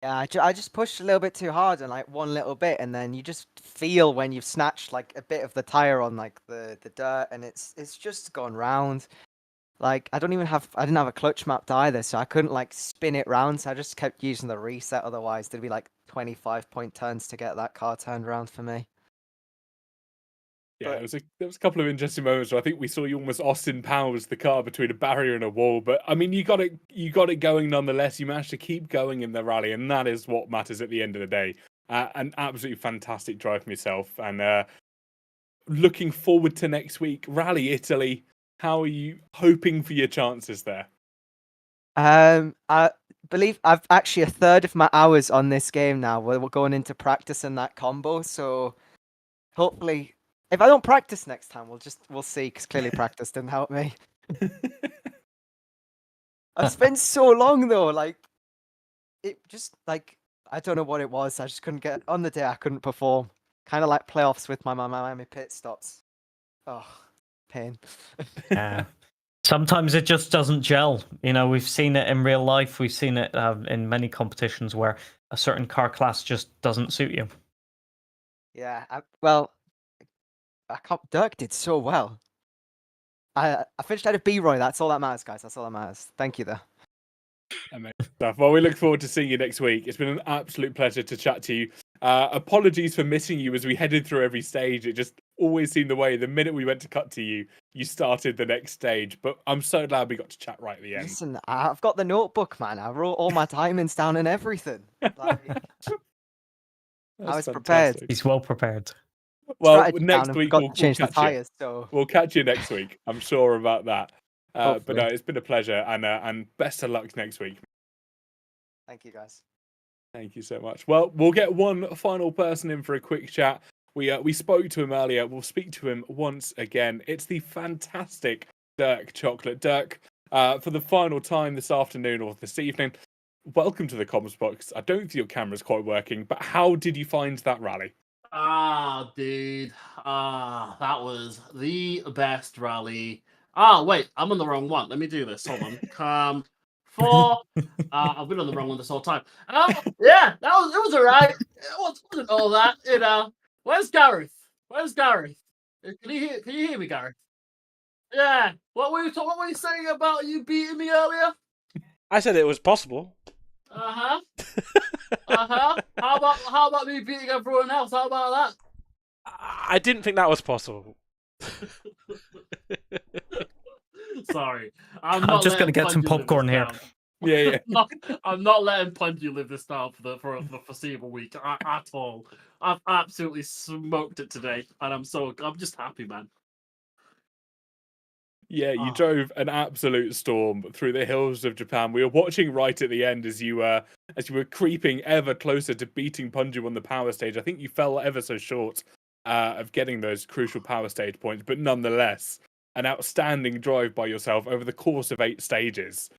Yeah, I just pushed a little bit too hard and like one little bit, and then you just feel when you've snatched like a bit of the tire on like the dirt, and it's just gone round. Like I didn't have a clutch mapped either, so I couldn't like spin it round. So I just kept using the reset. Otherwise, there'd be like 25-point turns to get that car turned around for me. Yeah, there was a couple of interesting moments where I think we saw you almost Austin Powers the car between a barrier and a wall. But I mean, you got it going nonetheless. You managed to keep going in the rally, and that is what matters at the end of the day. An absolutely fantastic drive myself, and looking forward to next week, Rally Italy. How are you hoping for your chances there? I believe I've actually a third of my hours on this game now. We're going into practicing that combo, so hopefully. If I don't practice next time, we'll see, because clearly practice didn't help me. I've spent so long though, like it just like I don't know what it was. I just couldn't get on the day. I couldn't perform. Kind of like playoffs with my Miami pit stops. Oh, pain. Yeah. Sometimes it just doesn't gel. You know, we've seen it in real life. We've seen it in many competitions where a certain car class just doesn't suit you. Yeah. Dirk did so well. I finished out of B Roy. That's all that matters, guys. That's all that matters. Thank you, though. Amazing stuff. Well, we look forward to seeing you next week. It's been an absolute pleasure to chat to you. Apologies for missing you as we headed through every stage. It just always seemed the way. The minute we went to cut to you, you started the next stage. But I'm so glad we got to chat right at the end. Listen, I've got the notebook, man. I wrote all my timings down and everything. Like, I was prepared. He's well prepared. Well, Strategy next down, week got we'll to change the catch you. tires. So We'll catch you next week. I'm sure about that. But Hopefully. no, it's been a pleasure, and best of luck next week. thank you, guys. Thank you so much. Well, we'll get one final person in for a quick chat. We spoke to him earlier. We'll speak to him once again. It's the fantastic Dirk Chocolate. Dirk, for the final time this afternoon or this evening, welcome to the comms box. I don't think your camera's quite working, but how did you find that rally? Dude. That was the best rally. Wait, I'm on the wrong one. Let me do this. Hold on. I've been on the wrong one this whole time. Yeah, it was alright. It wasn't all that, you know. Where's Gareth? Can you hear me, Gareth? Yeah. What were you saying about you beating me earlier? I said it was possible. How about me beating everyone else? How about I didn't think that was possible. that? Sorry. I'm just going to get some popcorn here. Yeah. I'm not letting Punji live this down for the foreseeable week at all. I've absolutely smoked it today, and I'm just happy, man. Yeah, you drove an absolute storm through the hills of Japan. We were watching right at the end as you were creeping ever closer to beating Punju on the power stage. I think you fell ever so short of getting those crucial power stage points, but nonetheless, an outstanding drive by yourself over the course of 8 stages.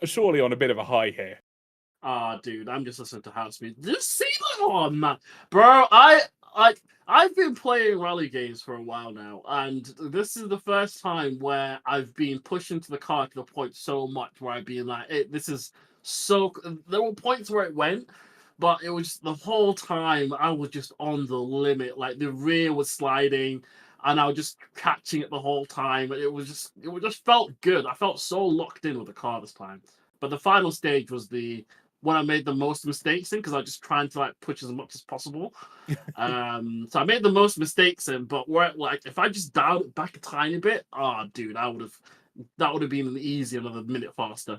Surely on a bit of a high here. Dude, I'm just listening to house music. Just see that on, man, bro. I've been playing rally games for a while now, and this is the first time where I've been pushing to the car to the point so much where I've been like, this is so. There were points where it went, but it was just, the whole time I was just on the limit. Like the rear was sliding, and I was just catching it the whole time. And it just felt good. I felt so locked in with the car this time. But the final stage was when I made the most mistakes in, because I was just trying to like push as much as possible. So I made the most mistakes in, but if I just dialed it back a tiny bit, dude, that would have been easy another minute faster.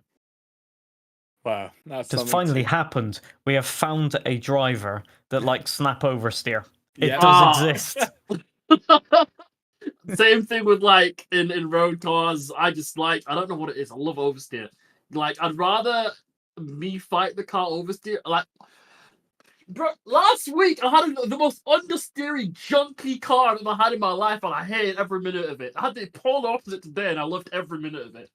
Wow, that's just finally happened. We have found a driver that likes snap oversteer. It does exist. Same thing with like in road cars. I don't know what it is. I love oversteer. Like I'd rather me fight the car oversteer. Like, bro, last week I had the most understeering junky car I've ever had in my life, and I hated every minute of it. I had the polar opposite today, and I loved every minute of it.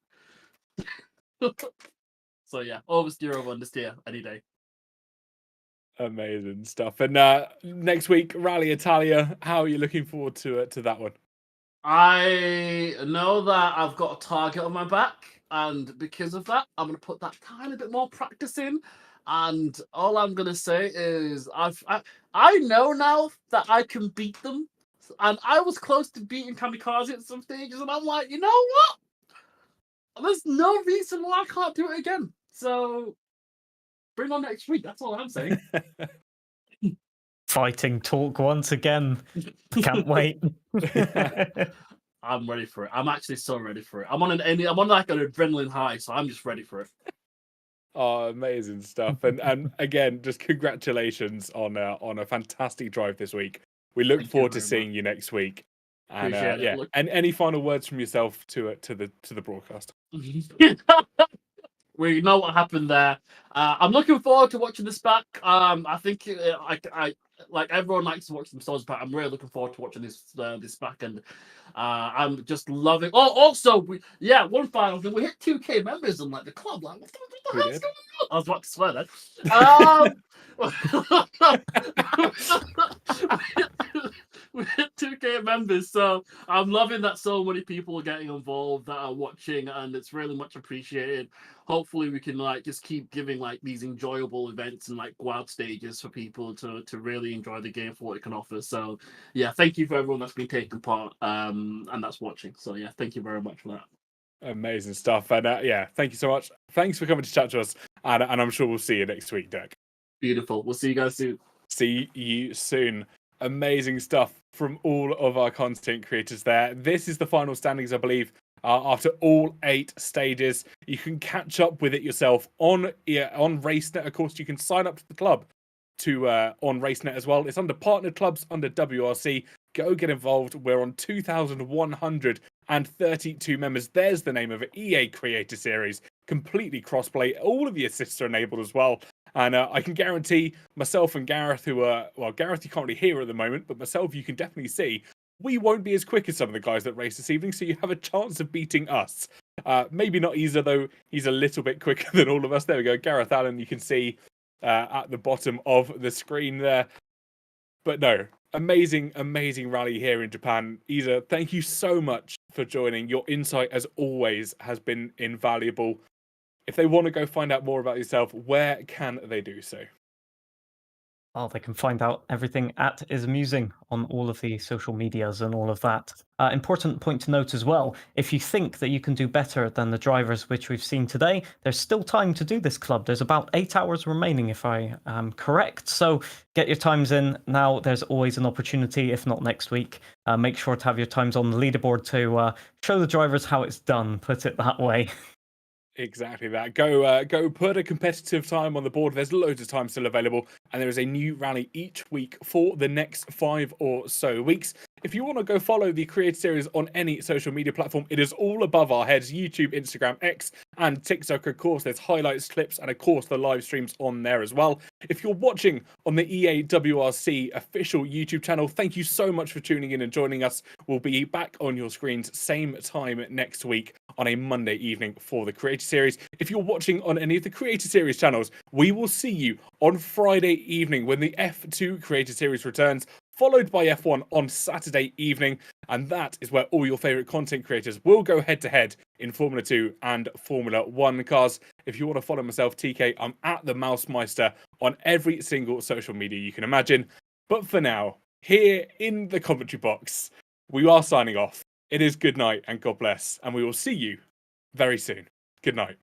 So yeah, oversteer over understeer any day. Amazing stuff. And next week, Rally Italia. How are you looking forward to that one? I know that I've got a target on my back, and because of that, I'm going to put that tiny bit more practice in. And all I'm going to say is I know now that I can beat them. And I was close to beating Kamikaze at some stages, and I'm like, you know what? There's no reason why I can't do it again. So bring on next week. That's all I'm saying. Fighting talk once again. Can't wait. I'm ready for it. I'm actually so ready for it. I'm on like an adrenaline high, so I'm just ready for it. Oh, amazing stuff. And again, just congratulations on a fantastic drive this week. We look forward to seeing you next week. And and any final words from yourself to the broadcast? We know what happened there. I'm looking forward to watching this back. I think I like everyone likes to watch themselves back. I'm really looking forward to watching this back, and I'm just loving. Oh, also, one final thing. We hit 2K members in like the club. Like, what the hell's going on? I was about to swear then. We hit 2K members. So I'm loving that so many people are getting involved that are watching, and it's really much appreciated. Hopefully we can like just keep giving like these enjoyable events and like wild stages for people to really enjoy the game for what it can offer. So yeah, thank you for everyone that's been taking part and that's watching. So yeah, thank you very much for that. Amazing stuff. And yeah, thank you so much. Thanks for coming to chat to us. And I'm sure we'll see you next week, Dirk. Beautiful. We'll see you guys soon. See you soon. Amazing stuff from all of our content creators there. This is the final standings, I believe, after all 8 stages. You can catch up with it yourself on RaceNet. Of course, you can sign up to the club on RaceNet as well. It's under partnered clubs under WRC. Go get involved. We're on 2,132 members. There's the name of it. EA Creator Series. Completely crossplay. All of the assists are enabled as well. And I can guarantee myself and Gareth, Gareth you can't really hear at the moment, but myself you can definitely see, we won't be as quick as some of the guys that race this evening, so you have a chance of beating us. Maybe not Isa, though. He's a little bit quicker than all of us. There we go. Gareth Allen, you can see at the bottom of the screen there. But no, amazing rally here in Japan. Isa, thank you so much for joining. Your insight, as always, has been invaluable. If they want to go find out more about yourself, where can they do so? Well, they can find out everything at Is Amusing on all of the social medias and all of that. Important point to note as well, if you think that you can do better than the drivers which we've seen today, there's still time to do this club. There's about 8 hours remaining, if I am correct. So get your times in now. There's always an opportunity, if not next week. Make sure to have your times on the leaderboard to show the drivers how it's done, put it that way. Exactly that. Go put a competitive time on the board. There's loads of time still available, and there is a new rally each week for the next 5 or so weeks. If you want to go follow the Creator Series on any social media platform, it is all above our heads: YouTube, Instagram, X, and TikTok. Of course, there's highlights, clips, and of course the live streams on there as well. If you're watching on the EA WRC official YouTube channel, thank you so much for tuning in and joining us. We'll be back on your screens same time next week on a Monday evening for the Creator Series. If you're watching on any of the Creator Series channels, we will see you on Friday evening when the F2 Creator Series returns, followed by F1 on Saturday evening. And that is where all your favourite content creators will go head-to-head in Formula 2 and Formula 1 cars. If you want to follow myself, TK, I'm at the Mousemeister on every single social media you can imagine. But for now, here in the commentary box, we are signing off. It is good night and God bless, and we will see you very soon. Good night.